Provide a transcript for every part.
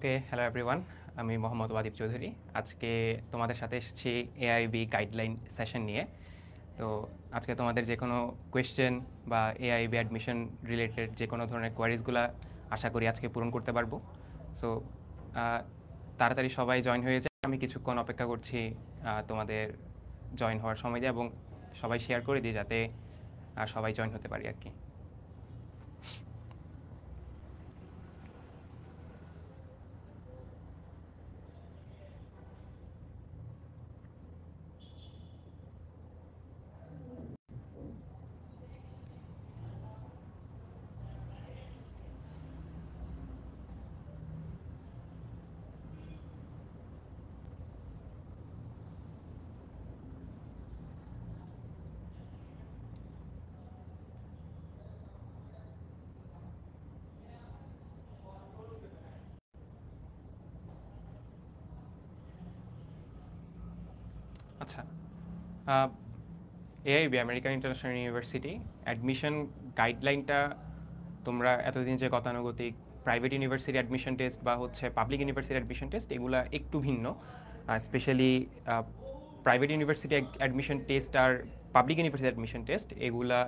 ওকে, hello everyone. আমি মোহাম্মদ ওয়াদিব চৌধুরী। আজকে তোমাদের সাথে এসেছি এআইবি গাইডলাইন সেশন নিয়ে। তো আজকে তোমাদের যে কোনো কোয়েশ্চেন বা এআইবি অ্যাডমিশন রিলেটেড যে কোনো ধরনের কোয়ারিজগুলো আশা করি আজকে পূরণ করতে পারবো। সো তাড়াতাড়ি সবাই জয়েন হয়ে যায়। আমি কিছুক্ষণ অপেক্ষা করছি তোমাদের জয়েন হওয়ার সময় দিয়ে, এবং সবাই শেয়ার করে দিই যাতে সবাই জয়েন হতে পারি আর কি। আচ্ছা, AIB American International University admission গাইডলাইনটা তোমরা এতদিন যে গতানুগতিক প্রাইভেট ইউনিভার্সিটি অ্যাডমিশন টেস্ট বা হচ্ছে পাবলিক ইউনিভার্সিটি অ্যাডমিশন টেস্ট এগুলা একটু ভিন্ন। Specially private university admission test আর পাবলিক ইউনিভার্সিটি অ্যাডমিশন টেস্ট এগুলা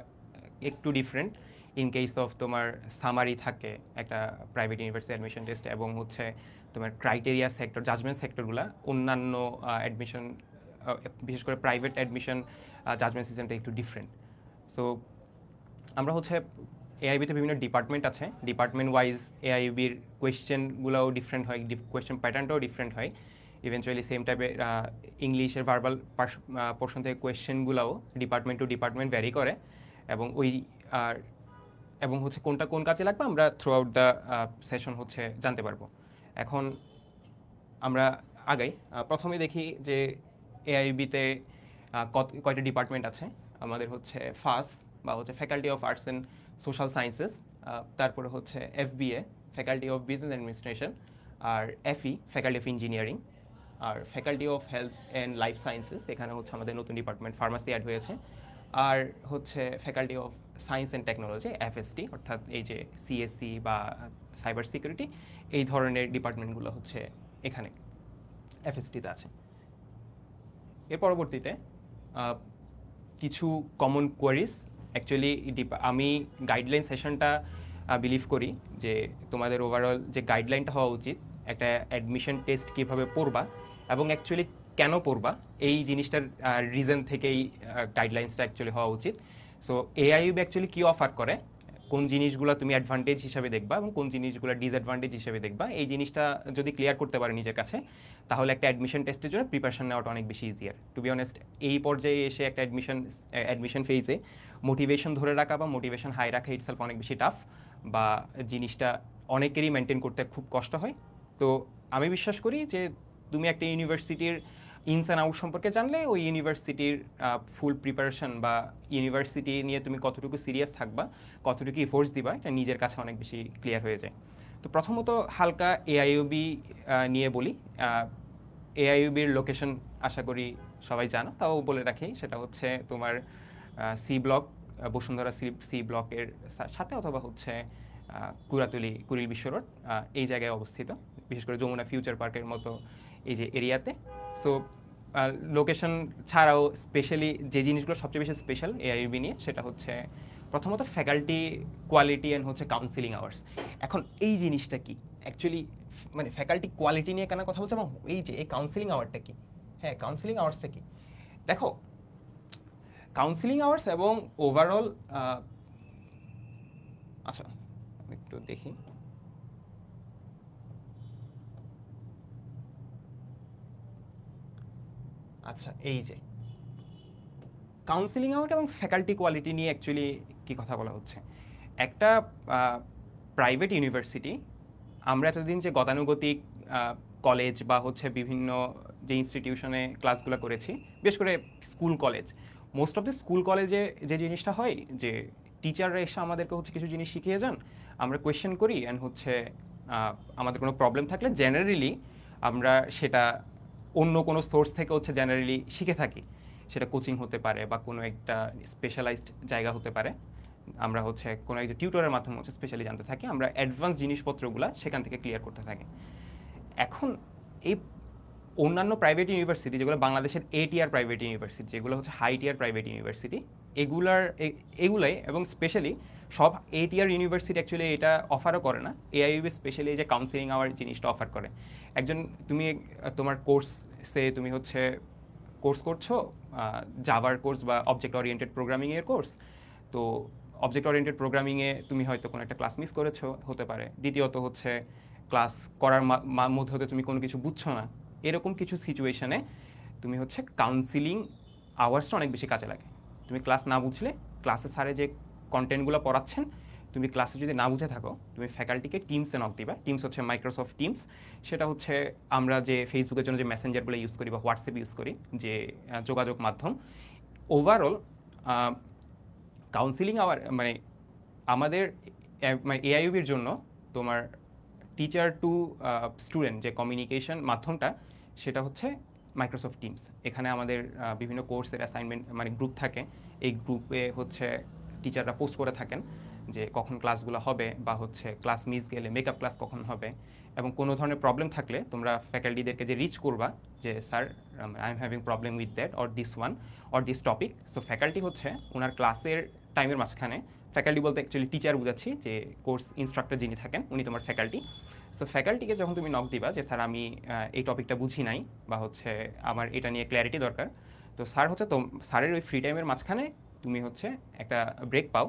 একটু ডিফারেন্ট। ইন কেস অফ তোমার সামারি থাকে একটা প্রাইভেট ইউনিভার্সিটি অ্যাডমিশন টেস্ট, এবং হচ্ছে তোমার ক্রাইটেরিয়া সেক্টর, জাজমেন্ট সেক্টরগুলো অন্যান্য অ্যাডমিশন, বিশেষ করে প্রাইভেট অ্যাডমিশন জাজমেন্ট সিস্টেমটা একটু ডিফারেন্ট। সো আমরা হচ্ছে এআইবিতে বিভিন্ন ডিপার্টমেন্ট আছে, ডিপার্টমেন্ট ওয়াইজ এআইবির কোয়েশ্চেনগুলোও ডিফারেন্ট হয়, কোয়েশ্চেন প্যাটার্নটাও ডিফারেন্ট হয়। ইভেনচুয়ালি সেম টাইপের ইংলিশের ভার্বাল পোর্শন থেকে কোয়েশ্চেনগুলোও ডিপার্টমেন্ট টু ডিপার্টমেন্ট ভ্যারি করে, এবং ওই আর এবং হচ্ছে কোনটা কোন কাজে লাগবে আমরা থ্রু আউট দ্য সেশন হচ্ছে জানতে পারবো। এখন আমরা আগাই। প্রথমে দেখি যে এআইবিতে কয়টা ডিপার্টমেন্ট আছে। আমাদের হচ্ছে ফার্স্ট বা হচ্ছে faculty of arts and social sciences, তারপরে হচ্ছে FBA faculty of business administration, আর এফই ফ্যাকাল্টি অফ ইঞ্জিনিয়ারিং, আর faculty of health and life sciences, এখানে হচ্ছে আমাদের নতুন ডিপার্টমেন্ট ফার্মাসি অ্যাড হয়েছে, আর হচ্ছে faculty of science and technology FST, অর্থাৎ এই যে সিএসসি বা সাইবার সিকিউরিটি, এই ধরনের ডিপার্টমেন্টগুলো হচ্ছে এখানে এফএসটিতে আছে। এর পরবর্তীতে কিছু কমন কোয়ারিজ। অ্যাকচুয়ালি আমি গাইডলাইন সেশনটা বিলিভ করি যে তোমাদের ওভারঅল যে গাইডলাইনটা হওয়া উচিত একটা অ্যাডমিশন টেস্ট কীভাবে পড়বা এবং অ্যাকচুয়ালি কেন পড়বা এই জিনিসটার রিজন থেকেই গাইডলাইন্সটা অ্যাকচুয়ালি হওয়া উচিত। সো এআইইউবি অ্যাকচুয়ালি কী অফার করে, কোন জিনিসগুলো তুমি অ্যাডভান্টেজ হিসাবে দেখবা এবং কোন জিনিসগুলো ডিসঅ্যাডভান্টেজ হিসাবে দেখবা, এই জিনিসটা যদি ক্লিয়ার করতে পারে নিজের কাছে, তাহলে একটা অ্যাডমিশন টেস্টের জন্য প্রিপারেশন নেওয়াটা অনেক বেশি ইজিয়ার। টু বি অনেস্ট, এই পর্যায়ে এসে একটা অ্যাডমিশন ফেজে মোটিভেশন ধরে রাখা বা মোটিভেশন হাই রাখা ইটসেলফ অনেক বেশি টাফ, বা জিনিসটা অনেকেরই মেনটেন করতে খুব কষ্ট হয়। তো আমি বিশ্বাস করি যে তুমি একটা ইউনিভার্সিটির ইনস অ্যান্ড আউট সম্পর্কে জানলে ওই ইউনিভার্সিটির ফুল প্রিপারেশন বা ইউনিভার্সিটি নিয়ে তুমি কতটুকু সিরিয়াস থাকবা, কতটুকু এফোর্টস দিবা, এটা নিজের কাছে অনেক বেশি ক্লিয়ার হয়ে যায়। তো প্রথমত হালকা এআইইউবি নিয়ে বলি। এআইইউবির লোকেশন আশা করি সবাই জানো, তাও বলে রাখি, সেটা হচ্ছে তোমার সি ব্লক, বসুন্ধরা সি ব্লকের সাথে, অথবা হচ্ছে কুড়িল বিশ্ব রোড, এই জায়গায় অবস্থিত, বিশেষ করে যমুনা ফিউচার পার্কের মতো এই যে এরিয়াতে। সো লোকেশন ছাড়াও স্পেশালি যে জিনিসগুলো সবচেয়ে বেশি স্পেশাল এআইইউবি নিয়ে, সেটা হচ্ছে প্রথমত ফ্যাকাল্টি কোয়ালিটি অ্যান্ড হচ্ছে কাউন্সিলিং আওয়ার্স। এখন এই জিনিসটা কি অ্যাকচুয়ালি, মানে ফ্যাকাল্টি কোয়ালিটি নিয়ে কেন কথা বলছে এবং এই যে এই কাউন্সিলিং আওয়ারটা কি, হ্যাঁ কাউন্সিলিং আওয়ার্সটা কি, দেখো কাউন্সিলিং আওয়ার্স এবং ওভারঅল, আচ্ছা একটু দেখি, আচ্ছা এই যে কাউন্সিলিং আউট এবং ফ্যাকাল্টি কোয়ালিটি নিয়ে অ্যাকচুয়ালি কী কথা বলা হচ্ছে। একটা প্রাইভেট ইউনিভার্সিটি, আমরা এতদিন যে গতানুগতিক কলেজ বা হচ্ছে বিভিন্ন যে ইনস্টিটিউশনে ক্লাসগুলো করেছি, বিশেষ করে school college, most of the school কলেজে যে জিনিসটা হয় যে টিচাররা এসে আমাদেরকে হচ্ছে কিছু জিনিস শিখিয়ে যান, আমরা কোয়েশ্চেন করি, অ্যান্ড হচ্ছে আমাদের কোনো প্রবলেম থাকলে জেনারেলি আমরা সেটা অন্য কোনো সোর্স থেকে হচ্ছে জেনারেলি শিখে থাকি। সেটা কোচিং হতে পারে বা কোনো একটা স্পেশালাইজড জায়গা হতে পারে, আমরা হচ্ছে কোনো একটা টিউটরের মাধ্যমে হচ্ছে স্পেশালি জানতে থাকি, আমরা অ্যাডভান্স জিনিসপত্রগুলো সেখান থেকে ক্লিয়ার করতে থাকি। এখন এই অন্যান্য প্রাইভেট ইউনিভার্সিটি যেগুলো বাংলাদেশের A-tier প্রাইভেট ইউনিভার্সিটি, যেগুলো হচ্ছে হাই টিয়ার প্রাইভেট ইউনিভার্সিটি, এগুলাই এবং স্পেশালি সব A-tier ইউনিভার্সিটি অ্যাকচুয়ালি এটা অফারও করে না। AIUB স্পেশালি যে কাউন্সিলিং আওয়ার জিনিসটা অফার করে। একজন তুমি তোমার কোর্সে তুমি হচ্ছে কোর্স করছো, জাভার কোর্স বা অবজেক্ট ওরিয়েন্টেড প্রোগ্রামিংয়ের কোর্স, তো অবজেক্ট ওরিয়েন্টেড প্রোগ্রামিংয়ে তুমি হয়তো কোনো একটা ক্লাস মিস করেছো হতে পারে, দ্বিতীয়ত হচ্ছে ক্লাস করার মধ্যে হতে তুমি কোনো কিছু বুঝছো না, এরকম কিছু সিচুয়েশনে তুমি হচ্ছে কাউন্সিলিং আওয়ার্সটা অনেক বেশি কাজে লাগে। তুমি ক্লাস না বুঝলে ক্লাসে স্যারে যে কন্টেন্টগুলো পড়াচ্ছেন তুমি ক্লাসে যদি না বুঝে থাকো, তুমি ফ্যাকাল্টিকে টিমসে নক দিবা। টিমস হচ্ছে মাইক্রোসফট টিমস, সেটা হচ্ছে আমরা যে ফেসবুকের জন্য যে মেসেঞ্জারগুলো ইউজ করি বা হোয়াটসঅ্যাপ ইউজ করি, যে যোগাযোগ মাধ্যম। ওভারঅল কাউন্সিলিং আওয়ার মানে আমাদের মানে AIUBর জন্য তোমার টিচার টু স্টুডেন্ট যে কমিউনিকেশন মাধ্যমটা, সেটা হচ্ছে মাইক্রোসফট টিমস। এখানে আমাদের বিভিন্ন কোর্সের অ্যাসাইনমেন্ট মানে গ্রুপ থাকে, এই গ্রুপে হচ্ছে টিচাররা পোস্ট করে থাকেন যে কখন ক্লাসগুলো হবে বা হচ্ছে ক্লাস মিস গেলে মেকআপ ক্লাস কখন হবে, এবং কোনো ধরনের প্রবলেম থাকলে তোমরা ফ্যাকাল্টিদেরকে যে রিচ করবা যে sir I am having problem with that or this one or this topic. So faculty হচ্ছে ওনার ক্লাসের টাইমের মাঝখানে, ফ্যাকাল্টি বলতে অ্যাকচুয়ালি টিচার বুঝাচ্ছি, যে কোর্স ইনস্ট্রাক্টর যিনি থাকেন উনি তোমার ফ্যাকাল্টি। সো ফ্যাকাল্টিকে যখন তুমি নক দিবা যে স্যার আমি এই টপিকটা বুঝি নাই বা হচ্ছে আমার এটা নিয়ে ক্ল্যারিটি দরকার, তো স্যার হচ্ছে তো স্যারের ওই ফ্রি টাইমের মাঝখানে তুমি হচ্ছে একটা ব্রেক পাও,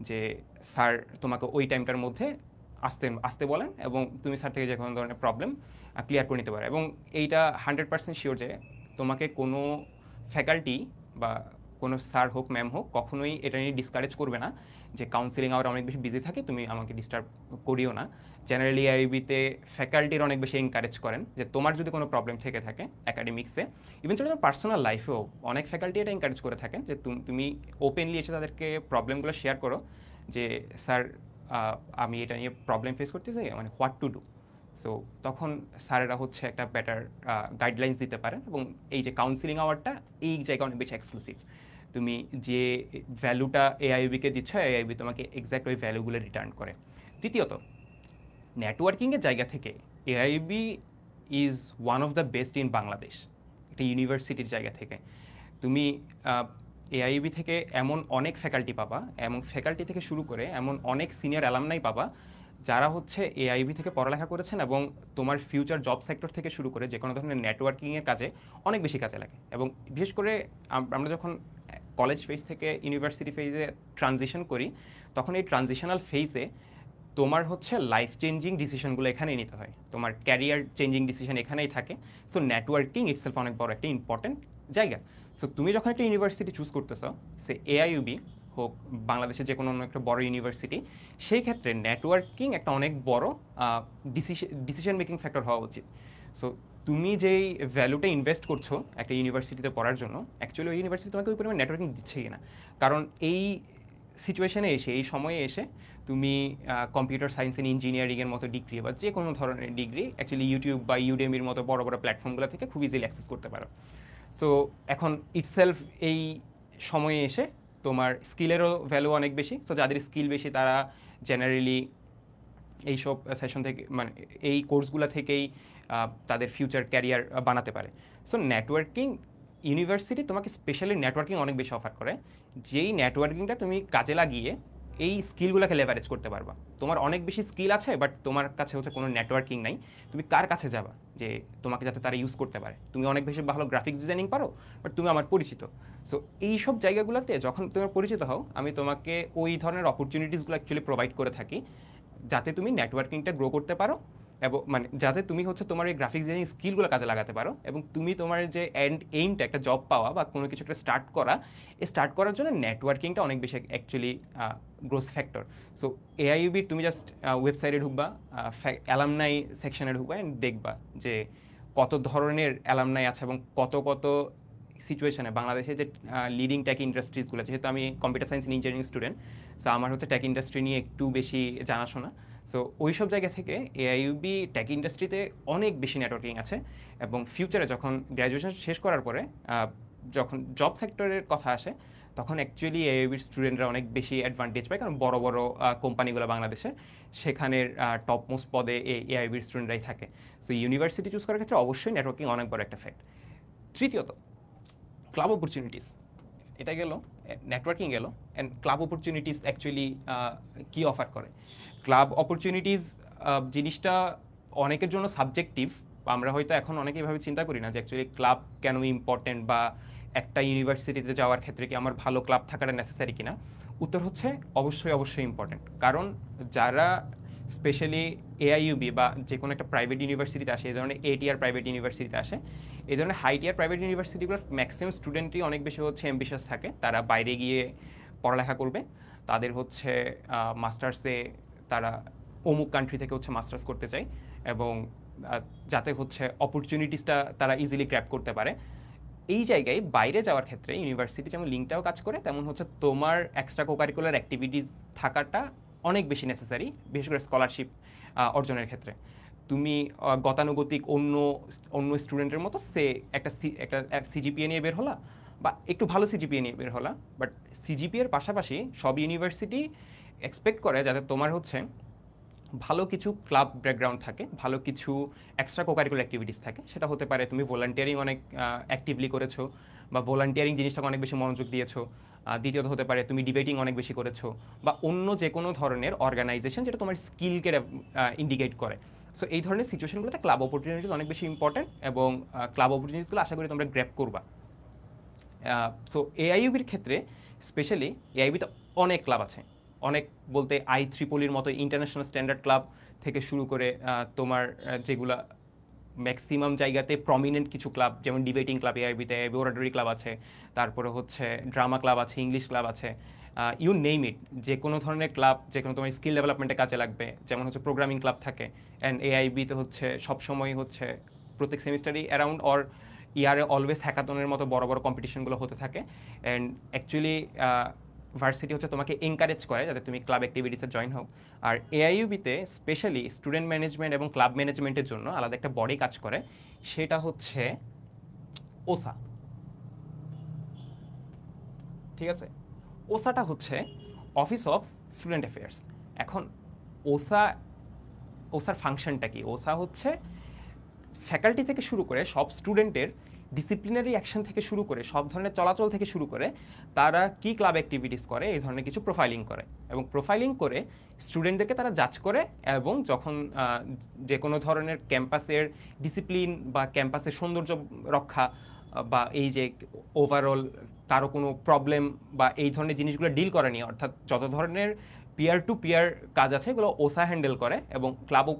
যে স্যার তোমাকে ওই টাইমটার মধ্যে আসতে বলেন এবং তুমি স্যার থেকে যে কোনো ধরনের প্রবলেম ক্লিয়ার করে নিতে পারো। এবং এইটা 100% শিওর যে তোমাকে কোনো ফ্যাকাল্টি বা কোনো স্যার হোক ম্যাম হোক কখনোই এটা নিয়ে ডিসকারেজ করবে না যে কাউন্সিলিং আওয়ার অনেক বেশি বিজি থাকে, তুমি আমাকে ডিস্টার্ব করিও না। জেনারেলি AIUBতে ফ্যাকাল্টির অনেক বেশি এনকারেজ করেন যে তোমার যদি কোনো প্রবলেম থেকে থাকে একাডেমিক্সে, ইভেনচুয়ালি তোমার পার্সোনাল লাইফেও অনেক ফ্যাকাল্টি এটা এনকারেজ করে থাকেন যে তুমি ওপেনলি এসে তাদেরকে প্রবলেমগুলো শেয়ার করো যে স্যার আমি এটা নিয়ে প্রবলেম ফেস করতেছি, মানে হোয়াট টু ডু। সো তখন স্যারেরা হচ্ছে একটা বেটার গাইডলাইন্স দিতে পারেন। এবং এই যে কাউন্সিলিং আওয়ারটা এই জায়গায় অনেক বেশি এক্সক্লুসিভ, তুমি যে ভ্যালুটা AIUBকে দিচ্ছ AIUB তোমাকে এক্স্যাক্ট ওই ভ্যালুগুলো রিটার্ন করে। দ্বিতীয়ত, নেটওয়ার্কিংয়ের জায়গা থেকে AIUB is one of the best in Bangladesh. একটা ইউনিভার্সিটির জায়গা থেকে তুমি AIUB থেকে এমন অনেক ফ্যাকাল্টি পাবা, এমন ফ্যাকাল্টি থেকে শুরু করে এমন অনেক সিনিয়র অ্যালামনাই পাবা যারা হচ্ছে AIUB থেকে পড়ালেখা করেছেন এবং তোমার ফিউচার জব সেক্টর থেকে শুরু করে যে কোনো ধরনের নেটওয়ার্কিংয়ের কাজে অনেক বেশি কাজে লাগে। এবং বিশেষ করে আমরা যখন কলেজ ফেজ থেকে ইউনিভার্সিটি ফেজে ট্রানজিশন করি, তখন এই ট্রানজিশনাল ফেজে তোমার হচ্ছে লাইফ চেঞ্জিং ডিসিশনগুলো এখানেই নিতে হয়, তোমার ক্যারিয়ার চেঞ্জিং ডিসিশন এখানেই থাকে। সো নেটওয়ার্কিং ইটসেলফ অনেক বড় একটা ইম্পর্টেন্ট জায়গা। সো তুমি যখন একটা ইউনিভার্সিটি চুজ করতেছো, সে AIUB হোক বাংলাদেশের যে কোনো অন্য একটা বড় ইউনিভার্সিটি, সেই ক্ষেত্রে নেটওয়ার্কিং একটা অনেক বড় ডিসিশন মেকিং ফ্যাক্টর হওয়া উচিত। সো তুমি যেই ভ্যালুটা ইনভেস্ট করছো একটা ইউনিভার্সিটিতে পড়ার জন্য, অ্যাকচুয়ালি ওই ইউনিভার্সিটি তোমাকে ওই পরিমাণ নেটওয়ার্কিং দিচ্ছেই না। কারণ এই সিচুয়েশনে এসে, এই সময়ে এসে তুমি কম্পিউটার সায়েন্স অ্যান্ড ইঞ্জিনিয়ারিংয়ের মতো ডিগ্রি বা যে কোনো ধরনের ডিগ্রি অ্যাকচুয়ালি ইউটিউব বা ইউডেমির মতো বড় বড় প্ল্যাটফর্মগুলো থেকে খুব ইজিলি অ্যাক্সেস করতে পারো। সো এখন ইটসেলফ এই সময়ে এসে তোমার স্কিলেরও ভ্যালু অনেক বেশি। সো যাদের স্কিল বেশি তারা জেনারেলি এইসব সেশন থেকে মানে এই কোর্সগুলো থেকেই তাদের ফিউচার ক্যারিয়ার বানাতে পারে। সো নেটওয়ার্কিং ইউনিভার্সিটি তোমাকে স্পেশালি নেটওয়ার্কিং অনেক বেশি অফার করে, যেই নেটওয়ার্কিংটা তুমি কাজে লাগিয়ে এই স্কিলগুলোকে লেভারেজ করতে পারবা। তোমার অনেক বেশি স্কিল আছে বাট তোমার কাছে হচ্ছে কোনো নেটওয়ার্কিং নাই, তুমি কার কাছে যাবা যে তোমাকে যাতে তারা ইউজ করতে পারে? তুমি অনেক বেশি ভালো গ্রাফিক্স ডিজাইনিং পারো বাট তুমি আমার পরিচিত। সো এই সব জায়গাগুলোতে যখন তোমার পরিচিত হও, আমি তোমাকে ওই ধরনের অপরচুনিটিসগুলো অ্যাকচুয়ালি প্রোভাইড করে থাকি যাতে তুমি নেটওয়ার্কিংটা গ্রো করতে পারো এবং মানে যাতে তুমি হচ্ছে তোমার এই গ্রাফিক্স ডিজাইনিং স্কিলগুলো কাজে লাগাতে পারো এবং তুমি তোমার যে এন্ড এইমটা একটা জব পাওয়া বা কোনো কিছু একটা স্টার্ট করা, এই স্টার্ট করার জন্য নেটওয়ার্কিংটা অনেক বেশি actually growth factor. So AIUB তুমি জাস্ট ওয়েবসাইটে ঢুকবা, অ্যালামনাই সেকশনে ঢুকবা অ্যান্ড দেখবা যে কত ধরনের অ্যালামনাই আছে এবং কত কত সিচুয়েশনে বাংলাদেশে যে লিডিং টেক ইন্ডাস্ট্রিজগুলো, যেহেতু আমি computer science and engineering student, so আমার হচ্ছে টেক ইন্ডাস্ট্রি নিয়ে একটু বেশি জানাশোনা। সো ওই সব জায়গা থেকে AIUB টেক ইন্ডাস্ট্রিতে অনেক বেশি নেটওয়ার্কিং আছে এবং ফিউচারে যখন গ্র্যাজুয়েশন শেষ করার পরে যখন জব সেক্টরের কথা আসে তখন অ্যাকচুয়ালি এআইবির স্টুডেন্টরা অনেক বেশি অ্যাডভান্টেজ পায়, কারণ বড় বড় কোম্পানিগুলো বাংলাদেশে সেখানের টপ মোস্ট পদে এআইবির স্টুডেন্টরাই থাকে। সো ইউনিভার্সিটি চুজ করার ক্ষেত্রে অবশ্যই নেটওয়ার্কিং অনেক বড় একটা ফ্যাক্ট। তৃতীয়ত, ক্লাব অপরচুনিটিস। এটা গেল, নেটওয়ার্কিং গেল, অ্যান্ড ক্লাব অপরচুনিটিস অ্যাকচুয়ালি কী অফার করে। ক্লাব অপরচুনিটিস জিনিসটা অনেকের জন্য সাবজেক্টিভ। আমরা হয়তো এখন অনেকে এভাবে চিন্তা করি না যে অ্যাকচুয়ালি ক্লাব কেন ইম্পর্টেন্ট, বা একটা ইউনিভার্সিটিতে যাওয়ার ক্ষেত্রে কি আমার ভালো ক্লাব থাকাটা নেসেসারি কিনা। উত্তর হচ্ছে অবশ্যই অবশ্যই ইম্পর্টেন্ট। কারণ যারা স্পেশালি এআইইউবি বা যে কোনো একটা প্রাইভেট ইউনিভার্সিটিতে আসে, এই ধরনের এটিআর প্রাইভেট ইউনিভার্সিটিতে আসে, এই ধরনের হাই টিয়ার প্রাইভেট ইউনিভার্সিটিগুলোর ম্যাক্সিমাম স্টুডেন্টই অনেক বেশি হচ্ছে অ্যাম্বিশাস থাকে। তারা বাইরে গিয়ে পড়ালেখা করবে, তাদের হচ্ছে মাস্টার্সে তারা অমুক কান্ট্রি থেকে হচ্ছে মাস্টার্স করতে চায়, এবং যাতে হচ্ছে অপরচুনিটিসটা তারা ইজিলি গ্র্যাব করতে পারে। এই জায়গায় বাইরে যাওয়ার ক্ষেত্রে ইউনিভার্সিটি যেমন লিঙ্কটাও কাজ করে, তেমন হচ্ছে তোমার এক্সট্রা কোকারিকুলার অ্যাক্টিভিটিস থাকাটা অনেক বেশি নেসেসারি, বিশেষ করে স্কলারশিপ অর্জনের ক্ষেত্রে। তুমি গতানুগতিক অন্য অন্য স্টুডেন্টের মতো একটা সিজিপিএ নিয়ে বের হলা, বা একটু ভালো সিজিপিএ নিয়ে বের হলা, বাট সিজিপিএর পাশাপাশি সব ইউনিভার্সিটি এক্সপেক্ট করে যাতে তোমার হচ্ছে ভালো কিছু ক্লাব ব্যাকগ্রাউন্ড থাকে, ভালো কিছু এক্সট্রা কোকারিকুলার অ্যাক্টিভিটিস থাকে। সেটা হতে পারে তুমি ভলান্টিয়ারিং অনেক অ্যাক্টিভলি করেছো, বা ভলান্টিয়ারিং জিনিসটাকে অনেক বেশি মনোযোগ দিয়েছো। দ্বিতীয়ত হতে পারে তুমি ডিবেটিং অনেক বেশি করেছো, বা অন্য যে কোনো ধরনের অর্গানাইজেশন যেটা তোমার স্কিলকে ইন্ডিকেট করে। সো এই ধরনের সিচুয়েশনগুলোতে ক্লাব অপরচুনিটিস অনেক বেশি ইম্পর্টেন্ট, এবং ক্লাব অপরচুনিটিসগুলো আশা করি তোমরা গ্র্যাব করবা। সো এআইইউবির ক্ষেত্রে স্পেশালি এআইবিতে অনেক ক্লাব আছে। অনেক বলতে IEEEর মতো ইন্টারন্যাশনাল স্ট্যান্ডার্ড ক্লাব থেকে শুরু করে তোমার যেগুলা ম্যাক্সিমাম জায়গাতে প্রমিনেন্ট কিছু ক্লাব, যেমন ডিবেটিং ক্লাব এআইবিতে, ওরাটরি ক্লাব আছে, তারপরে হচ্ছে ড্রামা ক্লাব আছে, ইংলিশ ক্লাব আছে, ইউ নেইম ইট। যে কোনো ধরনের ক্লাব যে কোনো তোমার স্কিল ডেভেলপমেন্টে কাজে লাগবে, যেমন হচ্ছে প্রোগ্রামিং ক্লাব থাকে। অ্যান্ড এআইবিতে হচ্ছে সবসময় হচ্ছে প্রত্যেক সেমিস্টারই অ্যারাউন্ড অর ইয়ারে অলওয়েজ হ্যাকাথনের মতো বড় বড় কম্পিটিশনগুলো হতে থাকে। অ্যান্ড অ্যাকচুয়ালি ভার্সিটি হচ্ছে তোমাকে এনকারেজ করে যাতে তুমি ক্লাব অ্যাক্টিভিটিসে জয়েন হও। আর এআইইউবিতে স্পেশালি স্টুডেন্ট ম্যানেজমেন্ট এবং ক্লাব ম্যানেজমেন্টের জন্য আলাদা একটা বডি কাজ করে, সেটা হচ্ছে ওসা। ঠিক আছে, ওসাটা হচ্ছে অফিস অফ স্টুডেন্ট অ্যাফেয়ার্স। এখন ওসার ফাংশনটা কি? ওসা হচ্ছে ফ্যাকাল্টি থেকে শুরু করে সব স্টুডেন্টের ডিসিপ্লিনারি অ্যাকশন থেকে শুরু করে সব ধরনের চলাচল থেকে শুরু করে তারা কি ক্লাব অ্যাক্টিভিটিস করে এই ধরনের কিছু প্রোফাইলিং করে, এবং প্রোফাইলিং করে স্টুডেন্টদেরকে তারা জাজ করে, এবং যখন যে কোনো ধরনের ক্যাম্পাসের ডিসিপ্লিন বা ক্যাম্পাসের সৌন্দর্য রক্ষা, বা এই যে ওভারঅল কারো কোনো প্রবলেম বা এই ধরনের জিনিসগুলো ডিল করা নিয়ে, অর্থাৎ যত ধরনের পিয়ার টু পিয়ার কাজ আছে এগুলো ওসা হ্যান্ডেল করে, এবং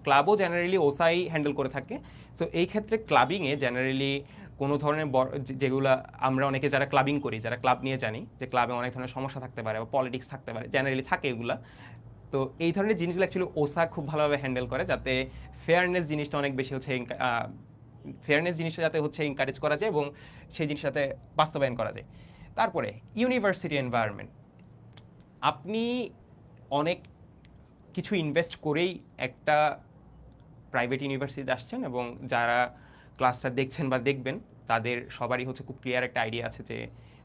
ক্লাবও জেনারেলি ওসাই হ্যান্ডেল করে থাকে। সো এই ক্ষেত্রে ক্লাবিংয়ে জেনারেলি কোনো ধরনের যেগুলো আমরা অনেকে যারা ক্লাবিং করি, যারা ক্লাব নিয়ে জানি যে ক্লাবে অনেক ধরনের সমস্যা থাকতে পারে বা পলিটিক্স থাকতে পারে, জেনারেলি থাকে এগুলা। তো এই ধরনের জিনিসগুলো অ্যাকচুয়ালি ওসা খুব ভালোভাবে হ্যান্ডেল করে, যাতে ফেয়ারনেস জিনিসটা অনেক বেশি হচ্ছে ফেয়ারনেস জিনিসটা যাতে হচ্ছে এনকারেজ করা যায় এবং সেই জিনিসটা যাতে বাস্তবায়ন করা যায়। তারপরে ইউনিভার্সিটি এনভায়রনমেন্ট। আপনি অনেক কিছু ইনভেস্ট করেই একটা প্রাইভেট ইউনিভার্সিটিতে আসছেন, এবং যারা ক্লাসটা দেখছেন বা দেখবেন তাদের সবারই হচ্ছে খুব ক্লিয়ার একটা আইডিয়া আছে যে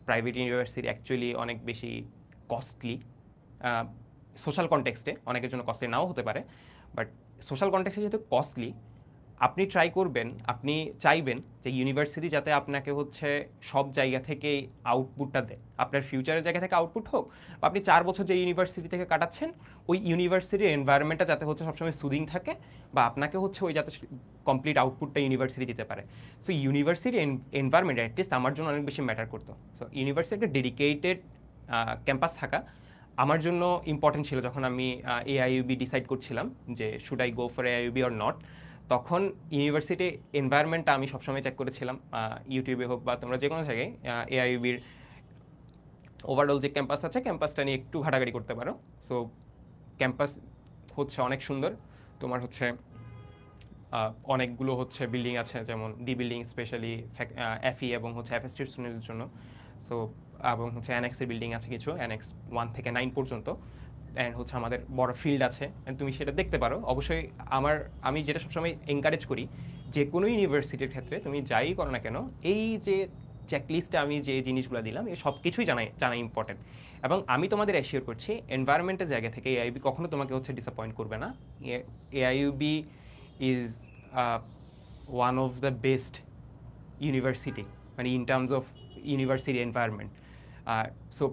প্রাইভেট ইউনিভার্সিটি অ্যাকচুয়ালি অনেক বেশি কস্টলি। সোশ্যাল কনটেক্সটে অনেকের জন্য কস্টলি নাও হতে পারে, বাট সোশ্যাল কনটেক্সটে যেহেতু কস্টলি, আপনি ট্রাই করবেন, আপনি চাইবেন যে ইউনিভার্সিটি যাতে আপনাকে হচ্ছে সব জায়গা থেকেই আউটপুটটা দেয়, আপনার ফিউচারের জায়গা থেকে আউটপুট হোক, বা আপনি 4 বছর যে ইউনিভার্সিটি থেকে কাটাচ্ছেন ওই ইউনিভার্সিটির এনভায়রনমেন্টটা যাতে হচ্ছে সবসময় সুদিং থাকে, বা আপনাকে হচ্ছে ওই যাতে কমপ্লিট আউটপুটটা ইউনিভার্সিটি দিতে পারে। সো ইউনিভার্সিটি এনভায়রনমেন্ট অ্যাটলিস্ট আমার জন্য অনেক বেশি ম্যাটার করতো। সো ইউনিভার্সিটি একটা ডেডিকেটেড ক্যাম্পাস থাকা আমার জন্য ইম্পর্টেন্ট ছিল। যখন আমি এআইইউবি ডিসাইড করছিলাম যে should I go for AIUB or not, তখন ইউনিভার্সিটি এনভায়রনমেন্টটা আমি সবসময় চেক করেছিলাম, ইউটিউবে হোক বা তোমরা যে কোনো জায়গায় এআইইউবির ওভারঅল যে ক্যাম্পাস আছে ক্যাম্পাসটা নিয়ে একটু ঘাটাঘাটি করতে পারো। সো ক্যাম্পাস হচ্ছে অনেক সুন্দর, তোমার হচ্ছে অনেকগুলো হচ্ছে বিল্ডিং আছে, যেমন ডি বিল্ডিং স্পেশালি এফই এবং হচ্ছে এফএসটি স্টুডেন্টদের জন্য। সো এবং হচ্ছে অ্যানেক্সের বিল্ডিং আছে কিছু, অ্যানেক্স 1 থেকে 9 পর্যন্ত, অ্যান্ড হচ্ছে আমাদের বড় ফিল্ড আছে, অ্যান্ড তুমি সেটা দেখতে পারো। অবশ্যই আমি যেটা সবসময় এনকারেজ করি যে কোনো ইউনিভার্সিটির ক্ষেত্রে তুমি যাই করো না কেন, এই যে চেকলিস্টে আমি যে জিনিসগুলো দিলাম এই সব কিছুই জানা ইম্পর্টেন্ট। এবং আমি তোমাদের অ্যাসিওর করছি এনভায়রনমেন্টের জায়গা থেকে এআইইউবি কখনো তোমাকে হচ্ছে ডিসঅ্যাপয়েন্ট করবে না। AIUB is one of the best university, মানে in terms of university environment. So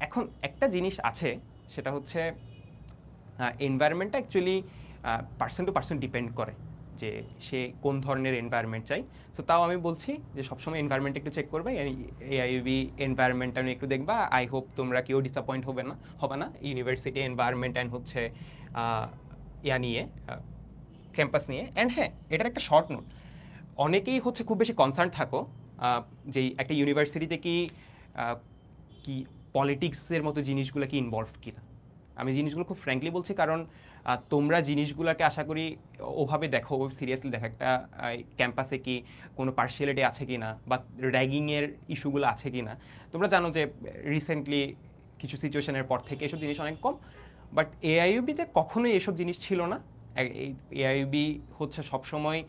এখন একটা জিনিস আছে, সেটা হচ্ছে এনভায়রনমেন্টটা actually person to person depend করে যে সে কোন ধরনের এনভায়রনমেন্ট চাই। সো তাও আমি বলছি যে সবসময় এনভায়রনমেন্ট একটু চেক করবে, এআইইউবি এনভায়রনমেন্টটা একটু দেখবা। আই হোপ তোমরা কেউ ডিসঅ্যাপয়েন্ট হবে না ইউনিভার্সিটি এনভায়রনমেন্ট অ্যান্ড হচ্ছে নিয়ে ক্যাম্পাস নিয়ে। অ্যান্ড হ্যাঁ, এটার একটা শর্ট নোট, অনেকেই হচ্ছে খুব বেশি কনসার্ন থাকো যে একটা ইউনিভার্সিটিতে কি পলিটিক্সের মতো জিনিসগুলো কি ইনভলভ কিনা। আমি জিনিসগুলো খুব ফ্র্যাঙ্কলি বলছি, কারণ তোমরা জিনিসগুলোকে আশা করি ওভাবে দেখো, সিরিয়াসলি দেখো একটা ক্যাম্পাসে কি কোনো পার্সিয়ালিটি আছে কি না, বা র্যাগিংয়ের ইস্যুগুলো আছে কি না। তোমরা জানো যে রিসেন্টলি কিছু সিচুয়েশনের পর থেকে এসব জিনিস অনেক কম, বাট এআইইউবিতে কখনোই এসব জিনিস ছিল না। এআইইউবি হচ্ছে সবসময়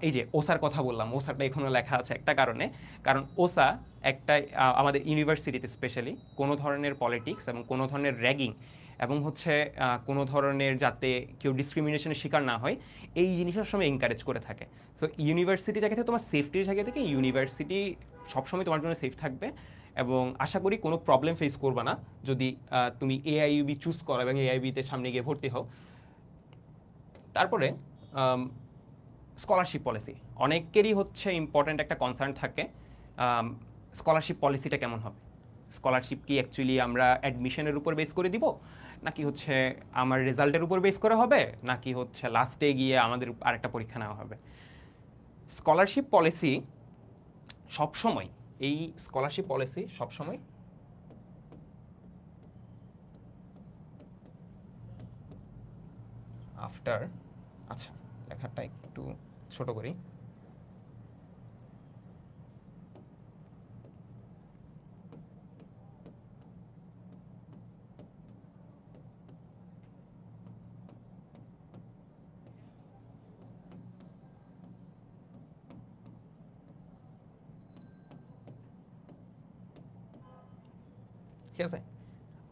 এই যে ওসার কথা বললাম, ওসাটা এখনও লেখা আছে একটা কারণ ওসা একটা আমাদের ইউনিভার্সিটিতে স্পেশালি কোনো ধরনের পলিটিক্স এবং কোনো ধরনের র্যাগিং এবং হচ্ছে কোনো ধরনের যাতে কেউ ডিসক্রিমিনেশনের শিকার না হয় এই জিনিসটা সবসময় এনকারেজ করে থাকে। সো ইউনিভার্সিটি জায়গা থেকে তোমার সেফটির জায়গা থেকে ইউনিভার্সিটি সবসময় তোমার জন্য সেফ থাকবে, এবং আশা করি কোনো প্রবলেম ফেস করবে না যদি তুমি এআইইউবি চুজ করো এবং এআইইউবিতে সামনে গিয়ে ভর্তি হও। তারপরে স্কলারশিপ পলিসি অনেকেরই হচ্ছে ইম্পর্ট্যান্ট একটা কনসার্ন থাকে, স্কলারশিপ পলিসিটা কেমন হবে। স্কলারশিপ কি অ্যাকচুয়ালি আমরা অ্যাডমিশনের উপর বেস করে দিব, নাকি হচ্ছে আমার রেজাল্টের উপর বেস করা হবে, নাকি হচ্ছে লাস্টে গিয়ে আমাদের আরেকটা পরীক্ষা নেওয়া হবে। স্কলারশিপ পলিসি সবসময় আফটার, আচ্ছা লেখাটা একটু ছোট করি। ঠিক আছে,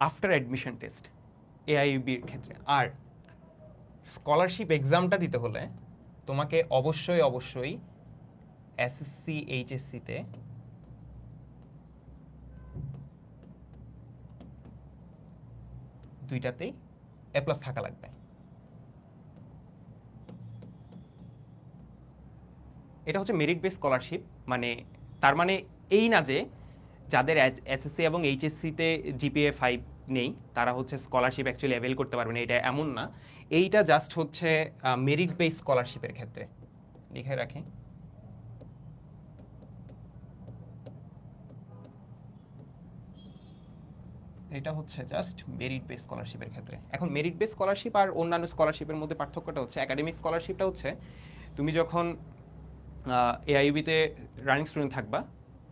আফটার অ্যাডমিশন টেস্ট এআইইউবির ক্ষেত্রে। আর স্কলারশিপ এক্সামটা দিতে হলে তোমাকে অবশ্যই এসএসসি এইচএসসিতে দুইটাতেই এ প্লাস থাকা লাগবে। এটা হচ্ছে মেরিট বেস স্কলারশিপ, মানে তার মানে এই না যে যাদের এসএসসি এবং এইচএসসিতে জিপিএ 5 নেই তারা হচ্ছে স্কলারশিপ অ্যাকচুয়ালি অ্যাভেল করতে পারবে না, এটা এমন না। এইটা জাস্ট হচ্ছে মেরিট বেস স্কলারশিপের ক্ষেত্রে লিখে রাখি। এটা হচ্ছে জাস্ট মেরিট বেস স্কলারশিপের ক্ষেত্রে। এখন মেরিট বেস স্কলারশিপ আর অন্যান্য স্কলারশিপের মধ্যে পার্থক্যটা হচ্ছে, একাডেমিক স্কলারশিপটা হচ্ছে তুমি যখন এআইইউবিতে রানিং স্টুডেন্ট থাকবা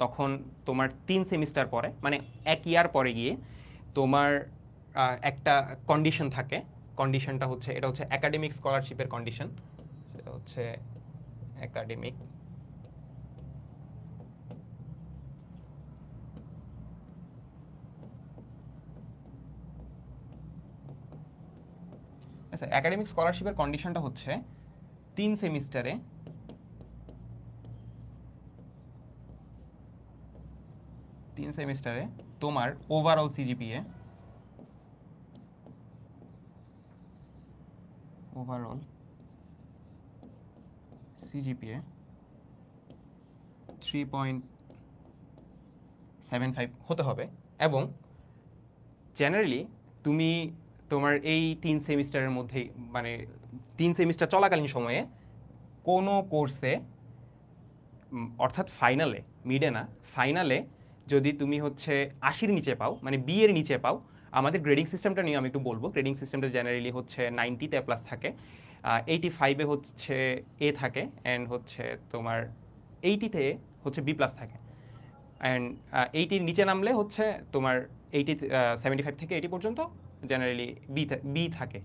তখন তোমার 3 সেমিস্টার পরে, মানে 1 ইয়ার পরে গিয়ে তোমার একটা কন্ডিশন থাকে। কন্ডিশনটা হচ্ছে, এটা হচ্ছে একাডেমিক স্কলারশিপের কন্ডিশন, সেটা হচ্ছে একাডেমিক আচ্ছা একাডেমিক স্কলারশিপের কন্ডিশনটা হচ্ছে 3 সেমিস্টারে তোমার ওভারঅল সিজিপিএ 3.75 হতে হবে। এবং জেনারেলি তুমি তোমার এই 3 সেমিস্টারের মধ্যে, মানে 3 সেমিস্টার চলাকালীন সময়ে কোনো কোর্সে অর্থাৎ ফাইনালে, মিডে না ফাইনালে যদি তুমি হচ্ছে 80-র নিচে পাও, মানে বি এর নিচে পাও। আমাদের গ্রেডিং সিস্টেমটা নিয়ে আমি একটু বলবো। গ্রেডিং সিস্টেমটা জেনারেলি হচ্ছে 90-তে এ প্লাস থাকে, 85-এ হচ্ছে এ থাকে, অ্যান্ড হচ্ছে তোমার 80-তে হচ্ছে বি প্লাস থাকে, অ্যান্ড 80-র নিচে নামলে হচ্ছে তোমার 75 থেকে 80 পর্যন্ত জেনারেলি বি থাকে,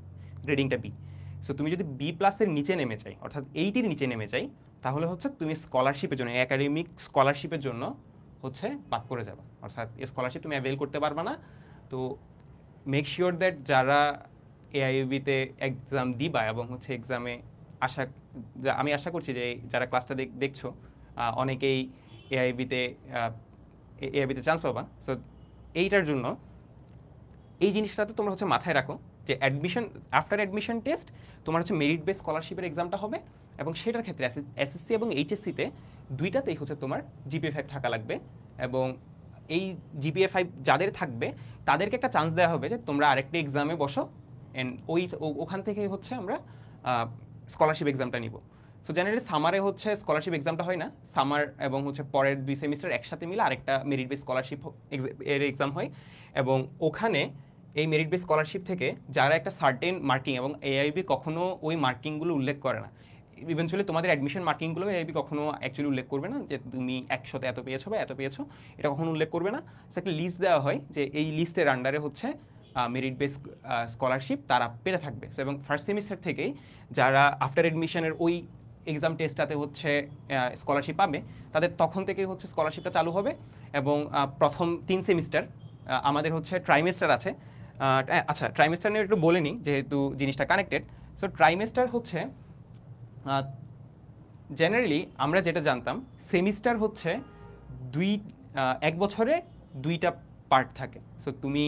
গ্রেডিংটা বি। সো তুমি যদি বি প্লাসের নিচে নেমে চাই, অর্থাৎ 80-র নিচে নেমে চাই, তাহলে হচ্ছে তুমি স্কলারশিপের জন্য, একাডেমিক স্কলারশিপের জন্য হচ্ছে বাদ পড়ে যাবে, অর্থাৎ স্কলারশিপ তুমি অ্যাভেল করতে পারবে না। তো মেক শিওর দ্যাট যারা এআইইউবিতে এক্সাম দিবা এবং হচ্ছে এক্সামে আশা আমি আশা করছি যে যারা ক্লাসটা দেখছো অনেকেই এআইবিতে এআইবিতে চান্স পাবা। সো এইটার জন্য এই জিনিসটাতে তোমরা হচ্ছে মাথায় রাখো যে অ্যাডমিশন আফটার অ্যাডমিশন টেস্ট তোমার হচ্ছে মেরিট বেস স্কলারশিপের এক্সামটা হবে, এবং সেটার ক্ষেত্রে এসএসসি এবং এইচএসসিতে দুইটাতেই হচ্ছে তোমার জিপিএ 5 থাকা লাগবে। এবং এই জিপিএ 5 যাদের থাকবে তাদেরকে একটা চান্স দেওয়া হবে যে তোমরা আরেকটি এক্সামে বসো, অ্যান্ড ওখান থেকে হচ্ছে আমরা স্কলারশিপ এক্সামটা নিব। সো জেনারেলি সামারে হচ্ছে স্কলারশিপ এক্সামটা হয় না, সামার এবং হচ্ছে পরের 2 সেমিস্টার একসাথে মিলে আরেকটা মেরিট বেস স্কলারশিপ এর এক্সাম হয়। এবং ওখানে এই মেরিট বেস স্কলারশিপ থেকে যারা একটা সার্টেন মার্কিং, এবং এআইবি কখনো ওই মার্কিংগুলো উল্লেখ করে না, ইভেনচুয়ালি তোমাদের অ্যাডমিশন মার্কিংগুলো এআইবি কখনো অ্যাকচুয়ালি উল্লেখ করবে না যে তুমি 100-তে এত পেয়েছো বা এত পেয়েছো, এটা কখনো উল্লেখ করবে না। সো একটা লিস্ট দেওয়া হয় যে এই লিস্টের আন্ডারে হচ্ছে মেরিট বেস স্কলারশিপ তারা পেতে থাকবে। সো এবং ফার্স্ট সেমিস্টার থেকেই যারা আফটার অ্যাডমিশনের ওই এক্সাম টেস্টটাতে হচ্ছে স্কলারশিপ পাবে, তাদের তখন থেকেই হচ্ছে স্কলারশিপটা চালু হবে। এবং প্রথম 3 সেমিস্টার আমাদের হচ্ছে ট্রাইমেস্টার আছে। আচ্ছা, ট্রাইমেস্টার নিয়ে একটু বলে নিই যেহেতু জিনিসটা কানেক্টেড। সো ট্রাইমেস্টার হচ্ছে জেনারেলি আমরা যেটা জানতাম সেমিস্টার হচ্ছে এক বছরে 2টা পার্ট থাকে। সো তুমি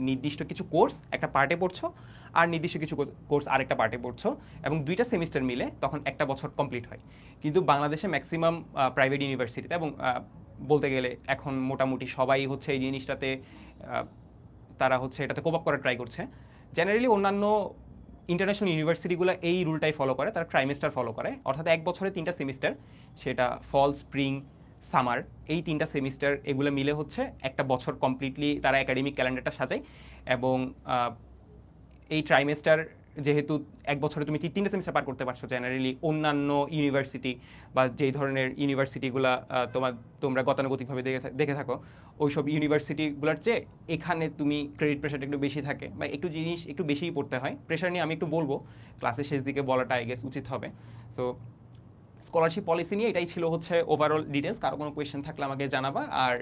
নির্দিষ্ট কিছু কোর্স একটা পার্টে পড়ছো, আর নির্দিষ্ট কিছু কোর্স আরেকটা পার্টে পড়ছো, এবং 2টা সেমিস্টার মিলে তখন একটা বছর কমপ্লিট হয়। কিন্তু বাংলাদেশে ম্যাক্সিমাম প্রাইভেট ইউনিভার্সিটিতে, এবং বলতে গেলে এখন মোটামুটি সবাই হচ্ছে এই জিনিসটাতে তারা হচ্ছে এটাতে কোপ আপ করার ট্রাই করছে। জেনারেলি অন্যান্য ইন্টারন্যাশনাল ইউনিভার্সিটিগুলো এই রুলটাই ফলো করে, তারা ট্রাইমেস্টার ফলো করে, অর্থাৎ এক বছরে 3টা সেমিস্টার, সেটা ফল, স্প্রিং, সামার, এই 3টা সেমিস্টার এগুলো মিলে হচ্ছে একটা বছর কমপ্লিটলি তারা একাডেমিক ক্যালেন্ডারটা সাজায়। এবং এই ট্রাইমেস্টার যেহেতু এক বছরে তুমি 3টা সেমিস্টার পার করতে পারছো, জেনারেলি অন্যান্য ইউনিভার্সিটি বা যেই ধরনের ইউনিভার্সিটিগুলো তোমরা গতানুগতিকভাবে দেখে থাকো, ওইসব ইউনিভার্সিটিগুলোর চেয়ে এখানে তুমি ক্রেডিট প্রেশারটা একটু বেশি থাকে, বা একটু জিনিস একটু বেশিই পড়তে হয়। প্রেশার নিয়ে আমি একটু বলবো, ক্লাসের শেষ দিকে বলাটা আই গেস উচিত হবে। সো স্কলারশিপ পলিসি নিয়ে এটাই ছিল হচ্ছে ওভারঅল ডিটেলস। কারো কোনো কোয়েশ্চেন থাকলে আমাকে জানাবা। আর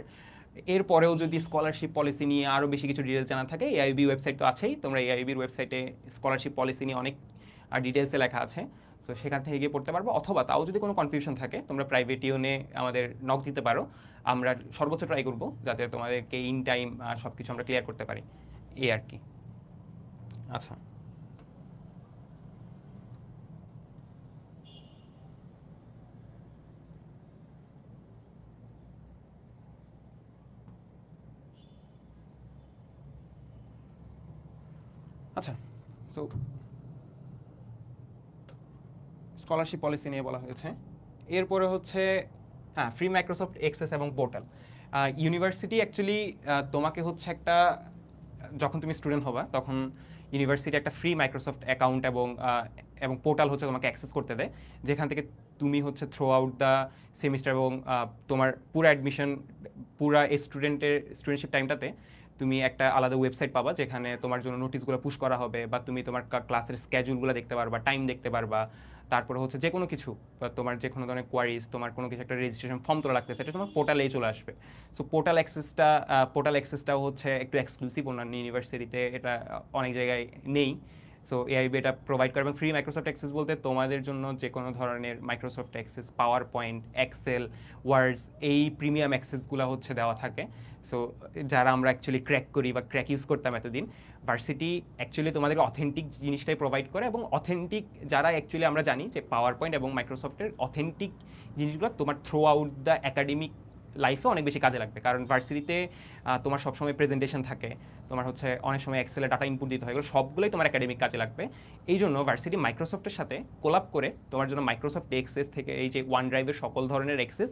এরপরেও যদি স্কলারশিপ পলিসি নিয়ে আরও বেশি কিছু ডিটেলস জানা থাকে, এআইবি ওয়েবসাইট তো আছেই, তোমরা এআইবির ওয়েবসাইটে স্কলারশিপ পলিসি নিয়ে অনেক ডিটেলসে লেখা আছে। সো সেখান থেকে গিয়ে পড়তে পারবো, অথবা তাও যদি কোনো কনফিউশন থাকে তোমরা প্রাইভেট ইউনে আমাদের নক দিতে পারো। আমরা সর্বোচ্চ ট্রাই করবো যাতে তোমাদেরকে ইন টাইম সব কিছু আমরা ক্লিয়ার করতে পারি, এই আর কি। আচ্ছা, আচ্ছা, সো স্কলারশিপ পলিসি নিয়ে বলা হয়েছে। এরপরে হচ্ছে ফ্রি মাইক্রোসফট এক্সেস এবং পোর্টাল। ইউনিভার্সিটি অ্যাকচুয়ালি তোমাকে হচ্ছে একটা, যখন তুমি স্টুডেন্ট হবা তখন ইউনিভার্সিটি একটা ফ্রি মাইক্রোসফট অ্যাকাউন্ট এবং পোর্টাল হচ্ছে তোমাকে অ্যাক্সেস করতে দেয়, যেখান থেকে তুমি হচ্ছে থ্রু আউট দ্য সেমিস্টার এবং তোমার পুরো অ্যাডমিশন, পুরা স্টুডেন্টশিপ টাইমটাতে তুমি একটা আলাদা ওয়েবসাইট পাবা, যেখানে তোমার জন্য নোটিশগুলো পুশ করা হবে, বা তুমি তোমার ক্লাসের স্কেজুলগুলো দেখতে পারবা, টাইম দেখতে পারবা। তারপরে হচ্ছে যে কোনো কিছু, বা তোমার যে কোনো ধরনের কোয়ারিজ, তোমার কোনো কিছু একটা রেজিস্ট্রেশন ফর্ম তোলা লাগতেছে, সেটা তোমার পোর্টালেই চলে আসবে। সো পোর্টাল অ্যাক্সেসটাও হচ্ছে একটু এক্সক্লুসিভ, অন্যান্য ইউনিভার্সিটিতে এটা অনেক জায়গায় নেই। সো এআইবি এটা প্রোভাইড করে। এবং ফ্রি মাইক্রোসফট অ্যাক্সেস বলতে তোমাদের জন্য যে কোনো ধরনের Microsoft Access, power point, Excel, words, এই প্রিমিয়াম অ্যাক্সেসগুলো হচ্ছে দেওয়া থাকে। সো যারা আমরা অ্যাকচুয়ালি ক্র্যাক করি বা ক্র্যাক ইউজ করতাম এতদিন, ভার্সিটি অ্যাকচুয়ালি তোমাদের অথেন্টিক জিনিসটাই প্রোভাইড করে। এবং অথেন্টিক যারা অ্যাকচুয়ালি আমরা জানি যে পাওয়ার পয়েন্ট এবং মাইক্রোসফটের অথেন্টিক জিনিসগুলো তোমার থ্রু আউট দ্য একাডেমিক লাইফে অনেক বেশি কাজে লাগবে। কারণ ভার্সিটিতে তোমার সবসময় প্রেজেন্টেশন থাকে, তোমার হচ্ছে অনেক সময় এক্সেলে ডাটা ইনপুট দিতে হয়, এগুলো সবগুলোই তোমার একাডেমিক কাজে লাগবে। এই জন্য ভার্সিটি মাইক্রোসফটের সাথে কোলাপ করে তোমার জন্য মাইক্রোসফট এক্সেস থেকে এই যে ওয়ান ড্রাইভের সকল ধরনের অ্যাক্সেস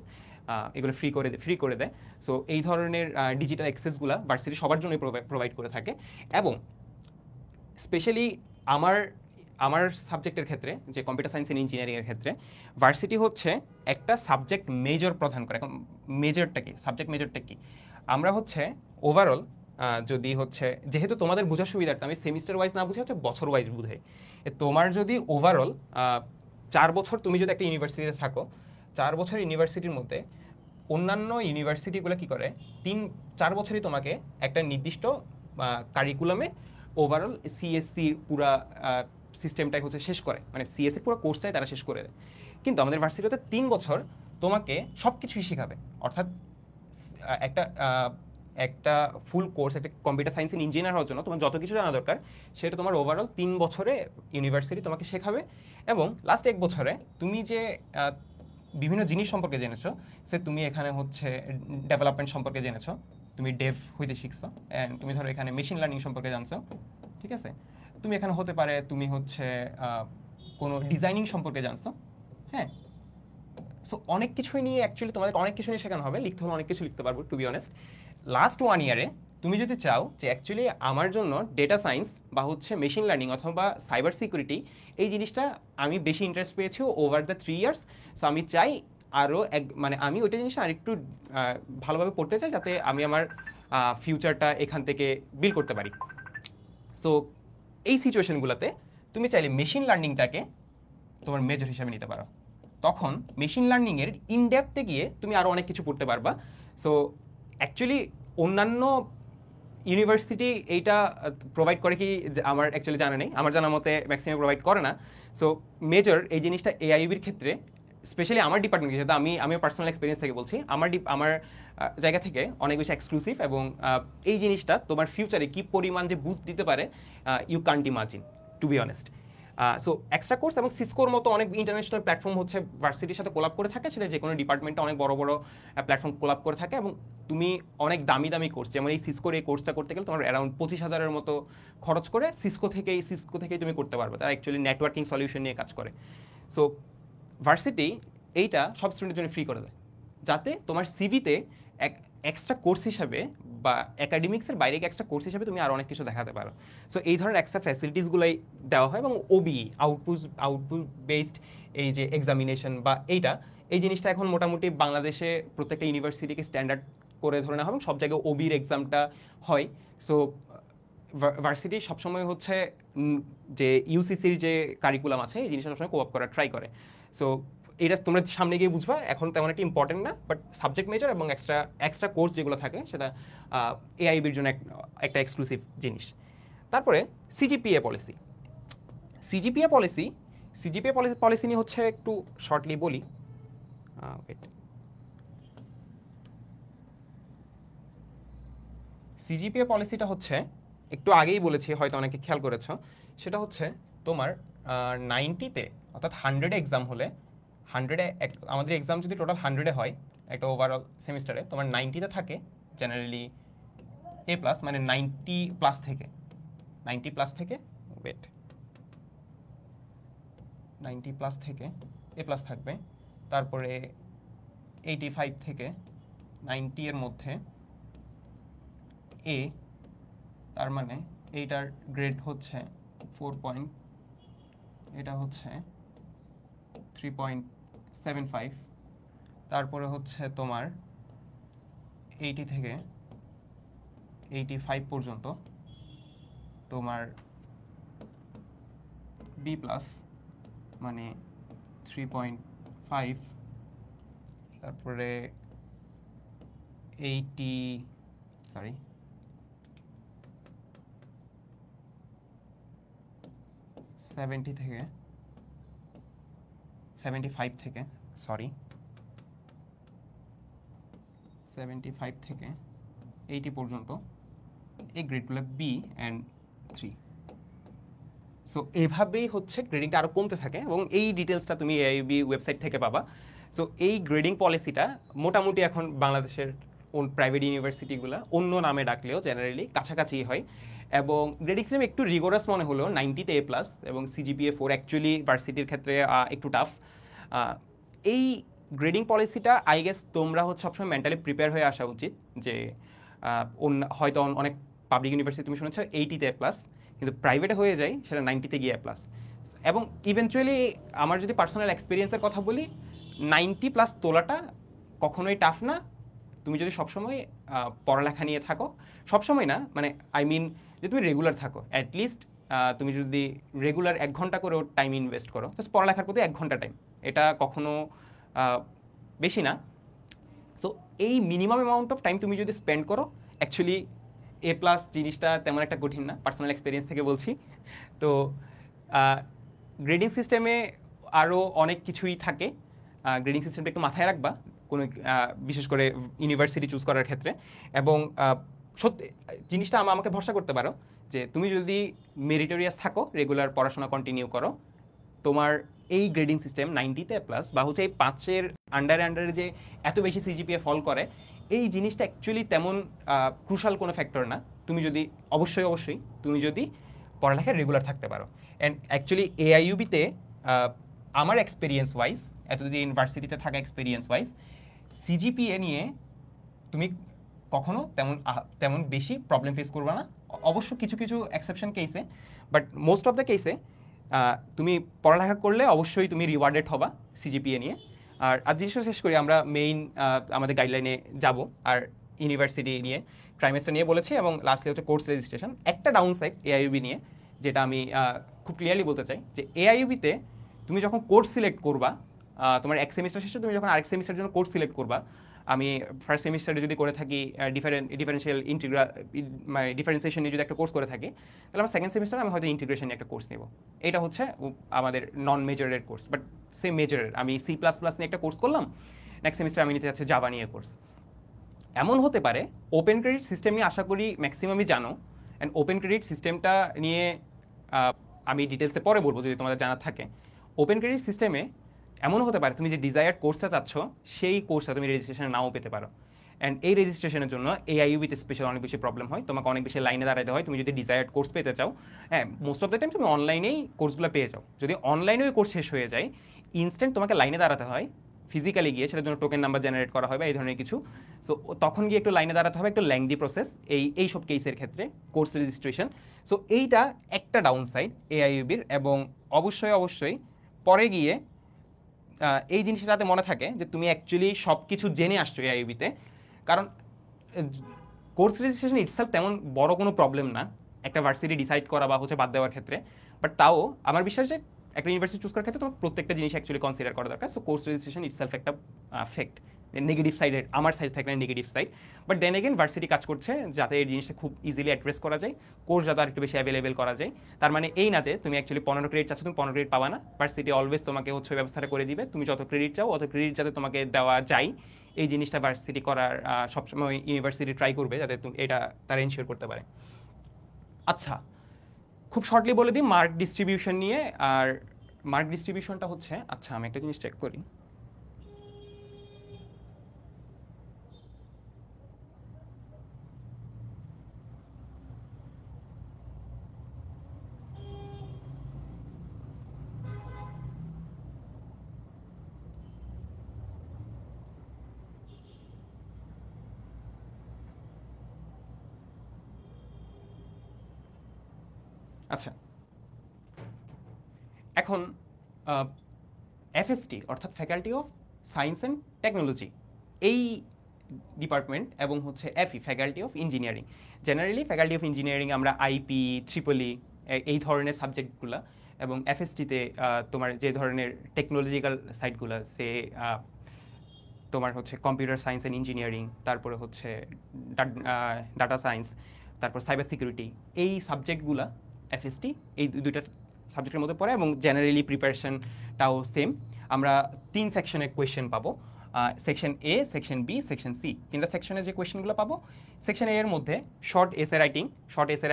এগুলো ফ্রি করে দেয়। সো এই ধরনের ডিজিটাল অ্যাক্সেসগুলো ভার্সিটি সবার জন্যই প্রোভাইড করে থাকে। এবং স্পেশালি আমার সাবজেক্টের ক্ষেত্রে, যে কম্পিউটার সায়েন্স অ্যান্ড ইঞ্জিনিয়ারিংয়ের ক্ষেত্রে, ভার্সিটি হচ্ছে একটা সাবজেক্ট মেজর প্রদান করে। এখন মেজরটা কি, সাবজেক্ট মেজরটা কি, আমরা হচ্ছে ওভারঅল যদি হচ্ছে, যেহেতু তোমাদের বোঝার সুবিধার্থে আমি সেমিস্টার ওয়াইজ না বুঝে হচ্ছে বছর ওয়াইজ বুঝাই। তোমার যদি ওভারঅল 4 বছর তুমি যদি একটা ইউনিভার্সিটিতে থাকো, 4 বছর ইউনিভার্সিটির মধ্যে অন্যান্য ইউনিভার্সিটিগুলো কি করে 3-4 বছরই তোমাকে একটা নির্দিষ্ট কারিকুলামে ওভারঅল সিএসসির পুরা সিস্টেমটাই হচ্ছে শেষ করে, মানে সিএসসির পুরো কোর্সটাই তারা শেষ করে দেয়। কিন্তু আমাদের ভার্সিটিতে 3 বছর তোমাকে সব কিছুই শেখাবে, অর্থাৎ একটা একটা ফুল কোর্স, একটা কম্পিউটার সায়েন্স ইঞ্জিনিয়ার হওয়ার জন্য তোমার যত কিছু জানা দরকার সেটা তোমার ওভারঅল 3 বছরে ইউনিভার্সিটি তোমাকে শেখাবে। এবং লাস্ট 1 বছরে তুমি যে বিভিন্ন জিনিস সম্পর্কে জেনেছো, সে তুমি এখানে হচ্ছে ডেভেলপমেন্ট সম্পর্কে জেনেছো, তুমি ডেভ হইতে শিখছো, অ্যান্ড তুমি ধরো এখানে মেশিন লার্নিং সম্পর্কে জানছো, ঠিক আছে। তুমি এখানে হতে পারে তুমি হচ্ছে কোনো ডিজাইনিং সম্পর্কে জানছো, হ্যাঁ। সো অনেক কিছুই নিয়ে অ্যাকচুয়ালি তোমাদের অনেক কিছু নিয়ে শেখানো হবে, লিখতে হলে অনেক কিছু লিখতে পারবো টু বি অনেস্ট। লাস্ট 1 ইয়ারে তুমি যদি চাও যে অ্যাকচুয়ালি আমার জন্য ডেটা সায়েন্স বা হচ্ছে মেশিন লার্নিং অথবা সাইবার সিকিউরিটি এই জিনিসটা আমি বেশি ইন্টারেস্ট পেয়েছি ওভার দ্য 3 ইয়ার্স, সো আমি চাই আরও মানে আমি ওইটা জিনিসটা আরেকটু ভালোভাবে পড়তে চাই যাতে আমি আমার ফিউচারটা এখান থেকে বিল্ড করতে পারি। সো এই সিচুয়েশনগুলোতে তুমি চাইলে মেশিন লার্নিংটাকে তোমার মেজর হিসাবে নিতে পারো। তখন মেশিন লার্নিংয়ের ইনডেপথে গিয়ে তুমি আরও অনেক কিছু পড়তে পারবা। সো অ্যাকচুয়ালি অন্যান্য ইউনিভার্সিটি এইটা প্রোভাইড করে কি আমার অ্যাকচুয়ালি জানা নেই, আমার জানা মতে ম্যাক্সিমাম প্রোভাইড করে না। সো মেজর এই জিনিসটা এআইবির ক্ষেত্রে স্পেশালি আমার ডিপার্টমেন্ট, যেহেতু আমি পার্সোনাল এক্সপিরিয়েন্স থেকে বলছি, আমার জায়গা থেকে অনেক বেশি এক্সক্লুসিভ, এবং এই জিনিসটা তোমার ফিউচারে কী পরিমাণ যে বুস্ট দিতে পারে you can't imagine to be honest. So extra course এবং সিসকোর মতো অনেক ইন্টারন্যাশনাল প্ল্যাটফর্ম হচ্ছে ভার্সিটির সাথে কোলাপ করে থাকে, সেটা যে কোনো ডিপার্টমেন্টে অনেক বড় বড় প্ল্যাটফর্ম কোলাপ করে থাকে, এবং তুমি অনেক দামি দামি কোর্স, যেমন এই সিসকোর এই কোর্সটা করতে গেলে তোমার অ্যারাউন্ড 25,000-এর মতো খরচ করে সিসকো থেকেই তুমি করতে পারবে। তারা অ্যাকচুয়ালি নেটওয়ার্কিং সলিউশন নিয়ে কাজ করে। সো ভার্সিটি এইটা সব স্টুডেন্টের জন্য ফ্রি করে দেয়, যাতে তোমার সিভিতে এক এক্সট্রা কোর্স হিসাবে বা একাডেমিক্সের বাইরে এক্সট্রা কোর্স হিসাবে তুমি আরও অনেক কিছু দেখাতে পারো। সো এই ধরনের এক্সট্রা ফ্যাসিলিটিসগুলোই দেওয়া হয়, এবং ওবিই আউটপুট বেসড এই যে এক্সামিনেশন বা এই জিনিসটা এখন মোটামুটি বাংলাদেশে প্রত্যেকটা ইউনিভার্সিটিকে স্ট্যান্ডার্ড করে ধরে নেওয়া হবে, সব জায়গায় ওবির এক্সামটা হয়। সো ভার্সিটি সবসময় হচ্ছে যে ইউসিসির যে কারিকুলাম আছে এই জিনিসটা সবসময় কোঅপ করার ট্রাই করে। সো এটা তোমরা সামনে গিয়ে বুঝবা, এখন তেমন একটা ইম্পর্টেন্ট না, বাট সাবজেক্ট মেজর এবং এক্সট্রা কোর্স যেগুলো থাকে সেটা এআইবির জন্য একটা এক্সক্লুসিভ জিনিস। তারপরে সিজিপিএ পলিসি নিয়ে হচ্ছে একটু শর্টলি বলি। সিজিপিএ পলিসিটা হচ্ছে একটু আগেই বলেছি, হয়তো অনেকে খেয়াল করেছো, সেটা হচ্ছে তোমার 90-তে অর্থাৎ 100-এ এক্সাম হলে, 100-এ আমাদের এক্সাম যদি টোটাল 100-এ হয় একটা ওভারঅল সেমিস্টারে, তোমার 90-তে থাকে জেনারেলি এ প্লাস, মানে 90+ থেকে 90+ থেকে এ প্লাস থাকবে। তারপরে 85 থেকে 90 এর মধ্যে এ, তার মানে এইটার গ্রেড হচ্ছে 4 পয়েন্ট, এটা হচ্ছে 3.75। তারপরে হচ্ছে তোমার 80 থেকে 85 পর্যন্ত তোমার বি প্লাস, মানে 3.5। তারপরে 70 থেকে 75 থেকে 80 পর্যন্ত এই গ্রেডগুলো বি অ্যান্ড 3। সো এভাবেই হচ্ছে গ্রেডিংটা আরও কমতে থাকে, এবং এই ডিটেলসটা তুমি এআইবি ওয়েবসাইট থেকে পাবা। সো এই গ্রেডিং পলিসিটা মোটামুটি এখন বাংলাদেশের প্রাইভেট ইউনিভার্সিটিগুলো অন্য নামে ডাকলেও জেনারেলি কাছাকাছি হয়, এবং গ্রেডিং সিস্টেম একটু রিগোরাস মনে হলেও 90-তে এ প্লাস এবং সিজিপিএ 4 অ্যাকচুয়ালি ভার্সিটির ক্ষেত্রে একটু টাফ। এই গ্রেডিং পলিসিটা আই গেস তোমরা হচ্ছে সবসময় মেন্টালি প্রিপেয়ার হয়ে আসা উচিত, যে হয়তো অনেক পাবলিক ইউনিভার্সিটি তুমি শুনেছো 80-তে এ প্লাস, কিন্তু প্রাইভেটে হয়ে যায় সেটা 90-তে গিয়ে এ প্লাস। এবং ইভেনচুয়ালি আমার যদি পার্সোনাল এক্সপিরিয়েন্সের কথা বলি, 90+ তোলাটা কখনোই টাফ না, তুমি যদি সবসময় পড়ালেখা নিয়ে থাকো, সবসময় না, মানে আই মিন যে তুমি রেগুলার থাকো, অ্যাটলিস্ট তুমি যদি রেগুলার 1 ঘন্টা করেও টাইম ইনভেস্ট করো, জাস্ট পড়ালেখার প্রতি 1 ঘন্টা টাইম, এটা কখনো বেশি না। সো এই মিনিমাম অ্যামাউন্ট অফ টাইম তুমি যদি স্পেন্ড করো, অ্যাকচুয়ালি এ প্লাস জিনিসটা তেমন একটা কঠিন না, পার্সোনাল এক্সপিরিয়েন্স থেকে বলছি। তো গ্রেডিং সিস্টেমে আরও অনেক কিছুই থাকে, গ্রেডিং সিস্টেমটা একটু মাথায় রাখবা কোনো বিশেষ করে ইউনিভার্সিটি চুজ করার ক্ষেত্রে। এবং সত্যি জিনিসটা আমাকে ভরসা করতে পারো যে তুমি যদি মেরিটোরিয়াস থাকো, রেগুলার পড়াশোনা কন্টিনিউ করো, তোমার এই গ্রেডিং সিস্টেম 90-তে প্লাস বা হচ্ছে এই 5-এর আন্ডারে যে এত বেশি সিজিপিএ ফল করে, এই জিনিসটা অ্যাকচুয়ালি তেমন ক্রুশাল কোনো ফ্যাক্টর না, তুমি যদি অবশ্যই তুমি যদি পড়ালেখায় রেগুলার থাকতে পারো। অ্যান্ড অ্যাকচুয়ালি এআইইউবিতে আমার এক্সপিরিয়েন্স ওয়াইজ, এতদিন ইউনিভার্সিটিতে থাকা এক্সপিরিয়েন্স ওয়াইজ, সিজিপিএ নিয়ে তুমি কখনো তেমন বেশি প্রবলেম ফেস করবে না। অবশ্য কিছু কিছু এক্সেপশন কেসে, বাট মোস্ট অফ দ্য কেসে তুমি পড়ালেখা করলে অবশ্যই তুমি রিওয়ার্ডেড হবা সিজিপিএ নিয়ে। আর আজ জিনিসটা শেষ করি, আমরা মেইন আমাদের গাইডলাইনে যাব। আর ইউনিভার্সিটি নিয়ে ট্রাইমেস্টার নিয়ে বলেছি, এবং লাস্টলি হচ্ছে কোর্স রেজিস্ট্রেশন। একটা ডাউন সাইড এআইইউবি নিয়ে যেটা আমি খুব ক্লিয়ারলি বলতে চাই, যে এআইইউবিতে তুমি যখন কোর্স সিলেক্ট করবা, তোমার এক সেমিস্টার শেষে তুমি যখন আরেক সেমিস্টারের জন্য কোর্স সিলেক্ট করবা, আমি ফার্স্ট সেমিস্টারে যদি করে থাকি ডিফারেন্সিয়াল ডিফারেন্সিয়েশন নিয়ে যদি একটা কোর্স করে থাকি, তাহলে আমার সেকেন্ড সেমিস্টারে আমি হয়তো ইন্টিগ্রেশন নিয়ে একটা কোর্স নেব। এটা হচ্ছে আমাদের নন মেজরের কোর্স, বাট সেম মেজরের। আমি C++ নিয়ে একটা কোর্স করলাম, নেক্সট সেমিস্টার আমি নিতে যাচ্ছি জাভা নিয়ে কোর্স। এমন হতে পারে, ওপেন ক্রেডিট সিস্টেম নিয়ে আশা করি ম্যাক্সিমামই জানো। অ্যান্ড ওপেন ক্রেডিট সিস্টেমটা নিয়ে আমি ডিটেলসে পরে বলবো যদি তোমাদের জানা থাকে। ওপেন ক্রেডিট সিস্টেমে এমনও হতে পারে তুমি যে ডিজায়ার্ড কোর্সটা চাচ্ছ, সেই কোর্সটা তুমি রেজিস্ট্রেশনে নাও পেতে পারো। অ্যান্ড এই রেজিস্ট্রেশনের জন্য এআইইউবিতে স্পেশাল অনেক বেশি প্রবলেম হয়, তোমাকে অনেক বেশি লাইনে দাঁড়াতে হয় তুমি যদি ডিজায়ার্ড কোর্স পেতে চাও। হ্যাঁ, মোস্ট অফ দ্য টাইম তুমি অনলাইনেই কোর্সগুলো পেয়ে যাও। যদি অনলাইনে ওই কোর্স শেষ হয়ে যায়, ইনস্ট্যান্ট তোমাকে লাইনে দাঁড়াতে হয় ফিজিক্যালি গিয়ে, সেটার জন্য টোকেন নাম্বার জেনারেট করা হয় বা এই ধরনের কিছু। সো তখন গিয়ে একটু লাইনে দাঁড়াতে হবে, একটু লেংদি প্রসেস এই সব কেসের ক্ষেত্রে কোর্স রেজিস্ট্রেশন। সো এইটা একটা ডাউন সাইড এআইইউবির। এবং অবশ্যই পরে গিয়ে এই জিনিসটা যাতে মনে থাকে যে তুমি অ্যাকচুয়ালি সব কিছু জেনে আসছো এআইইউবিতে। কারণ কোর্স রেজিস্ট্রেশন ইটসেলফ তেমন বড় কোনো প্রবলেম না একটা ভার্সিটি ডিসাইড করা বা হচ্ছে বাদ দেওয়ার ক্ষেত্রে। বাট তাও আমার বিশ্বাস যে একটা ইউনিভার্সিটি চুজ করার ক্ষেত্রে তোমার প্রত্যেকটা জিনিস অ্যাকচুয়ালি কনসিডার করা দরকার। সো কোর্স রেজিস্ট্রেশন ইটসেলফ একটা ফ্যাক্ট, নেগেটিভ সাইডের আমার সাইড থেকে negative side. But then again varsity কাজ করছে যাতে এই জিনিসটা খুব ইজিলি অ্যাড্রেস করা যায়, কোর্স যাতে আর একটু বেশি অ্যাভেলেবেল করা যায়। তার মানে এই না যে তুমি অ্যাকচুয়ালি 15 ক্রেডিট চাচ্ছ, তুমি 15 ক্রেডিট পাবা না। ভার্সিটি অলওয়েজ তোমাকে হচ্ছে ব্যবস্থাটা করে দিবে, তুমি যত ক্রেডিট চাও অত ক্রেডিট যাতে তোমাকে দেওয়া যায়, এই জিনিসটা ভার্সিটি করার সবসময় ইউনিভার্সিটি ট্রাই করবে যাতে তুমি এটা তারা এনশিওর করতে পারে। আচ্ছা, খুব শর্টলি বলে দিই মার্ক ডিস্ট্রিবিউশন নিয়ে। আর মার্ক ডিস্ট্রিবিউশনটা হচ্ছে, আচ্ছা আমি একটা জিনিস চেক করি। আচ্ছা, এখন এফএসটি অর্থাৎ faculty of science and technology, এই ডিপার্টমেন্ট, এবং হচ্ছে FE faculty of engineering. Generally faculty of engineering আমরা আইপি, ট্রিপলি এই ধরনের সাবজেক্টগুলো, এবং এফএসটিতে তোমার যে ধরনের টেকনোলজিক্যাল সাইটগুলো, সে তোমার হচ্ছে কম্পিউটার সায়েন্স অ্যান্ড ইঞ্জিনিয়ারিং, তারপরে হচ্ছে ডাটা সায়েন্স, তারপর সাইবার সিকিউরিটি, এই সাবজেক্টগুলো এফএসটি এই দুইটা সাবজেক্টের মধ্যে পড়ে। এবং জেনারেলি প্রিপারেশনটাও সেম। আমরা 3 সেকশনে কোয়েশ্চেন পাবো, সেকশন এ, সেকশন বি, সেকশন সি। 3টা সেকশনে যে কোয়েশ্চেনগুলো পাবো, সেকশন এ এর মধ্যে শর্ট এসে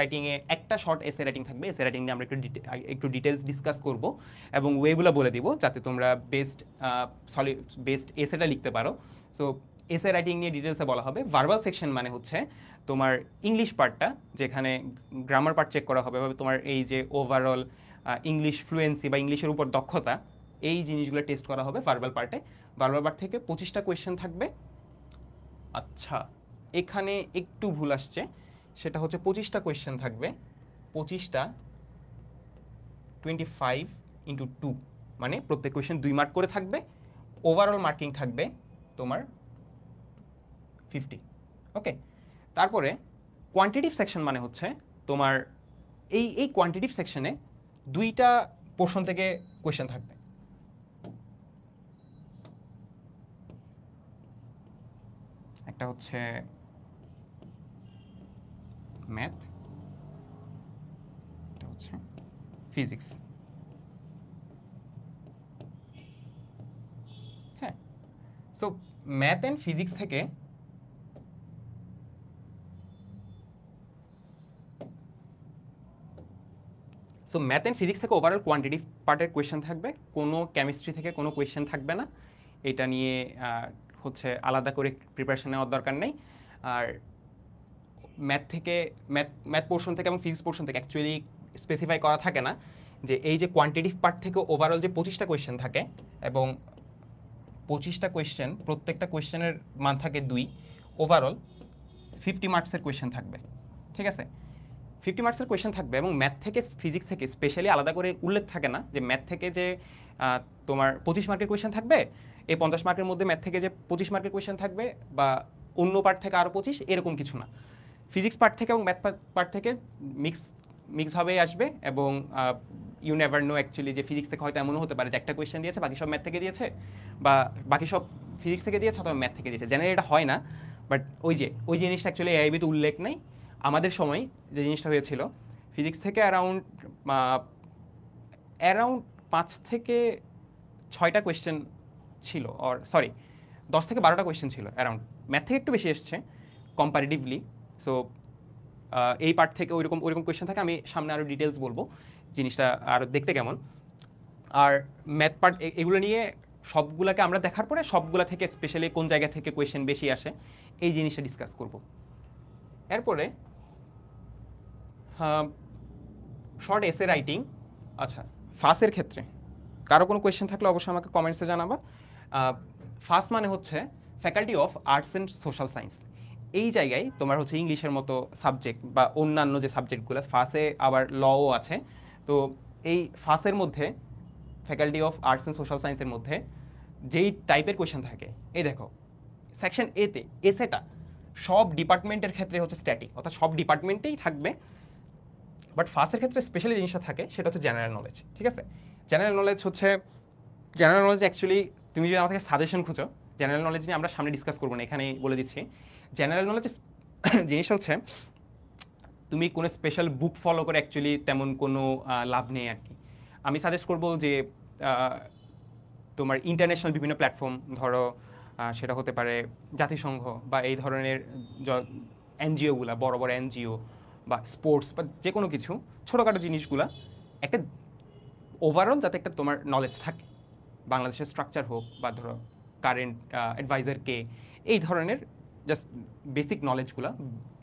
রাইটিংয়ে একটা শর্ট এসে রাইটিং থাকবে। এসে রাইটিং নিয়ে আমরা একটু ডিটেলস ডিসকাস করব এবং ওয়েগুলো বলে দিব যাতে তোমরা বেস্ট এসেটা লিখতে পারো। সো এসে রাইটিং নিয়ে ডিটেলসে বলা হবে। ভার্বাল সেকশন মানে হচ্ছে তোমার ইংলিশ পার্টটা, যেখানে গ্রামার পার্ট চেক করা হবে, বা তোমার এই যে ওভারঅল ইংলিশ ফ্লুয়েন্সি বা ইংলিশের উপর দক্ষতা, এই জিনিসগুলো টেস্ট করা হবে ভার্বাল পার্টে। ভার্বাল পার্ট থেকে 25টা কোয়েশ্চেন থাকবে। আচ্ছা, এখানে একটু ভুল আসছে, সেটা হচ্ছে 25টা কোয়েশ্চেন থাকবে, 25টা 25x2, মানে প্রত্যেক কোয়েশ্চেন 2 মার্ক করে থাকবে। ওভারঅল মার্কিং থাকবে তোমার 50। ওকে, তারপরে কোয়ান্টিটিভ সেকশন মানে হচ্ছে তোমার এই কোয়ান্টিটিভ সেকশনে 2টা পোর্শন থেকে কোয়েশ্চেন থাকবে। একটা হচ্ছে ম্যাথ, এটা হচ্ছে ফিজিক্স। হ্যাঁ, সো ম্যাথ অ্যান্ড ফিজিক্স থেকে ম্যাথ অ্যান্ড ফিজিক্স থেকে ওভারঅল কোয়ান্টিটিভ পার্টের কোয়েশ্চেন থাকবে, কোনো কেমিস্ট্রি থেকে কোনো কোয়েশ্চেন থাকবে না। এটা নিয়ে হচ্ছে আলাদা করে প্রিপারেশন নেওয়ার দরকার নেই। আর ম্যাথ থেকে ম্যাথ পোর্শন থেকে এবং ফিজিক্স পোর্শন থেকে অ্যাকচুয়ালি স্পেসিফাই করা থাকে না যে এই যে কোয়ান্টিটিভ পার্ট থেকে ওভারঅল যে 25টা কোয়েশ্চেন থাকে, এবং 25টা কোয়েশ্চেন, প্রত্যেকটা কোয়েশ্চেনের মান থাকে 2, ওভারঅল 50 মার্কসের কোয়েশ্চেন থাকবে। ঠিক আছে, 50 মার্কসের কোয়েশ্চেন থাকবে। এবং ম্যাথ থেকে ফিজিক্স থেকে স্পেশালি আলাদা করে উল্লেখ থাকে না যে ম্যাথ থেকে যে তোমার 25 মার্কের কোয়েশ্চেন থাকবে, এই 50 মার্কের মধ্যে ম্যাথ থেকে যে 25 মার্কের কোয়েশ্চেন থাকবে বা অন্য পার্ট থেকে আরও 25, এরকম কিছু না। ফিজিক্স পার্ট থেকে এবং ম্যাথ পার্ট থেকে মিক্সভাবেই আসবে। এবং ইউ নেভার নো অ্যাকচুয়ালি যে ফিজিক্স থেকে হয়তো এমনও হতে পারে যে একটা কোয়েশ্চেন দিয়েছে, বাকি সব ম্যাথ থেকে দিয়েছে, বা বাকি সব ফিজিক্স থেকে দিয়েছে অথবা ম্যাথ থেকে দিয়েছে। জেনারেলি এটা হয় না, বাট ওই জিনিসটা অ্যাকচুয়ালি এআইবিতে উল্লেখ নেই। আমাদের সময় যে জিনিসটা হয়েছিল, ফিজিক্স থেকে অ্যারাউন্ড 5 থেকে 6টা কোয়েশ্চেন ছিল, অর সরি 10 থেকে 12টা কোয়েশ্চেন ছিল অ্যারাউন্ড। ম্যাথ থেকে একটু বেশি এসছে কম্পারেটিভলি। সো এই পার্ট থেকে ওইরকম কোয়েশ্চেন থাকে। আমি সামনে আরও ডিটেলস বলবো জিনিসটা আরও দেখতে কেমন। আর ম্যাথ পার্ট এগুলো নিয়ে সবগুলোকে আমরা দেখার পরে সবগুলা থেকে স্পেশালি কোন জায়গা থেকে কোয়েশ্চেন বেশি আসে এই জিনিসটা ডিসকাস করব। এরপরে শর্ট এসে রাইটিং। আচ্ছা, ফাসের ক্ষেত্রে কারো কোনো কোয়েশ্চেন থাকলে অবশ্যই আমাকে কমেন্টসে জানাবা। ফাস মানে হচ্ছে faculty of arts and social science. এই জায়গায় তোমার হচ্ছে ইংলিশের মতো সাবজেক্ট বা অন্যান্য যে সাবজেক্টগুলো, ফাসে আবার লও আছে। তো এই ফাসের মধ্যে, faculty of arts and social সায়েন্সের মধ্যে যেই টাইপের কোয়েশ্চেন থাকে, এই দেখো সেকশন এতে এসেটা সব ডিপার্টমেন্টের ক্ষেত্রে হচ্ছে স্ট্যাটিক, অর্থাৎ সব ডিপার্টমেন্টেই থাকবে। বাট ফার্স্টের ক্ষেত্রে স্পেশালি জিনিসটা থাকে সেটা হচ্ছে জেনারেল নলেজ। ঠিক আছে, জেনারেল নলেজ অ্যাকচুয়ালি তুমি যদি আমার থেকে সাজেশন খুঁজো, জেনারেল নলেজ নিয়ে আমরা সামনে ডিসকাস করবো না, এখানেই বলে দিচ্ছি। জেনারেল নলেজ জিনিসটা হচ্ছে তুমি কোনো স্পেশাল বুক ফলো করে অ্যাকচুয়ালি তেমন কোনো লাভ নেই আর কি। আমি সাজেস্ট করবো যে তোমার ইন্টারন্যাশনাল বিভিন্ন প্ল্যাটফর্ম, ধরো সেটা হতে পারে জাতিসংঘ বা এই ধরনের এনজিওগুলা, বড় বড় এনজিও বা স্পোর্টস বা যে কোনো কিছু ছোটোখাটো জিনিসগুলা, একটা ওভারঅল যাতে একটা তোমার নলেজ থাকে, বাংলাদেশের স্ট্রাকচার হোক বা ধরো কারেন্ট অ্যাডভাইজার কে, এই ধরনের জাস্ট বেসিক নলেজগুলো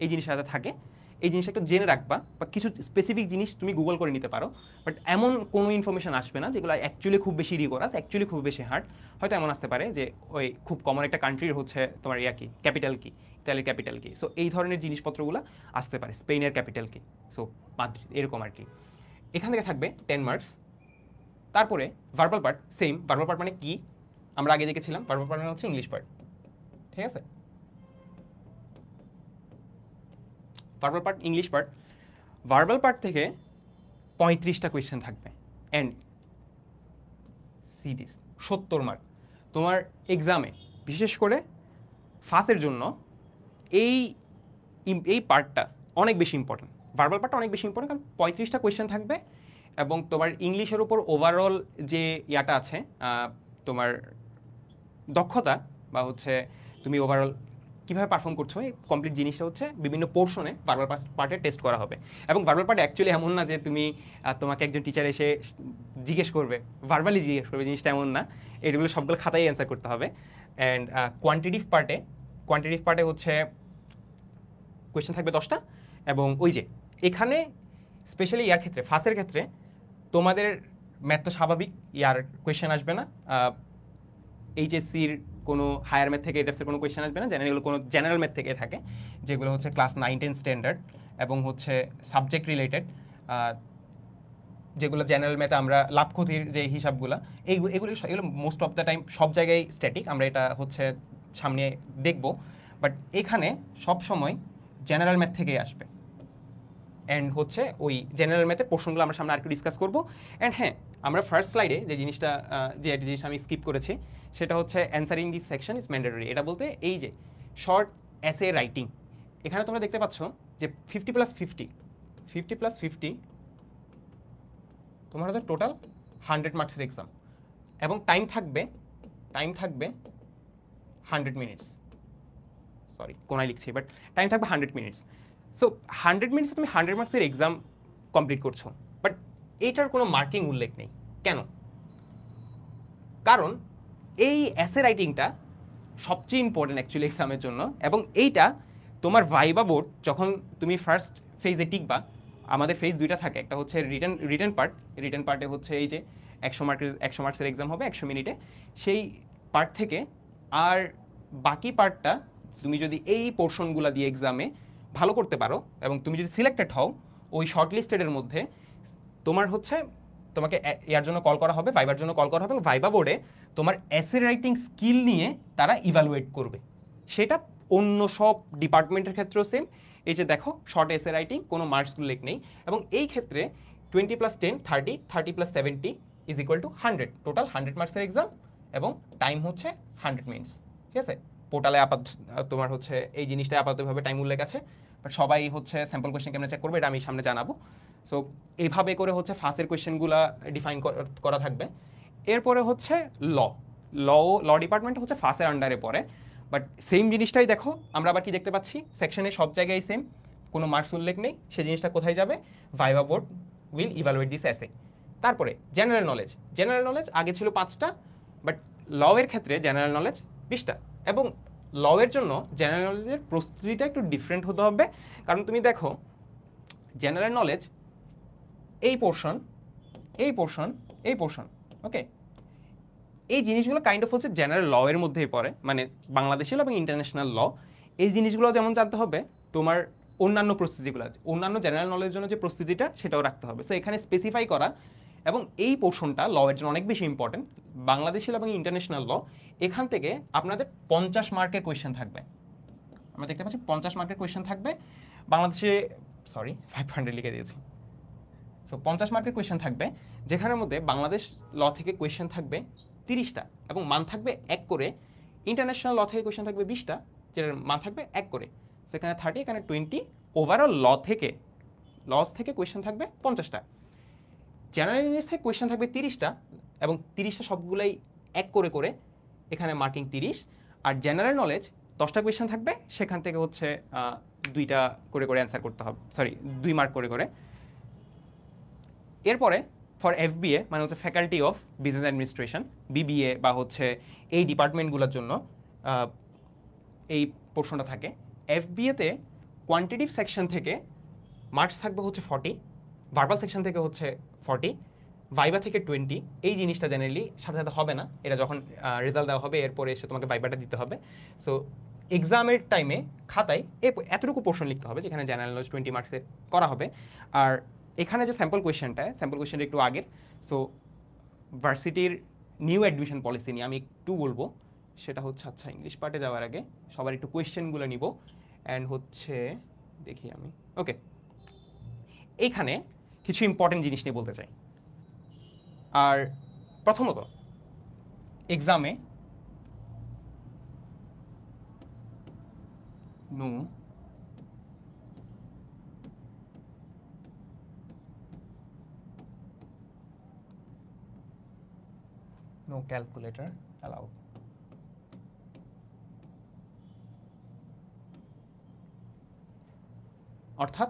এই জিনিসটা যাতে থাকে, এই জিনিসটা একটু জেনে রাখবা। বা কিছু স্পেসিফিক জিনিস তুমি গুগল করে নিতে পারো, বাট এমন কোনো ইনফরমেশন আসবে না যেগুলো অ্যাকচুয়ালি খুব বেশি রিগোরাস, অ্যাকচুয়ালি খুব বেশি হার্ড। হয়তো এমন আসতে পারে যে ওই খুব কমন একটা কান্ট্রির হচ্ছে তোমার কি ক্যাপিটাল কি, ইতালির ক্যাপিটাল কি, সো এই ধরনের জিনিসপত্রগুলো আসতে পারে, স্পেনের ক্যাপিটাল কি, সো মাদ্রিদ, এরকম আর কি। এখান থেকে থাকবে 10 মার্কস। তারপরে verbal part, same. Verbal part মানে কি আমরা আগে দেখেছিলাম, ভার্বাল পার্ট মানে হচ্ছে ইংলিশ পার্ট। ঠিক আছে, verbal part English part. Verbal part থেকে 35টা কোয়েশ্চেন থাকবে অ্যান্ড সিরিজ 70 মার্ক তোমার এক্সামে। বিশেষ করে ফাসের জন্য এই পার্টটা অনেক বেশি ইম্পর্টেন্ট, ভার্বাল পার্টটা অনেক বেশি ইম্পর্টেন্ট, কারণ 35টা কোয়েশ্চেন থাকবে এবং তোমার ইংলিশের উপর ওভারঅল যে ইয়াটা আছে, তোমার দক্ষতা বা হচ্ছে তুমি ওভারঅল কীভাবে পারফর্ম করছো, এই কমপ্লিট জিনিসটা হচ্ছে বিভিন্ন পোর্শনে ভার্বাল পার্টে টেস্ট করা হবে। এবং ভার্বাল পার্ট অ্যাকচুয়ালি এমন না যে তুমি তোমাকে একজন টিচার এসে জিজ্ঞেস করবে, ভার্বালি জিজ্ঞেস করবে, জিনিসটা এমন না। এগুলো সবগুলো খাতায় অ্যান্সার করতে হবে। অ্যান্ড কোয়ান্টিটিভ পার্টে হচ্ছে কোয়েশ্চেন থাকবে 10টা। এবং ওই যে এখানে স্পেশালি ইয়ার ক্ষেত্রে, ফার্স্টের ক্ষেত্রে তোমাদের ম্যাথ তো স্বাভাবিক, ইয়ার কোয়েশ্চেন আসবে না। এইচএসসির কোনো হায়ার ম্যাথ থেকে এটার কোনো কোয়েশ্চেন আসবে না। এগুলো কোনো জেনারেল ম্যাথ থেকে থাকে, যেগুলো হচ্ছে ক্লাস 9-10 স্ট্যান্ডার্ড এবং হচ্ছে সাবজেক্ট রিলেটেড, যেগুলো জেনারেল ম্যাথে আমরা লাভ ক্ষতির যে হিসাবগুলো, এগুলো মোস্ট অফ দ্য টাইম সব জায়গায় স্ট্যাটিক, আমরা এটা হচ্ছে সামনে দেখব। বাট এখানে সব সময় জেনারেল ম্যাথ থেকেই আসবে। অ্যান্ড হচ্ছে ওই জেনারেল ম্যাথের পোর্শনগুলো আমরা সামনে আরেকটু ডিসকাস করবো। অ্যান্ড হ্যাঁ, আমরা ফার্স্ট স্লাইডে যে জিনিসটা আমি স্কিপ করেছি, সেটা হচ্ছে answering this section is mandatory. এটা বলতে এই যে শর্ট এসে রাইটিং, এখানে তোমরা দেখতে পাচ্ছ যে 50+50 তোমার হচ্ছে টোটাল 100 মার্কসের এক্সাম, এবং টাইম থাকবে 100 মিনিটস, সরি কোনায় লিখছি, বাট টাইম থাকবে 100 মিনিটস। সো 100 মিনিটসে তুমি 100 মার্কসের এক্সাম কমপ্লিট করছো, বাট এইটার কোনো মার্কিং উল্লেখ নেই। কেন? কারণ এই এসে রাইটিংটা সবচেয়ে ইম্পর্টেন্ট অ্যাকচুয়ালি এক্সামের জন্য, এবং এইটা তোমার ভাইবা বোর্ড যখন তুমি ফার্স্ট ফেজে টিকবা, আমাদের ফেজ দুইটা থাকে, একটা হচ্ছে রিটেন পার্টে হচ্ছে এই যে 100 মার্কসের এক্সাম হবে 100 মিনিটে, সেই পার্ট থেকে আর বাকি পার্টটা তুমি যদি এই পোর্শনগুলো দিয়ে এক্সামে ভালো করতে পারো এবং তুমি যদি সিলেক্টেড হও ওই শর্ট লিস্টেডের মধ্যে, তোমার হচ্ছে তোমাকে ইয়ার জন্য কল করা হবে, ভাইবার জন্য কল করা হবে, এবং ভাইবা বোর্ডে তোমার এসে রাইটিং স্কিল নিয়ে তারা ইভ্যালুয়েট করবে। সেটা অন্য সব ডিপার্টমেন্টের ক্ষেত্রেও সেম। এই যে দেখো শর্ট এসে রাইটিং কোনো মার্কস উল্লেখ নেই, এবং এই ক্ষেত্রে 20+10 30, 30+70 ইজ ইকুয়াল টু 100, টোটাল 100 মার্কসের এক্সাম, এবং টাইম হচ্ছে 100 মিনিটস। ঠিক আছে, পোর্টালে তোমার হচ্ছে এই জিনিসটা আপাততভাবে টাইম উল্লেখ আছে, বাট সবাই হচ্ছে স্যাম্পল কোয়েশ্চেন কেমন চেক করবে এটা আমি সামনে জানাবো। সো এইভাবে করে হচ্ছে ফার্স্টের কোয়েশ্চেনগুলো ডিফাইন করা থাকবে। এরপরে হচ্ছে ল ডিপার্টমেন্ট হচ্ছে ফার্স্টের আন্ডারে পড়ে, বাট সেম জিনিসটাই দেখো আমরা আবার কি দেখতে পাচ্ছি, সেকশনে সব জায়গায় সেম, কোনো মার্কস উল্লেখ নেই। সেই জিনিসটা কোথায় যাবে? Viva board will evaluate this এসে। তারপরে জেনারেল নলেজ আগে ছিল 5টা, বাট এর ক্ষেত্রে জেনারেল নলেজ 20টা, এবং এর জন্য জেনারেল নলেজের প্রস্তুতিটা একটু ডিফারেন্ট হতে হবে। কারণ তুমি দেখো জেনারেল নলেজ এই পোর্শন ওকে, এই জিনিসগুলো কাইন্ড অফ হচ্ছে জেনারেল এর মধ্যেই পড়ে, মানে বাংলাদেশি এবং ইন্টারন্যাশনাল ল। এই জিনিসগুলো যেমন জানতে হবে, তোমার অন্যান্য প্রস্তুতিগুলো, অন্যান্য জেনারেল নলেজের জন্য যে প্রস্তুতিটা সেটাও রাখতে হবে। সো এখানে স্পেসিফাই করা, এবং এই পোর্শনটা এর জন্য অনেক বেশি ইম্পর্টেন্ট, বাংলাদেশি এবং ইন্টারন্যাশনাল ল। এখান থেকে আপনাদের 50 মার্কের কোয়েশ্চেন থাকবে, আমরা দেখতে পাচ্ছি 50 মার্কের কোয়েশ্চেন থাকবে। বাংলাদেশে 500 লিখে দিয়েছি। সো 50 মার্কের কোয়েশ্চেন থাকবে, যেখানের মধ্যে বাংলাদেশ ল থেকে কোয়েশ্চেন থাকবে 30টা, এবং মান থাকবে 1 করে। ইন্টারন্যাশনাল ল থেকে কোয়েশ্চেন থাকবে 20টা, যেটার মান থাকবে 1 করে। সেখানে 30, এখানে 20। ওভারঅল লস থেকে কোয়েশ্চেন থাকবে 50টা। জেনারেল ইংলিশ থেকে কোয়েশ্চেন থাকবে 30টা, এবং 30টা সবগুলাই 1 করে করে, এখানে মার্কিং 30। আর জেনারেল নলেজ 10টা কোয়েশ্চেন থাকবে, সেখান থেকে হচ্ছে 2টা করে করে অ্যান্সার করতে হবে, 2 মার্ক করে করে। এরপরে ফর FBA মানে হচ্ছে faculty of business administration, BBA বা হচ্ছে এই ডিপার্টমেন্টগুলোর জন্য এই পোর্শনটা থাকে। FBA-তে কোয়ান্টিটিভ সেকশন থেকে মার্কস থাকবে হচ্ছে 40, ভার্বাল সেকশন থেকে হচ্ছে 40, ভাইবা থেকে 20। এই জিনিসটা জেনারেলি সাথে সাথে হবে না, এটা যখন রেজাল্ট দেওয়া হবে এরপরে এসে তোমাকে ভাইবাটা দিতে হবে। সো এক্সামের টাইমে খাতায় এতটুকু পোর্শন লিখতে হবে, যেখানে জেনারেল নলেজ 20 মার্কসের করা হবে। আর এখানে যে স্যাম্পল কোয়েশ্চেনটা একটু আগের। সো ভার্সিটির নিউ অ্যাডমিশন পলিসি নিয়ে আমি একটু বলবো, সেটা হচ্ছে, আচ্ছা ইংলিশ পার্টে যাওয়ার আগে সবার একটু কোয়েশ্চেনগুলো নিব। অ্যান্ড হচ্ছে দেখি আমি, ওকে, এইখানে কিছু ইম্পর্টেন্ট জিনিস নিয়ে বলতে চাই। আর প্রথমত এক্সামে no calculator allowed. অর্থাৎ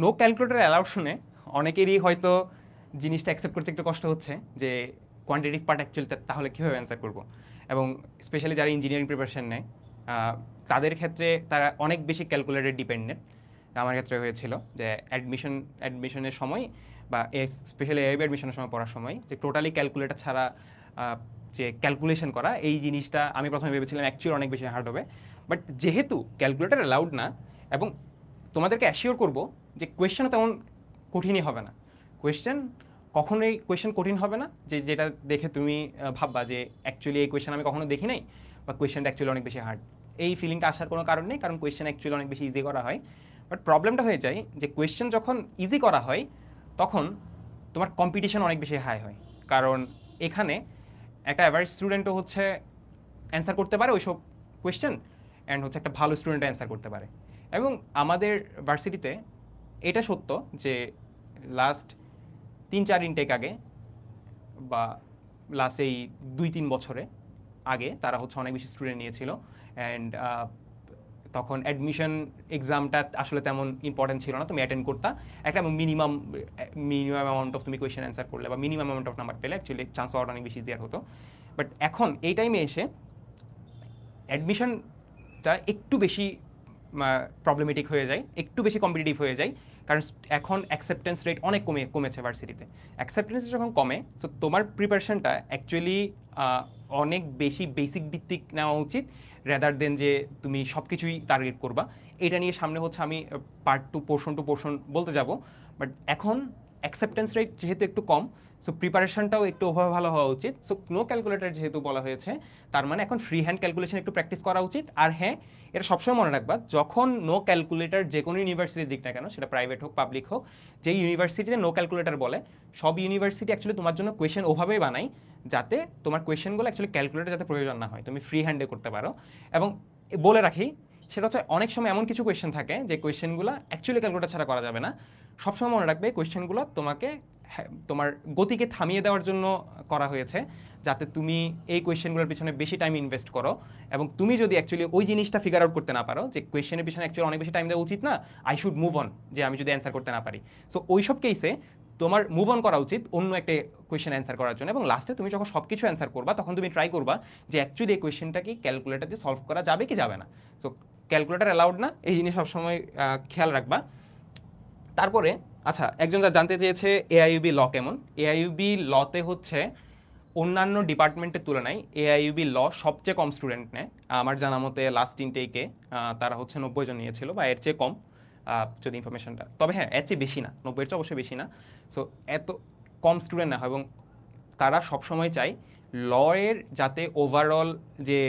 নো ক্যালকুলেটর অ্যালাউড শুনে অনেকেরই হয়তো জিনিসটা অ্যাকসেপ্ট করতে একটু কষ্ট হচ্ছে, যে কোয়ান্টিটিভ পার্ট অ্যাকচুয়ালি তাহলে কীভাবে অ্যান্সার করবো। এবং স্পেশালি যারা ইঞ্জিনিয়ারিং প্রিপারেশন নেয় তাদের ক্ষেত্রে তারা অনেক বেশি ক্যালকুলেটর ডিপেন্ডেন্ট। আমার ক্ষেত্রে হয়েছিল যে অ্যাডমিশনের সময় বা স্পেশালি এআইবি অ্যাডমিশনের সময় পড়ার সময়, যে টোটালি ক্যালকুলেটর ছাড়া যে ক্যালকুলেশন করা, এই জিনিসটা আমি প্রথমে ভেবেছিলাম অ্যাকচুয়ালি অনেক বেশি হার্ড হবে। বাট যেহেতু ক্যালকুলেটর অ্যালাউড না, এবং তোমাদেরকে অ্যাসিওর করবো যে কোয়েশ্চেনও তেমন কঠিনই হবে না। কখনোই কোয়েশ্চেন কঠিন হবে না যে যেটা দেখে তুমি ভাববা যে অ্যাকচুয়ালি এই কোয়েশ্চেন আমি কখনো দেখি নাই, বা কোয়েশ্চেনটা অ্যাকচুয়ালি অনেক বেশি হার্ড। এই ফিলিংটা আসার কোনো কারণ নেই, কারণ কোয়েশ্চেন অ্যাকচুয়ালি অনেক বেশি ইজি করা হয়। বাট প্রবলেমটা হয়ে যায় যে কোয়েশ্চেন যখন ইজি করা হয় তখন তোমার কম্পিটিশন অনেক বেশি হাই হয়, কারণ এখানে একটা অ্যাভারেজ স্টুডেন্টও হচ্ছে অ্যান্সার করতে পারে ওইসব কোয়েশ্চেন, অ্যান্ড হচ্ছে একটা ভালো স্টুডেন্ট অ্যান্সার করতে পারে। এবং আমাদের ভার্সিটিতে এটা সত্য যে লাস্ট 3-4 ইনটেক আগে বা লাস্ট এই 2-3 বছরে আগে তারা হচ্ছে অনেক বেশি স্টুডেন্ট নিয়েছিল, অ্যান্ড তখন অ্যাডমিশন এক্সামটা আসলে তেমন ইম্পর্টেন্ট ছিল না, তুমি অ্যাটেন্ড করতা একটা মিনিমাম অ্যামাউন্ট অফ তুমি কোয়েশ্চেন অ্যান্সার করলে বা মিনিমাম অ্যামাউন্ট অফ নাম্বার পেলে অ্যাকচুয়ালি চান্স পাওয়াটা অনেক বেশি ইজিয়ার হতো। বাট এখন এই টাইমে এসে অ্যাডমিশনটা একটু বেশি প্রবলেমেটিক হয়ে যায়, একটু বেশি কম্পিটিটিভ হয়ে যায়, কারণ এখন অ্যাকসেপ্টেন্স রেট অনেক কমেছে ভার্সিটিতে। অ্যাকসেপ্টেন্স যখন কমে, সো তোমার প্রিপারেশনটা অ্যাকচুয়ালি অনেক বেশি বেসিক ভিত্তিক নেওয়া উচিত, রেদার দেন যে তুমি সব কিছুই টার্গেট করবা। এটা নিয়ে সামনে হচ্ছে আমি পার্ট টু পোর্শন বলতে যাব। বাট এখন অ্যাকসেপ্টেন্স রেট যেহেতু একটু কম, সো প্রিপারেশনটাও একটু ওভাবে ভালো হওয়া উচিত। সো নো ক্যালকুলেটর যেহেতু বলা হয়েছে, তার মানে এখন ফ্রি হ্যান্ড ক্যালকুলেশন একটু প্র্যাকটিস করা উচিত। আর হ্যাঁ, এটা সবসময় মনে রাখবা, যখন নো ক্যালকুলেটর যে কোনো ইউনিভার্সিটির দিক না কেন, সেটা প্রাইভেট হোক পাবলিক হোক, যে ইউনিভার্সিটিতে নো ক্যালকুলেটর বলে, সব ইউনিভার্সিটি অ্যাকচুয়ালি তোমার জন্য কোয়েশ্চেন ওভাবেই বানায় যাতে তোমার কোয়েশ্চেনগুলো অ্যাকচুয়ালি ক্যালকুলেটর যাতে প্রয়োজন না হয়, তুমি ফ্রি হ্যান্ডে করতে পারো। এবং বলে রাখি, সেটা হচ্ছে অনেক সময় এমন কিছু কোয়েশ্চেন থাকে যে কোয়েশ্চেনগুলো অ্যাকচুয়ালি ক্যালকুলেটর ছাড়া করা যাবে না। সবসময় মনে রাখবে কোয়েশ্চেনগুলো তোমাকে তোমার গতিকে থামিয়ে দেওয়ার জন্য করা হয়েছে, যাতে তুমি এই কোয়েশ্চেনগুলোর পিছনে বেশি টাইম ইনভেস্ট করো। এবং তুমি যদি অ্যাকচুয়ালি ওই জিনিসটা ফিগার আউট করতে না পারো যে কোয়েশ্চেনের পিছনে অ্যাকচুয়ালি অনেক বেশি টাইম দেওয়া উচিত না, আই শুড মুভ অন, যে আমি যদি অ্যান্সার করতে না পারি, সো ওই সব কেসে তোমার মুভ অন করা উচিত অন্য একটা কোয়েশ্চেন অ্যান্সার করার জন্য। এবং লাস্টে তুমি যখন সব কিছু অ্যান্সার করবা, তখন তুমি ট্রাই করবা যে অ্যাকচুয়ালি এই কোয়েশ্চেনটা কি ক্যালকুলেটর দিয়ে সলভ করা যাবে কি যাবে না। সো ক্যালকুলেটর অ্যালাউড না, এই জিনিস সবসময় খেয়াল রাখবা। তারপরে আচ্ছা, একজন যা জানতে চেয়েছে এআইইউবি ল কেমন। এআইইউবি লতে হচ্ছে অন্যান্য ডিপার্টমেন্টের তুলনায় এআইইউবি ল সবচেয়ে কম স্টুডেন্ট নেয়। আমার জানা মতে লাস্ট ইনটেকে তারা হচ্ছে 90 জন নিয়েছিল, বা এর চেয়ে কম যদি ইনফরমেশনটা, তবে হ্যাঁ এর চেয়ে বেশি না, 90-এর চেয়ে অবশ্যই বেশি না। সো এত কম স্টুডেন্ট না হয়, এবং তারা সবসময় চায় ল এর যাতে ওভারঅল যে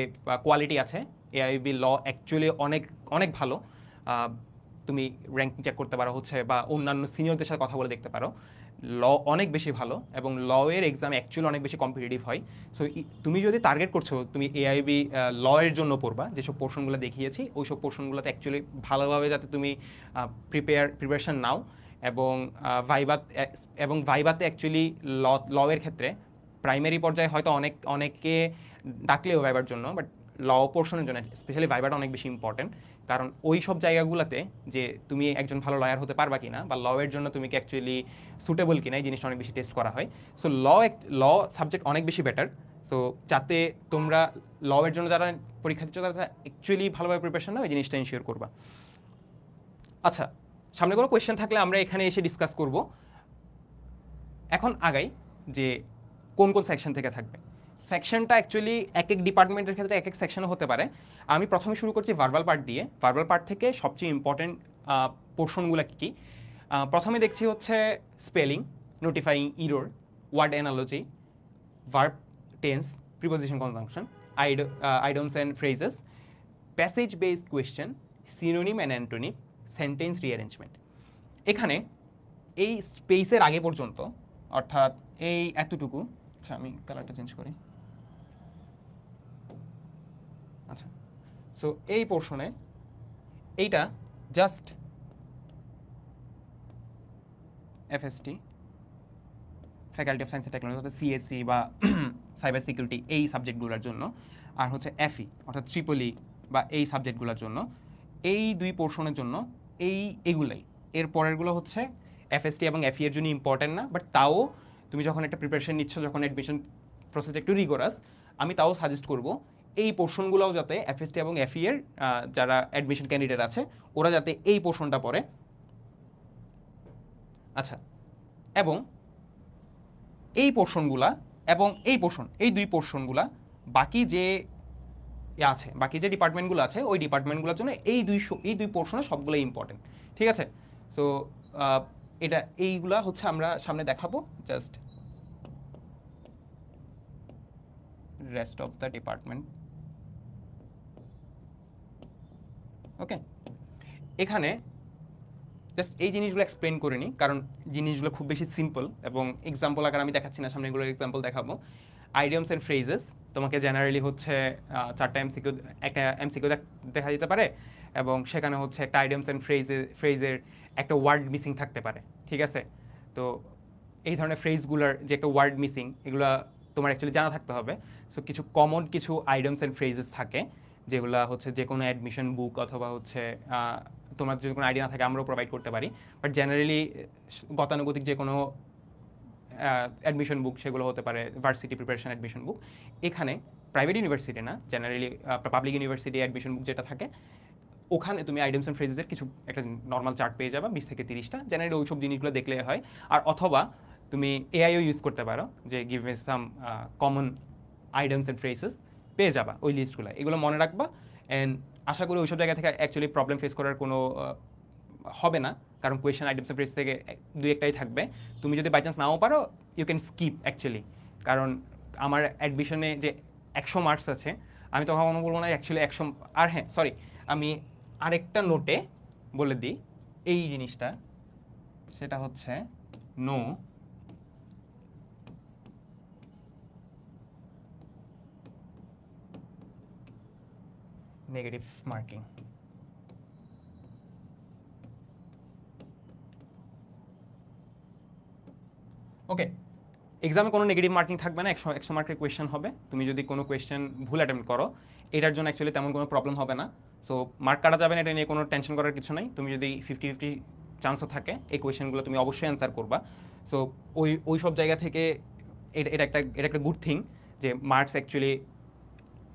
কোয়ালিটি আছে, এআইইউবি ল অ্যাকচুয়ালি অনেক অনেক ভালো। তুমি র্যাঙ্কিং চেক করতে পারো হচ্ছে, বা অন্যান্য সিনিয়রদের সাথে কথা বলে দেখতে পারো, ল অনেক বেশি ভালো, এবং ল এর এক্সাম অ্যাকচুয়ালি অনেক বেশি কম্পিটিটিভ হয়। সো তুমি যদি টার্গেট করছো তুমি এআইবি ল এর জন্য পড়বা, যেসব পোর্শনগুলো দেখিয়েছি ওই সব পোর্শনগুলোতে অ্যাকচুয়ালি ভালোভাবে যাতে তুমি প্রিপারেশন নাও, এবং ভাইবাতে অ্যাকচুয়ালি ল এর ক্ষেত্রে প্রাইমারি পর্যায়ে হয়তো অনেকে ডাকলেও ভাইবার জন্য, বাট ল পোর্শনের জন্য স্পেশালি ভাইবাটা অনেক বেশি ইম্পর্টেন্ট। কারণ ওই সব জায়গাগুলোতে যে তুমি একজন ভালো লয়ার হতে পারবা কিনা, বা ল এর জন্য তুমি কি অ্যাকচুয়ালি সুটেবল কিনা, এই জিনিসটা অনেক বেশি টেস্ট করা হয়। সো ল সাবজেক্ট অনেক বেশি বেটার। সো যাতে তোমরা ল এর জন্য যারা পরীক্ষা দিচ্ছ তারা অ্যাকচুয়ালি ভালোভাবে প্রিপারেশন নাও, এই জিনিসটা ইনশিওর করবা। আচ্ছা, সামনে কোনো কোয়েশ্চেন থাকলে আমরা এখানে এসে ডিসকাস করব। এখন আগাই যে কোন কোন সেকশন থেকে থাকবে। সেকশনটা অ্যাকচুয়ালি এক এক ডিপার্টমেন্টের ক্ষেত্রে এক এক সেকশনও হতে পারে। আমি প্রথমে শুরু করছি ভার্বাল পার্ট দিয়ে। ভার্বাল পার্ট থেকে সবচেয়ে ইম্পর্টেন্ট পোর্শনগুলো কী কী। প্রথমে দেখছি হচ্ছে spelling, notifying error, word analogy, verb tense, preposition conjunction, idioms and phrases, passage based question, synonym and antonym, sentence rearrangement. এখানে এই স্পেসের আগে পর্যন্ত, অর্থাৎ এই এতটুকু, আচ্ছা আমি কালারটা চেঞ্জ করি, আচ্ছা, সো এই পোর্শনে এইটা just FST, faculty of science and technology, অর্থাৎ সিএসসি বা সাইবার সিকিউরিটি, এই সাবজেক্টগুলোর জন্য। আর হচ্ছে এফই অর্থাৎ ট্রিপলি বা এই সাবজেক্টগুলোর জন্য। এই দুই পোর্শনের জন্য এইগুলাই। এর পরেরগুলো হচ্ছে এফএসটি এবং এফই এর জন্য ইম্পর্টেন্ট না, বাট তাও তুমি যখন একটা প্রিপারেশন নিচ্ছ, যখন অ্যাডমিশন প্রসেসটা একটু রিগোরাস, আমি তাও সাজেস্ট করব এই পোর্শনগুলোও যাতে এফএসটি এবং এফই এর যারা অ্যাডমিশন ক্যান্ডিডেট আছে ওরা যাতে এই পোর্শনটা পড়ে। আচ্ছা, এবং এই পোর্শনগুলা এবং এই দুই পোর্শনগুলা বাকি যে আছে, বাকি যে ডিপার্টমেন্টগুলো আছে ওই ডিপার্টমেন্টগুলোর জন্য এই দুই পোর্শনে সবগুলোই ইম্পর্টেন্ট। ঠিক আছে? সো এটা এইগুলা হচ্ছে আমরা সামনে দেখাবো, just rest of the department. Okay, এখানে জাস্ট এই জিনিসগুলো এক্সপ্লেন করে নিই, কারণ জিনিসগুলো খুব বেশি সিম্পল এবং এক্সাম্পল আকার আমি দেখাচ্ছি না, সামনে এগুলোর এক্সাম্পল দেখাবো। আইডিয়মস অ্যান্ড ফ্রেজেস, তোমাকে জেনারেলি হচ্ছে 4টা এমসিকিউ, একটা এমসিকিউ দেখা দিতে পারে, এবং সেখানে হচ্ছে একটা আইডিয়ামস অ্যান্ড ফ্রেজের একটা ওয়ার্ড মিসিং থাকতে পারে, ঠিক আছে? তো এই ধরনের ফ্রেজগুলোর যে একটা ওয়ার্ড মিসিং, এগুলো তোমার অ্যাকচুয়ালি জানা থাকতে হবে। সো কিছু কমন কিছু আইডিয়ামস অ্যান্ড ফ্রেজেস থাকে যেগুলো হচ্ছে যে কোনো অ্যাডমিশন বুক অথবা হচ্ছে তোমার যদি কোনো আইডিয়া না থাকে আমরাও প্রোভাইড করতে পারি। বাট জেনারেলি গতানুগতিক যে কোনো অ্যাডমিশন বুক, সেগুলো হতে পারে ভার্সিটি প্রিপারেশন অ্যাডমিশন বুক। এখানে প্রাইভেট ইউনিভার্সিটি না, জেনারেলি পাবলিক ইউনিভার্সিটি অ্যাডমিশন বুক যেটা থাকে, ওখানে তুমি আইটেমস অ্যান্ড ফ্রেজেসের কিছু একটা নর্মাল চার্ট পেয়ে যাবে 20 থেকে 30টা। জেনারেলি ওইসব জিনিসগুলো দেখলে হয়। আর অথবা তুমি এআইও ইউজ করতে পারো, যে give me some common items and phrases, পেয়ে যাবা ওই লিস্টগুলো। এগুলো মনে রাখবা, অ্যান্ড আশা করি ওইসব জায়গা থেকে অ্যাকচুয়ালি প্রবলেম ফেস করার কোনো হবে না, কারণ কোয়েশ্চেন আইটেমস অ্যান্ড ফ্রেজ থেকে দুই একটাই থাকবে। তুমি যদি বাই চান্স নাও পারো, ইউ ক্যান স্কিপ অ্যাকচুয়ালি। কারণ আমার অ্যাডমিশনে যে 100 মার্কস আছে, আমি তো কখনো বলবো না অ্যাকচুয়ালি 100। আর হ্যাঁ, সরি, আমি আরেকটা নোটে বলে দিই এই জিনিসটা, সেটা হচ্ছে নো নেগেটিভ মার্কিং। ওকে, এক্সামে কোনো নেগেটিভ মার্কিং থাকবে না, 100 মার্কের কোয়েশ্চেন হবে। তুমি যদি কোনো কোয়েশ্চেন ভুল অ্যাটেম্প্ট করো, এটার জন্য অ্যাকচুয়ালি তেমন কোনো প্রবলেম হবে না। সো মার্ক কাটা যাবে না, এটা নিয়ে কোনো টেনশন করার কিছু নাই। তুমি যদি 50-50 চান্সও থাকে, এই কোয়েশ্চেনগুলো তুমি অবশ্যই অ্যান্সার করবা। সো ওই সব জায়গা থেকে এটা একটা গুড থিং, যে মার্কস অ্যাকচুয়ালি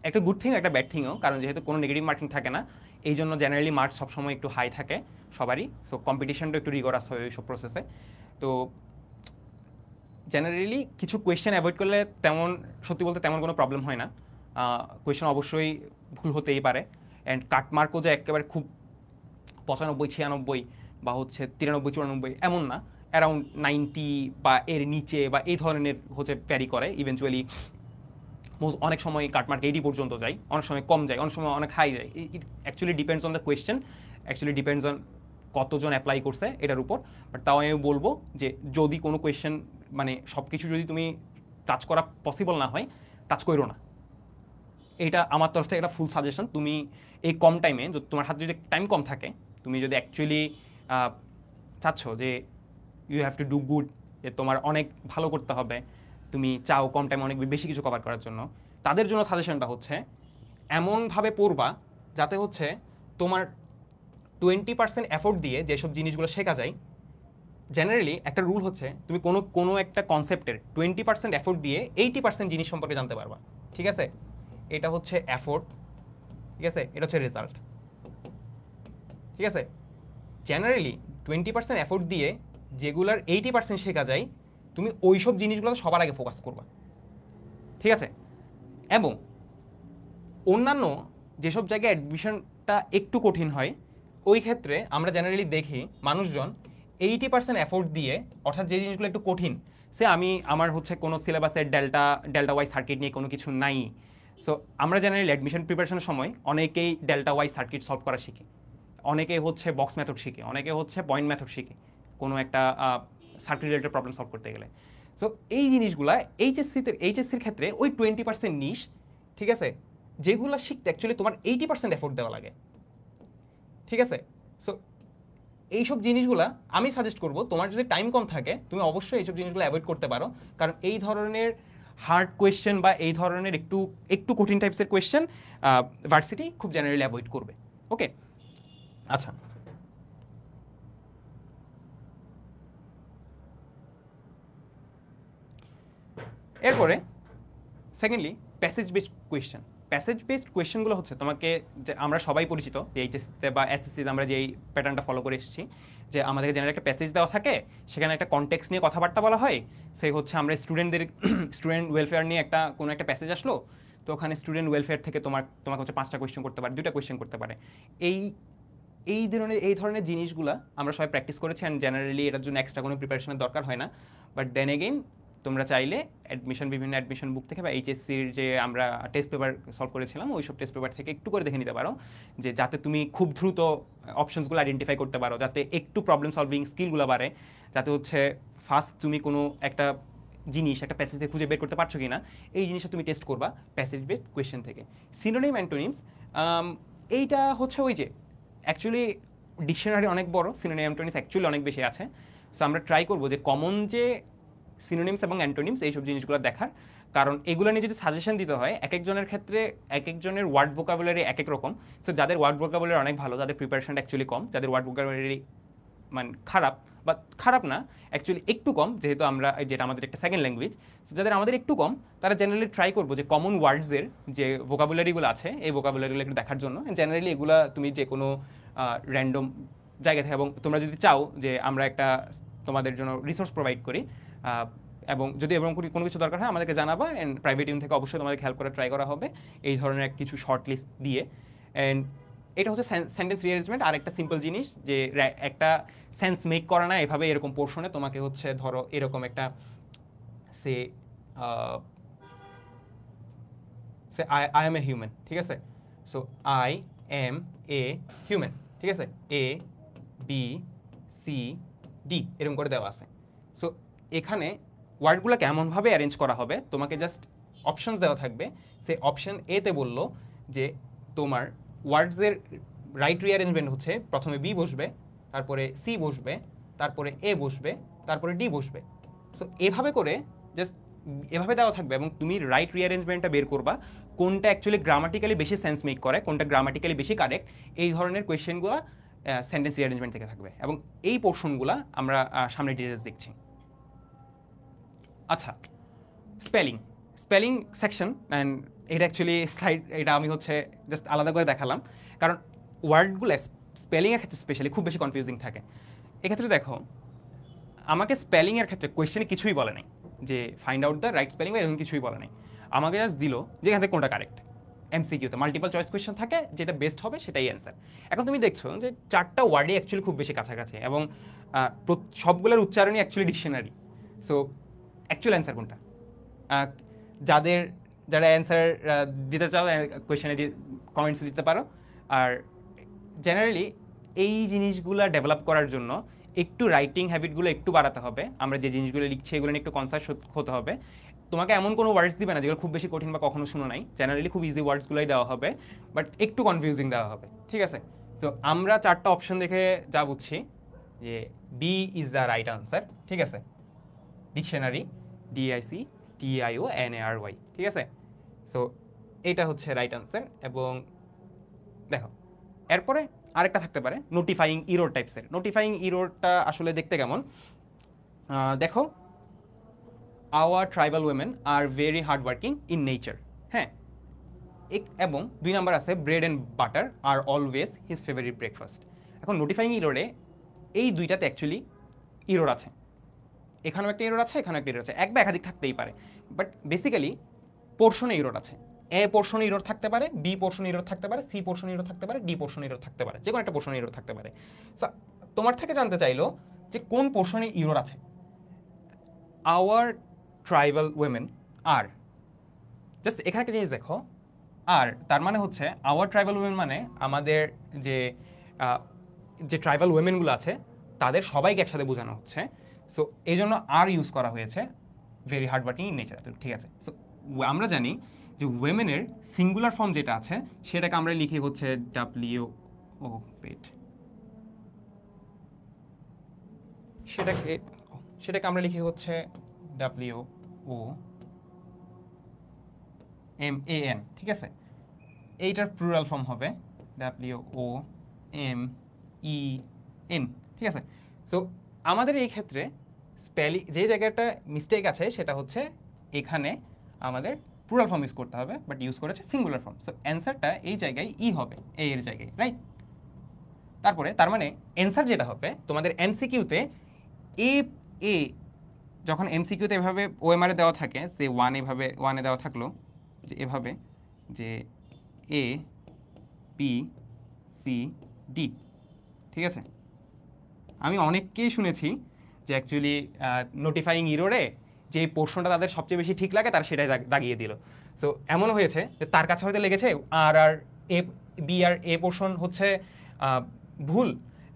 একটা গুড থিং, একটা ব্যাড থিংও, কারণ যেহেতু কোনো নেগেটিভ মার্কিং থাকে না, এই জন্য জেনারেলি মার্কস সবসময় একটু হাই থাকে সবারই। সো কম্পিটিশনটা একটু রিগরাস হয় ওই সব প্রসেসে। তো জেনারেলি কিছু কোয়েশ্চেন অ্যাভয়েড করলে তেমন, সত্যি বলতে তেমন কোনো প্রবলেম হয় না। কোয়েশ্চেন অবশ্যই ভুল হতেই পারে, অ্যান্ড কাটমার্কও যে একেবারে খুব 95-96 বা হচ্ছে 93-94 এমন না, অ্যারাউন্ড 90 বা এর নিচে বা এই ধরনের হচ্ছে প্যারি করে ইভেনচুয়ালি। অনেক সময় কাটমার্ক 80 পর্যন্ত যায়, অনেক সময় কম যায়, অনেক সময় অনেক হাই যায়। It actually depends on the question, actually depends on কতজন অ্যাপ্লাই করছে এটার উপর। বাট তাও আমি বলবো যে যদি কোনো কোয়েশ্চেন মানে সব কিছু যদি তুমি টাচ করা পসিবল না হয়, টাচ করো না। এটা আমার তরফ থেকে একটা ফুল সাজেশন। তুমি এই কম টাইমে, তোমার হাতে যদি টাইম কম থাকে, তুমি যদি অ্যাকচুয়ালি চাচ্ছ যে you have to do good, যে তোমার অনেক ভালো করতে হবে, তুমি চাও কম টাইমে অনেক বেশি কিছু কভার করার জন্য, তাদের জন্য সাজেশনটা হচ্ছে এমনভাবে পড়বা যাতে হচ্ছে তোমার 20% এফোর্ট দিয়ে যেসব জিনিসগুলো শেখা যায়। জেনারেলি একটা রুল হচ্ছে তুমি কোনো একটা কনসেপ্টের 20% এফোর্ট দিয়ে 80% জিনিস সম্পর্কে জানতে পারবা, ঠিক আছে? এটা হচ্ছে এফোর্ট, ঠিক আছে? এটা হচ্ছে রেজাল্ট, ঠিক আছে? জেনারেলি 20% এফোর্ট দিয়ে যেগুলার 80% শেখা যায়, তুমি ওই সব জিনিসগুলো সবার আগে ফোকাস করবা, ঠিক আছে? এবং অন্যান্য যেসব জায়গায় অ্যাডমিশনটা একটু কঠিন হয়, ওই ক্ষেত্রে আমরা জেনারেলি দেখি মানুষজন 80% এফোর্ট দিয়ে, অর্থাৎ যে জিনিসগুলো একটু কঠিন, সে আমার হচ্ছে কোনো সিলেবাসের ডেল্টা ওয়াই সার্কিট নিয়ে কোনো কিছু নাই। সো আমরা জেনারেলি অ্যাডমিশন প্রিপারেশনের সময় অনেকেই ডেল্টা ওয়াই সার্কিট সলভ করা শিখি, অনেকে হচ্ছে বক্স মেথড শিখে, অনেকে হচ্ছে পয়েন্ট মেথড শিখে কোনো একটা সার্কিট রিলেটেড প্রবলেম সলভ করতে গেলে। সো এই জিনিসগুলা এইচএসসির ক্ষেত্রে ওই 20% নিশ, ঠিক আছে, যেগুলো শিখতে অ্যাকচুয়ালি তোমার 80% এফোর্ট দেওয়া লাগে, ঠিক আছে? সো এইসব জিনিসগুলা আমি সাজেস্ট করবো, তোমার যদি টাইম কম থাকে তুমি অবশ্যই এইসব জিনিসগুলো অ্যাভয়েড করতে পারো, কারণ এই ধরনের হার্ড কোয়েশ্চেন বা এই ধরনের একটু কঠিন টাইপসের কোয়েশ্চেন ভার্সিটি খুব জেনারেলি অ্যাভয়েড করবে। ওকে, আচ্ছা, এরপরে secondly passage based question. Passage based কোয়েশ্চেনগুলো হচ্ছে তোমাকে, যে আমরা সবাই পরিচিত যে এইচএসসিতে বা এসএসসিতে আমরা যেই প্যাটার্নটা ফলো করে এসেছি, যে আমাদেরকে জেনারেল একটা প্যাসেজ দেওয়া থাকে, সেখানে একটা কনটেক্সট নিয়ে কথাবার্তা বলা হয়। সেই হচ্ছে আমরা স্টুডেন্ট ওয়েলফেয়ার নিয়ে কোনো একটা প্যাসেজ আসলো, তো ওখানে স্টুডেন্ট ওয়েলফেয়ার থেকে তোমাকে হচ্ছে 5টা কোয়েশ্চেন করতে পারে, 2টা কোয়েশ্চেন করতে পারে। এই ধরনের জিনিসগুলো আমরা সবাই প্র্যাকটিস করেছি, অ্যান্ড জেনারেলি এটার জন্য এক্সট্রা কোনো প্রিপারেশনের দরকার হয় না। বাট দেন এগেইন তোমরা চাইলে বিভিন্ন অ্যাডমিশন বুক থেকে বা এইচএসসির যে আমরা টেস্ট পেপার সলভ করেছিলাম, ওই সব টেস্ট পেপার থেকে একটু করে দেখে নিতে পারো, যে যাতে তুমি খুব দ্রুত অপশনসগুলো আইডেন্টিফাই করতে পারো, যাতে একটু প্রবলেম সলভিং স্কিলগুলো বাড়ে, যাতে হচ্ছে ফার্স্ট তুমি কোনো একটা জিনিস একটা প্যাসেজ থেকে খুঁজে বের করতে পারছো কিনা এই জিনিসটা তুমি টেস্ট করবা প্যাসেজ বেসড কোয়েশ্চেন থেকে। সিনোনিম অ্যান্টোনিমস এইটা হচ্ছে ওই যে অ্যাকচুয়ালি ডিকশনারি অনেক বড়, সিনোনিম অ্যান্টোনিমস অ্যাকচুয়ালি অনেক বেশি আছে। সো আমরা ট্রাই করবো যে কমন যে সিনোনিমস এবং অ্যান্টোনিমস এইসব জিনিসগুলো দেখার, কারণ এগুলো নিয়ে যদি সাজেশন দিতে হয় এক একজনের ক্ষেত্রে এক একজনের ওয়ার্ড ভোকাবুলারি এক এক রকম। সো যাদের ওয়ার্ড ভোকাবুলারি অনেক ভালো, যাদের প্রিপারেশনটা অ্যাকচুয়ালি কম, যাদের ওয়ার্ড ভোকাবুলারি মানে খারাপ বা খারাপ না অ্যাকচুয়ালি একটু কম, যেহেতু আমরা যেটা আমাদের একটা সেকেন্ড ল্যাঙ্গুয়েজ, সো যাদের আমাদের একটু কম তারা জেনারেলি ট্রাই করবো যে কমন ওয়ার্ডসের যে ভোকাবুলারিগুলো আছে এই ভোকাবুলারিগুলো একটু দেখার জন্য। জেনারেলি এগুলা তুমি যে কোনো র্যান্ডম জায়গা থেকে, এবং তোমরা যদি চাও যে আমরা একটা তোমাদের জন্য রিসোর্স প্রোভাইড করি, এবং যদি এবং কোনো কিছু দরকার হয় আমাদেরকে জানাবা, অ্যান্ড প্রাইভেট ইউন থেকে অবশ্যই তোমাদেরকে হেল্প করা ট্রাই করা হবে এই ধরনের কিছু শর্ট লিস্ট দিয়ে। অ্যান্ড এটা হচ্ছে সেন্টেন্স রিঅ্যারেঞ্জমেন্ট। আর একটা সিম্পল জিনিস যে একটা সেন্স মেক করা না এভাবে এরকম পোর্শনে তোমাকে হচ্ছে ধরো এরকম একটা say I M a human, ঠিক আছে? So I M a human, ঠিক আছে? এ বি সি ডি এরকম করে দেওয়া আছে। সো এখানে ওয়ার্ডগুলো কেমনভাবে অ্যারেঞ্জ করা হবে, তোমাকে জাস্ট অপশনস দেওয়া থাকবে। সে অপশন এতে বললো যে তোমার ওয়ার্ডসের রাইট রিঅ্যারেঞ্জমেন্ট হচ্ছে প্রথমে বি বসবে, তারপরে সি বসবে, তারপরে এ বসবে, তারপরে ডি বসবে। সো এভাবে করে জাস্ট এভাবে দেওয়া থাকবে, এবং তুমি রাইট রিঅ্যারেঞ্জমেন্টটা বের করবা কোনটা অ্যাকচুয়ালি গ্রামাটিক্যালি বেশি সেন্স মেক করে, কোনটা গ্রামাটিক্যালি বেশি কারেক্ট। এই ধরনের কোয়েশ্চেনগুলো সেন্টেন্স রিঅ্যারেঞ্জমেন্ট থেকে থাকবে, এবং এই পোর্শনগুলো আমরা সামনে ডিটেলস দেখছি। আচ্ছা, স্পেলিং সেকশন, অ্যান্ড এটা অ্যাকচুয়ালি স্লাইড, এটা আমি হচ্ছে জাস্ট আলাদা করে দেখালাম, কারণ ওয়ার্ডগুলো স্পেলিংয়ের ক্ষেত্রে স্পেশালি খুব বেশি কনফিউজিং থাকে। এক্ষেত্রে দেখো আমাকে স্পেলিংয়ের ক্ষেত্রে কোয়েশ্চেনে কিছুই বলে নাই যে find out the right spelling, বা এরকম কিছুই বলে নাই। আমাকে জাস্ট দিল যে এখান থেকে কোনটা কারেক্ট। এমসিকিউতে মাল্টিপল চয়েস কোয়েশ্চেন থাকে, যেটা বেস্ট হবে সেটাই অ্যান্সার। এখন তুমি দেখছো যে চারটা ওয়ার্ডই অ্যাকচুয়ালি খুব বেশি কাছাকাছি, এবং সবগুলোর উচ্চারণই actually dictionary. So actual answer কোনটা? যারা অ্যান্সার দিতে চাও কোয়েশ্চেনে কমেন্টস দিতে পারো। আর জেনারেলি এই জিনিসগুলো ডেভেলপ করার জন্য একটু রাইটিং হ্যাবিটগুলো একটু বাড়াতে হবে। আমরা যে জিনিসগুলো লিখছি এগুলো নিয়ে একটু কনসাস হতে হবে। তোমাকে এমন কোনো ওয়ার্ডস দিবে না যেগুলো খুব বেশি কঠিন বা কখনো শুনো নাই। জেনারেলি খুব ইজি ওয়ার্ডসগুলোই দেওয়া হবে, বাট একটু কনফিউজিং দেওয়া হবে, ঠিক আছে? তো আমরা চারটা অপশন দেখে যা বুঝছি যে B is the right answer, ঠিক আছে? ডিকশনারি, ডিআইসি টিআইও এনএআরওয়াই, ঠিক আছে? সো এটা হচ্ছে রাইট আনসার। এবং দেখো এরপরে আরেকটা থাকতে পারে নোটিফাইং ইরোর টাইপসের। নোটিফাইং ইরোরটা আসলে দেখতে কেমন দেখো, our tribal women are very hard working in nature, হ্যাঁ। এবং 2 নাম্বার আছে bread and butter are always his favourite breakfast. এখন নোটিফাইং ইরোরে এই দুইটাতে অ্যাকচুয়ালি ইরোর আছে, এখানেও একটা ইরোর আছে, এখানেও একটা ইরোর আছে, এক বা একাধিক থাকতেই পারে, বাট বেসিক্যালি পোর্শনে ইরোর আছে। এ পোর্শনে ইরোর থাকতে পারে, বি পোর্শনে ইরোর থাকতে পারে, সি পোর্শনে ইরোর থাকতে পারে, ডি পোর্শনে ইরোর থাকতে পারে, যে কোনো একটা পোর্শনে ইরোর থাকতে পারে। তোমার থেকে জানতে চাইলো যে কোন পোর্শনে ইরোর আছে। Our tribal women are, just এখানে একটা জিনিস দেখো, আর তার মানে হচ্ছে আওয়ার ট্রাইবাল উইমেন মানে আমাদের যে ট্রাইবাল উইমেনগুলো আছে তাদের সবাইকে একসাথে বোঝানো হচ্ছে। সো এই জন্য আর ইউজ করা হয়েছে very hard working in nature, ঠিক আছে? সো আমরা জানি যে উইমেনের সিঙ্গুলার ফর্ম যেটা আছে সেটাকে আমরা লিখি হচ্ছে WO, সেটাকে আমরা লিখি হচ্ছে WOMAN, ঠিক আছে? এইটার প্লুরাল ফর্ম হবে WOMEN, ঠিক আছে? সো আমাদের এই ক্ষেত্রে যে জায়গাটা মিস্টেক আছে সেটা হচ্ছে এখানে আমাদের প্লুরাল ফর্ম ইউজ করতে হবে, বাট ইউজ করেছে সিঙ্গুলার ফর্ম। সো অ্যান্সারটা এই জায়গায় ই হবে, এর জায়গায়, রাইট? তারপরে তার মানে অ্যান্সার যেটা হবে তোমাদের এমসিকিউতে এ যখন এমসিকিউতে এভাবে ওএমআর এ দেওয়া থাকে, সে ওয়ানে দেওয়া থাকলো যে এভাবে যে এ বি সি ডি, ঠিক আছে? আমি অনেককেই শুনেছি যে অ্যাকচুয়ালি নোটিফাইং ইরোরে যে পোর্শনটা তাদের সবচেয়ে বেশি ঠিক লাগে তারা সেটাই দাগিয়ে দিল। সো এমন হয়েছে যে তার কাছে হয়তো লেগেছে আর A B R A portion হচ্ছে ভুল,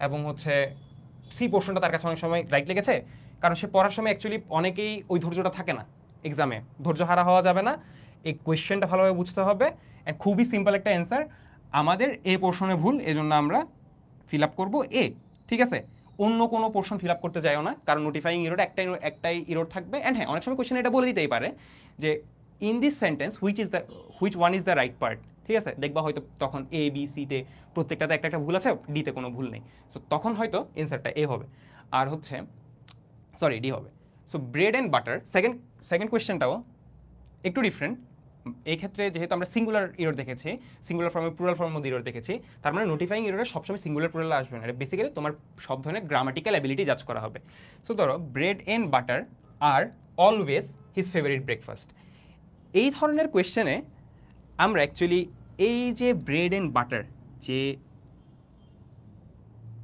এবং হচ্ছে সি পোর্শনটা তার কাছে অনেক সময় রাইট লেগেছে, কারণ সে পড়ার সময় অ্যাকচুয়ালি অনেকেই ওই ধৈর্যটা থাকে না, এক্সামে ধৈর্য হারা হওয়া যাবে না, এই কোয়েশ্চেনটা ভালোভাবে বুঝতে হবে। অ্যান্ড খুবই সিম্পল একটা অ্যান্সার, আমাদের এ পোর্শনে ভুল, এজন্য আমরা ফিল আপ করবো এ, ঠিক আছে? অন্য কোনো পোর্শন ফিল আপ করতে যাইও না, কারণ নোটিফাইং ইরোড একটাই ইরোড থাকবে। অ্যান্ড হ্যাঁ, অনেক সময় কোয়েশ্চেন এটা বলে দিতেই পারে যে in this sentence which one is the right part, ঠিক আছে? দেখবা হয়তো তখন এ বি সিতে প্রত্যেকটাতে একটা একটা ভুল আছে, ডিতে কোনো ভুল নেই, সো তখন হয়তো অ্যান্সারটা এ হবে, আর হচ্ছে সরি ডি হবে। So bread and butter, second কোয়েশ্চেনটাও একটু ডিফারেন্ট। এই ক্ষেত্রে যেহেতু আমরা সিঙ্গুলার ইরোড দেখেছি, সিঙ্গুলার ফর্মে প্লুরাল ফর্মের মধ্যে ইরোড দেখেছি, তার মানে নোটিফাইং ইরোডে সবসময় সিঙ্গুলার প্লুরাল আসবে না, এটা বেসিক্যালি তোমার সব ধরনের গ্রামাটিক্যাল অ্যাবিলিটি জাজ করা হবে। সো ধরো bread and butter are always his favourite breakfast, এই ধরনের কোয়েশ্চেনে আমরা অ্যাকচুয়ালি এই যে ব্রেড অ্যান্ড বাটার, যে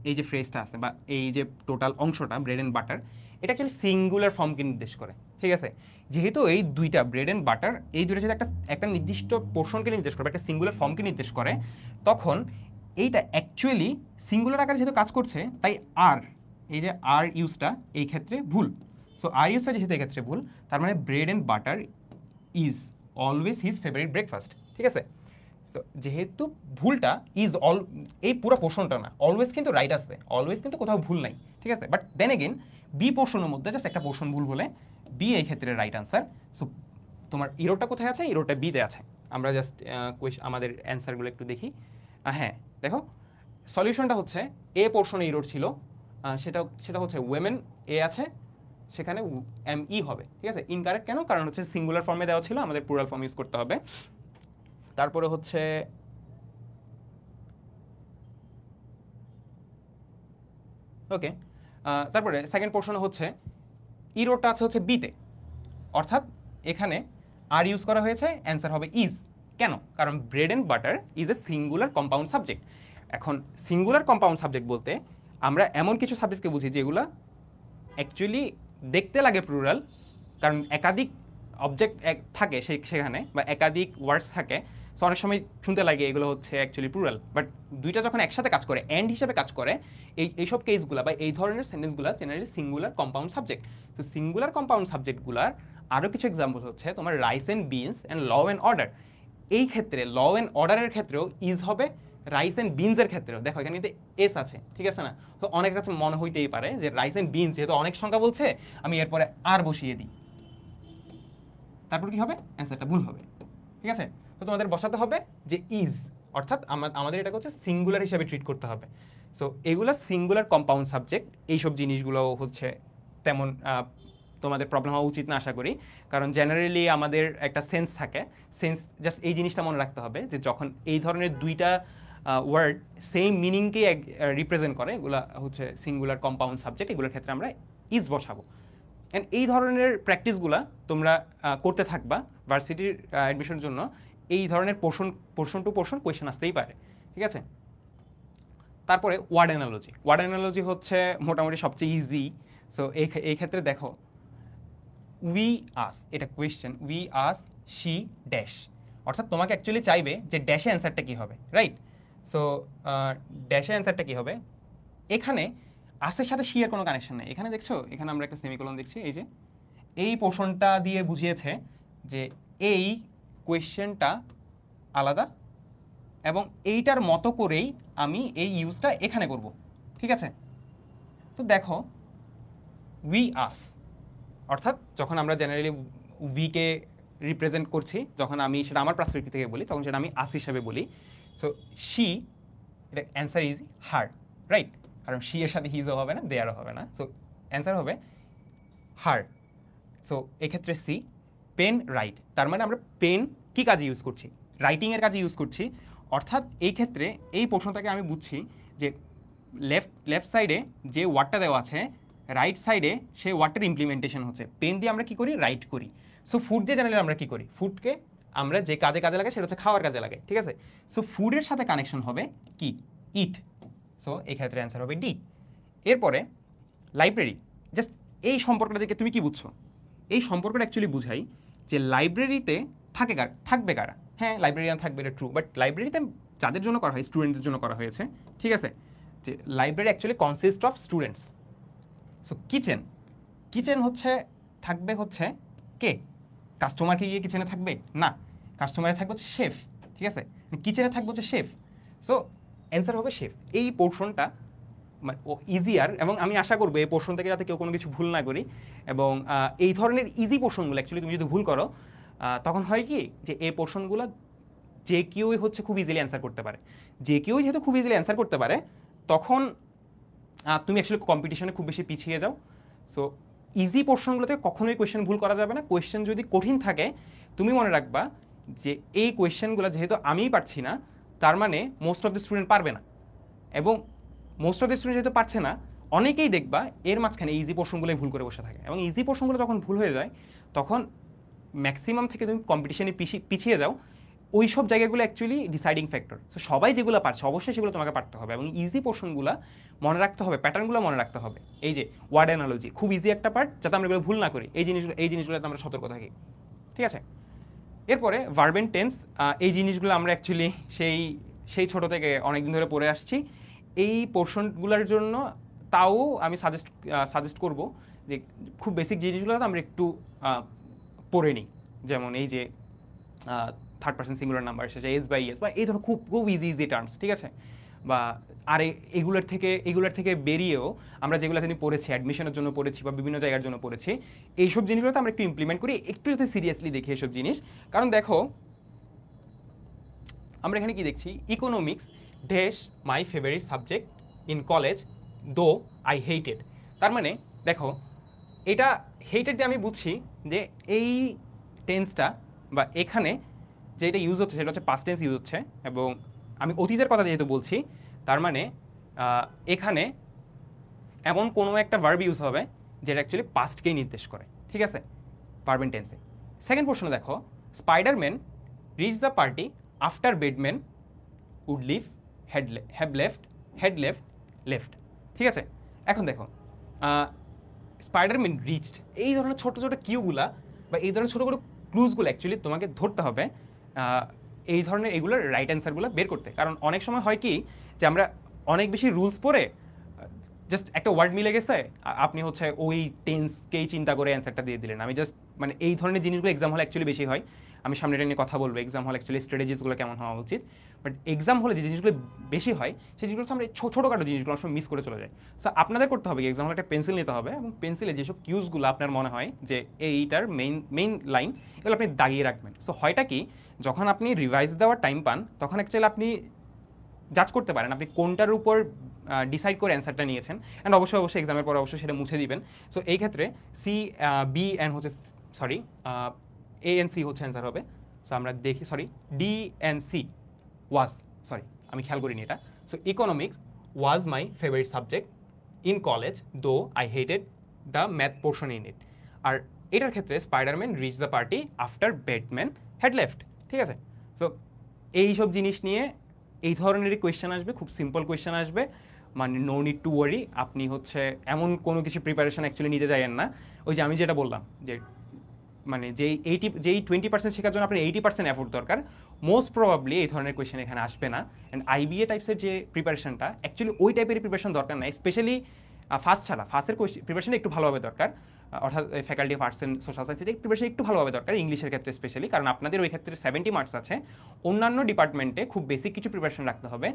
এই যে ফ্রেজটা আছে বা এই যে টোটাল অংশটা ব্রেড অ্যান্ড বাটার, এটা অ্যাকচুয়ালি সিঙ্গুলার ফর্মকে নির্দেশ করে, ঠিক আছে? যেহেতু এই দুইটা ব্রেড অ্যান্ড বাটার, এই দুইটা যদি একটা নির্দিষ্ট পোর্শনকে নির্দেশ করে, একটা সিঙ্গুলার ফর্মকে নির্দেশ করে, তখন এইটা অ্যাকচুয়ালি সিঙ্গুলার আকারে যেহেতু কাজ করছে, তাই আর এই যে আর ইউজটা এই ক্ষেত্রে ভুল। সো আর ইউজটা যেহেতু এই ক্ষেত্রে ভুল, তার মানে bread and butter is always his favourite breakfast, ঠিক আছে? তো যেহেতু ভুলটা ইজ এই পুরো পোর্শনটা না, অলওয়েজ কিন্তু রাইট আছে, অলওয়েজ কিন্তু কোথাও ভুল নাই, ঠিক আছে? বাট দেন এগেন বি পোর্শনের মধ্যে জাস্ট একটা পোর্শন ভুল বলে বি এই ক্ষেত্রে রাইট আনসার। সো তোমার ইরোটা কোথায় আছে? ইরোটা বিতে আছে। আমরা জাস্ট আমাদের অ্যান্সারগুলো একটু দেখি। হ্যাঁ দেখো, সলিউশনটা হচ্ছে এ পোর্শনে ইরোড ছিল, সেটা হচ্ছে ওয়েমেন এ আছে, সেখানে এম ই হবে, ঠিক আছে? ইনকারেক্ট কেন? কারণ হচ্ছে সিঙ্গুলার ফর্মে দেওয়া ছিল, আমাদের প্লুরাল ফর্ম ইউজ করতে হবে। তারপরে হচ্ছে ওকে, তারপরে সেকেন্ড পোর্শন হচ্ছে ইরোডটা আছে হচ্ছে বিতে, অর্থাৎ এখানে আর ইউজ করা হয়েছে, অ্যান্সার হবে ইজ। কেন? কারণ bread and butter is a singular compound subject. এখন সিঙ্গুলার কম্পাউন্ড সাবজেক্ট বলতে আমরা এমন কিছু সাবজেক্টকে বুঝি যেগুলো অ্যাকচুয়ালি দেখতে লাগে প্লুরাল, কারণ একাধিক অবজেক্ট থাকে সেখানে, বা একাধিক ওয়ার্ডস থাকে, সো অনেক সময় শুনতে লাগে এগুলো হচ্ছে অ্যাকচুয়ালি প্লুরাল, বাট দুইটা যখন একসাথে কাজ করে, এন্ড হিসেবে কাজ করে, এইসব কেসগুলো বা এই ধরনের সেন্টেন্সগুলো জেনারেলি সিঙ্গুলার কম্পাউন্ড সাবজেক্ট। তো সিঙ্গুলার কম্পাউন্ড সাবজেক্টগুলোর আরও কিছু এক্সাম্পল হচ্ছে তোমার rice and beans and law and order. এই ক্ষেত্রে ল অ্যান্ড অর্ডারের ক্ষেত্রেও ইজ হবে, রাইস অ্যান্ড বিনসের ক্ষেত্রেও দেখো এখানে কিন্তু এস আছে, ঠিক আছে না? তো অনেক কাছে মনে হইতেই পারে যে রাইস অ্যান্ড বিনস যেহেতু অনেক সংখ্যা বলছে, আমি এরপরে আর বসিয়ে দিই, তারপর কি হবে? অ্যান্সারটা ভুল হবে, ঠিক আছে? তো তোমাদের বসাতে হবে যে ইজ, অর্থাৎ আমাদের এটাকে হচ্ছে সিঙ্গুলার হিসেবে ট্রিট করতে হবে। সো এগুলো সিঙ্গুলার কম্পাউন্ড সাবজেক্ট, এইসব জিনিসগুলো হচ্ছে তেমন তোমাদের প্রবলেম হওয়া উচিত না আশা করি, কারণ জেনারেলি আমাদের একটা সেন্স থাকে, সেন্স জাস্ট এই জিনিসটা মনে রাখতে হবে যে যখন এই ধরনের দুইটা ওয়ার্ড সেম মিনিংকে রিপ্রেজেন্ট করে, এগুলো হচ্ছে সিঙ্গুলার কম্পাউন্ড সাবজেক্ট, এগুলোর ক্ষেত্রে আমরা ইজ বসাবো। অ্যান্ড এই ধরনের প্র্যাকটিসগুলো তোমরা করতে থাকবা ভার্সিটির অ্যাডমিশনের জন্য। এই ধরনের পোর্শন টু পোর্শন কোয়েশ্চেন আসতেই পারে, ঠিক আছে? তারপরে ওয়ার্ড অ্যানালজি হচ্ছে মোটামুটি সবচেয়ে ইজি। সো এই ক্ষেত্রে দেখো, উই আস, এটা question, we us she dash, অর্থাৎ তোমাকে অ্যাকচুয়ালি চাইবে যে ড্যাশে অ্যান্সারটা কী হবে, রাইট? সো ড্যাশে অ্যান্সারটা কী হবে? এখানে আসের সাথে শি এর কোনো কানেকশন নেই, এখানে দেখছো, এখানে আমরা একটা সেমিকোলন দেখছি, এই যে এই পোর্শনটা দিয়ে বুঝিয়েছে যে এই কোয়েশ্চেনটা আলাদা, এবং এইটার মতো করেই আমি এই ইউজটা এখানে করব, ঠিক আছে? তো দেখো উই আস, অর্থাৎ যখন আমরা জেনারেলি উইকে রিপ্রেজেন্ট করছি, যখন আমি সেটা আমার পার্সপেক্টিভ থেকে বলি, তখন সেটা আমি আস হিসাবে বলি। সো শি, এটা অ্যান্সার ইজ হার, রাইট? কারণ শি এর সাথে হিজও হবে না, দেয়ারও হবে না, সো অ্যান্সার হবে হার। সো এক্ষেত্রে সি। পেন রাইট, তার মানে আমরা পেন কি কাজে ইউজ করছি? রাইটিংয়ের কাজে ইউজ করছি, অর্থাৎ এই ক্ষেত্রে এই প্রশ্নটাকে আমি বুঝছি যে লেফট সাইডে যে ওয়ার্ডটা দেওয়া আছে, রাইট সাইডে সেই ওয়ার্ডটার ইমপ্লিমেন্টেশন হচ্ছে। পেন দিয়ে আমরা কি করি? রাইট করি। সো ফুড দিয়ে জেনারেলি আমরা কি করি? ফুডকে আমরা যে কাজে লাগে সেটা হচ্ছে খাওয়ার কাজে লাগে, ঠিক আছে? সো ফুডের সাথে কানেকশন হবে কি? ইট। সো এই ক্ষেত্রে অ্যান্সার হবে ডি। এরপরে লাইব্রেরি, জাস্ট এই সম্পর্কটা থেকে তুমি কি বুঝছো? এই সম্পর্কটা অ্যাকচুয়ালি বুঝাই যে লাইব্রেরিতে থাকবে কারা? হ্যাঁ, লাইব্রেরিয়ান থাকবে, এটা ট্রু, বাট লাইব্রেরিতে যাদের জন্য করা হয়, স্টুডেন্টদের জন্য করা হয়েছে, ঠিক আছে? যে library actually consist of students. So kitchen হচ্ছে থাকবে হচ্ছে কে, কাস্টমার কি গিয়ে কিচেনে থাকবে না, কাস্টমারে থাকবে হচ্ছে শেফ, ঠিক আছে, কিচেনে থাকবে হচ্ছে শেফ। সো অ্যান্সার হবে শেফ। এই পোর্শনটা মানে ও ইজিয়ার, এবং আমি আশা করবো এই পোর্শন থেকে যাতে কেউ কোনো কিছু ভুল না করি। এবং এই ধরনের ইজি পোর্শনগুলো অ্যাকচুয়ালি তুমি যদি ভুল করো তখন হয় কি যে এই পোর্শনগুলো যে কেউই হচ্ছে খুব ইজিলি অ্যান্সার করতে পারে। যে কেউই যেহেতু খুব ইজিলি অ্যান্সার করতে পারে তখন তুমি অ্যাকচুয়ালি কম্পিটিশনে খুব বেশি পিছিয়ে যাও। সো ইজি পোর্শনগুলোতে কখনোই কোয়েশ্চেন ভুল করা যাবে না। কোয়েশ্চেন যদি কঠিন থাকে তুমি মনে রাখবা যে এই কোয়েশ্চেনগুলো যেহেতু আমিই পারছি না, তার মানে মোস্ট অফ দ্য স্টুডেন্ট পারবে না। এবং মোস্ট অফ দ্য স্টুডেন্ট যেহেতু পারছে না, অনেকেই দেখবা এর মাঝখানে ইজি পোর্শনগুলোই ভুল করে বসে থাকে, এবং ইজি পোর্শনগুলো যখন ভুল হয়ে যায় তখন ম্যাক্সিমাম থেকে তুমি কম্পিটিশনে পিছিয়ে যাও। ওই সব জায়গাগুলো অ্যাকচুয়ালি ডিসাইডিং ফ্যাক্টর। সো সবাই যেগুলো পারছে অবশ্যই সেগুলো তোমাকে পারতে হবে, এবং ইজি পোর্শনগুলো মনে রাখতে হবে, প্যাটার্নগুলো মনে রাখতে হবে। এই যে ওয়ার্ড অ্যানালজি খুব ইজি একটা পার্ট, যাতে আমরা এগুলো ভুল না করি, এই জিনিসগুলোতে আমরা সতর্ক থাকি, ঠিক আছে। এরপরে ভার্ব এন্ড টেন্স, এই জিনিসগুলো আমরা অ্যাকচুয়ালি সেই ছোট থেকে অনেকদিন ধরে পড়ে আসছি। এই পোর্শনগুলোর জন্য তাও আমি সাজেস্ট করব যে খুব বেসিক জিনিসগুলো আমরা একটু পড়ে নিই। যেমন এই যে থার্ড পার্সন সিঙ্গুলার নাম্বার শেষে এস বাই এস, বা এই ধরনের খুব খুব ইজি টার্মস, ঠিক আছে। বা আর এগুলোর থেকে বেরিয়েও আমরা যেগুলো তিনি পড়েছি, অ্যাডমিশনের জন্য পড়েছি বা বিভিন্ন জায়গার জন্য পড়েছি, এইসব জিনিসগুলোতে আমরা একটু ইমপ্লিমেন্ট করি, একটু যাতে সিরিয়াসলি দেখি এসব জিনিস। কারণ দেখো আমরা এখানে কি দেখছি, economics dash my favourite subject in college though I hated. তার মানে দেখো এটা হেটেড দিয়ে আমি বুঝছি যে এই টেন্সটা বা এখানে যেটা ইউজ হচ্ছে সেটা হচ্ছে পাস্ট টেন্স ইউজ হচ্ছে, এবং আমি অতীতের কথা যেহেতু বলছি তার মানে এখানে এমন কোনো একটা ভার্ব ইউজ হবে যেটা অ্যাকচুয়ালি পাস্টকেই নির্দেশ করে, ঠিক আছে, ভার্ব এন্ড টেন্সে। সেকেন্ড প্রশ্ন দেখো, Spiderman reach the party after Batman would leave have left, ঠিক আছে। এখন দেখো স্পাইডারম্যান রিচড, এই ধরনের ছোটো ছোটো কিউগুলা বা এই ধরনের ছোটো ছোটো ক্লুজগুলো অ্যাকচুয়ালি তোমাকে ধরতে হবে এই ধরনের এগুলোর রাইট অ্যান্সারগুলো বের করতে। কারণ অনেক সময় হয় কি যে আমরা অনেক বেশি রুলস পড়ে জাস্ট একটা ওয়ার্ড মিলে গেছে, আপনি হচ্ছে ওই টেন্সকেই চিন্তা করে অ্যান্সারটা দিয়ে দিলেন। আমি জাস্ট মানে এই ধরনের জিনিসগুলো এক্সাম হলে অ্যাকচুয়ালি বেশি হয়। আমি সামনে নিয়ে কথা বলবো এক্সাম হলে অ্যাকচুয়ালি স্ট্র্যাটেজিসগুলো কেমন হওয়া উচিত, বাট এক্সাম হলে যে জিনিসগুলো বেশি হয় সেই জিনিসগুলো আমরা ছোটোখাটো জিনিসগুলো অনেক সময় মিস করে চলে যায়। সো আপনাদের করতে হবে এক্সাম হলে একটা পেন্সিল নিতে হবে, এবং পেন্সিলে যেসব কিউজগুলো আপনার মনে হয় যে এইটার মেইন লাইন, এগুলো আপনি দাগিয়ে রাখবেন। সো হয়টা কি, যখন আপনি রিভাইজ দেওয়ার টাইম পান তখন অ্যাকচুয়ালি আপনি জাজ করতে পারেন আপনি কোনটার উপর ডিসাইড করে অ্যান্সারটা নিয়েছেন, অ্যান্ড অবশ্যই এক্সামের পর অবশ্যই সেটা মুছে দিবেন। সো এই ক্ষেত্রে সি বি অ্যান্ড হচ্ছে সরি এ এন সি হচ্ছে অ্যান্সার হবে। সো আমরা দেখি ডি অ্যান্ড সি ওয়াজ, আমি খেয়াল করিনি এটা। So economics was my favourite subject in college though I hated the math portion in it. আর এটার ক্ষেত্রে Spiderman reach the party after Batman had left, ঠিক আছে। সো এইসব জিনিস নিয়ে এই ধরনেরই কোয়েশ্চেন আসবে, খুব সিম্পল কোয়েশ্চেন আসবে, মানে নো নিড টু ওয়ারি। আপনি হচ্ছে এমন কোনো কিছু প্রিপারেশন অ্যাকচুয়ালি নিতে যাইয়েন না। ওই যে আমি যেটা বললাম যে মানে যেই 20% শেখার জন্য আপনার 80% এফোর্ট দরকার, মোস্ট প্রবাবলি এই ধরনের কোয়েশ্চেন এখানে আসবে না। অ্যান্ড আইবিএ টাইপসের যে প্রিপারেশনটা অ্যাকচুয়ালি ওই টাইপের প্রিপারেশন দরকার নাই, স্পেশালি ফার্স্ট ছাড়া। ফার্স্টের প্রিপারেশনটা একটু ভালোভাবে দরকার, অর্থাৎ faculty of arts and social সায়েন্সের প্রিপারেশন একটু ভালোভাবে দরকার, ইংলিশের ক্ষেত্রে স্পেশালি, কারণ আপনাদের ওই ক্ষেত্রে 70 মার্কস আছে। অন্যান্য ডিপার্টমেন্টে খুব বেসিক কিছু প্রিপারেশন রাখতে হবে,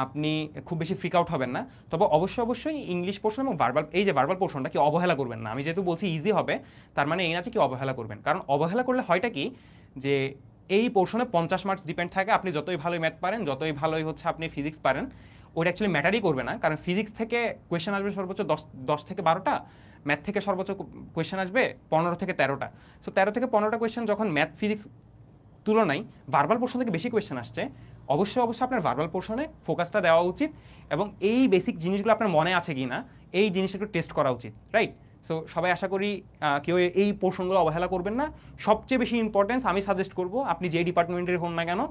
আপনি খুব বেশি ফ্রিক আউট হবেন না। তবে অবশ্যই ইংলিশ পোর্শন এবং ভার্বাল পোর্শনটা কি অবহেলা করবেন না। আমি যেহেতু বলছি ইজি হবে, তার মানে এই না যে কি অবহেলা করবেন, কারণ অবহেলা করলে হয়টা কি যে এই পোর্শনে 50 মার্কস ডিপেন্ড থাকে। আপনি যতই ভালোই ম্যাথ পারেন, যতই ভালোই হচ্ছে আপনি ফিজিক্স পারেন, ওটা অ্যাকচুয়ালি ম্যাটারই করবে না। কারণ ফিজিক্স থেকে কোয়েশ্চেন আসবে সর্বোচ্চ 10 থেকে 12টা, ম্যাথ থেকে সর্বোচ্চ কোয়েশ্চেন আসবে 15 থেকে 13টা। সো 13 থেকে 15টা কোয়েশ্চেন যখন ম্যাথ ফিজিক্স তুলনায় ভার্বাল পোর্শন থেকে বেশি কোয়েশ্চেন আসছে, অবশ্যই আপনার ভার্বাল পোর্শনে ফোকাসটা দেওয়া উচিত, এবং এই বেসিক জিনিসগুলো আপনার মনে আছে কি না এই জিনিসটা একটু টেস্ট করা উচিত, রাইট। সো সবাই আশা করি কেউ এই পোর্শনগুলো অবহেলা করবেন না। সবচেয়ে বেশি ইম্পর্টেন্স আমি সাজেস্ট করবো, আপনি যে ডিপার্টমেন্টের হন না কেন,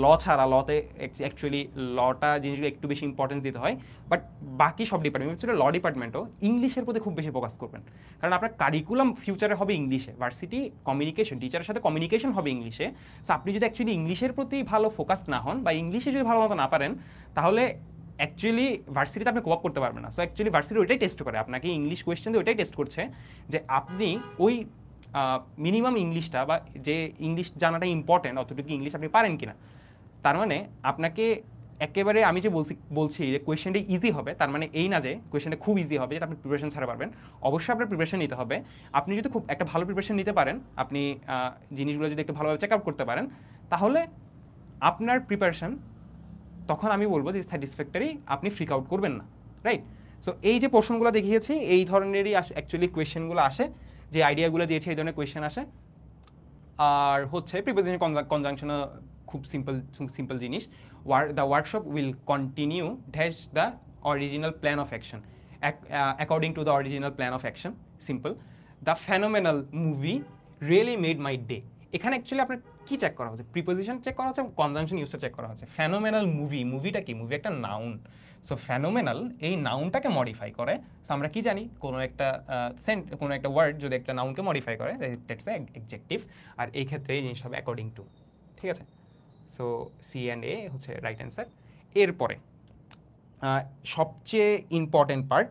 ল ছাড়া, লতে অ্যাকচুয়ালি লটা জিনিসগুলো একটু বেশি ইম্পর্টেন্স দিতে হয়, বাট বাকি সব ডিপার্টমেন্ট, ল ডিপার্টমেন্টও ইংলিশের প্রতি খুব বেশি ফোকাস করবেন। কারণ আপনার কারিকুলাম ফিউচারে হবে ইংলিশে, ভার্সিটি কমিউনিকেশন, টিচারের সাথে কমিউনিকেশন হবে ইংলিশে। সো আপনি যদি অ্যাকচুয়ালি ইংলিশের প্রতি ভালো ফোকাস না হন বা ইংলিশে যদি ভালো মতো না পারেন, তাহলে অ্যাকচুয়ালি ভার্সিটিতে আপনি কোপ করতে পারবেন না। সো অ্যাকচুয়ালি ভার্সিটি ওইটাই টেস্ট করে, আপনাকে ইংলিশ কোয়েশ্চেন দিয়ে ওইটাই টেস্ট করছে যে আপনি ওই মিনিমাম ইংলিশটা বা যে ইংলিশ জানাটা ইম্পর্টেন্ট অতটুকু ইংলিশ আপনি পারেন কিনা। তার মানে আপনাকে একেবারে আমি যে বলছি যে কোয়েশ্চেনটা ইজি হবে তার মানে এই না যে কোয়েশ্চেনটা খুব ইজি হবে যেটা আপনি প্রিপারেশন ছাড়া পারবেন। অবশ্যই আপনার প্রিপারেশন নিতে হবে। আপনি যদি খুব একটা ভালো প্রিপারেশন নিতে পারেন, আপনি জিনিসগুলো যদি একটু ভালোভাবে চেক আউট করতে পারেন, তাহলে আপনার প্রিপারেশন তখন আমি বলবো যে স্যাটিসফ্যাক্টরি, আপনি ফ্রিক আউট করবেন না, রাইট? সো এই যে পোর্শনগুলো দেখিয়েছি এই ধরনেরই অ্যাকচুয়ালি কোয়েশ্চেনগুলো আসে, যে আইডিয়াগুলো দিয়েছে এই ধরনের কোয়েশ্চেন আসে। আর হচ্ছে প্রিপোজিশন কনজাংশনও খুব সিম্পল জিনিস। The workshop will continue dash the original plan of action, according to the original plan of action, simple. The phenomenal movie really made my day. এখানে অ্যাকচুয়ালি আপনার কি চেক করা হচ্ছে? প্রিপোজিশন চেক করা হচ্ছে, conjunction ইউজটা check করা হচ্ছে। Phenomenal মুভিটা কি? মুভি একটা নাউন। সো ফেনোমেনাল এই নাউনটাকে মডিফাই করে। সো আমরা কি জানি, কোনো একটা ওয়ার্ড যদি একটা নাউনকে মডিফাই করে দ্যাটস এ অ্যাডজেক্টিভ। আর এই ক্ষেত্রে এই জিনিস হবে অ্যাকর্ডিং টু, ঠিক আছে? সো সি অ্যান্ড এ হচ্ছে রাইট অ্যান্সার। এরপরে সবচেয়ে ইম্পর্টেন্ট পার্ট,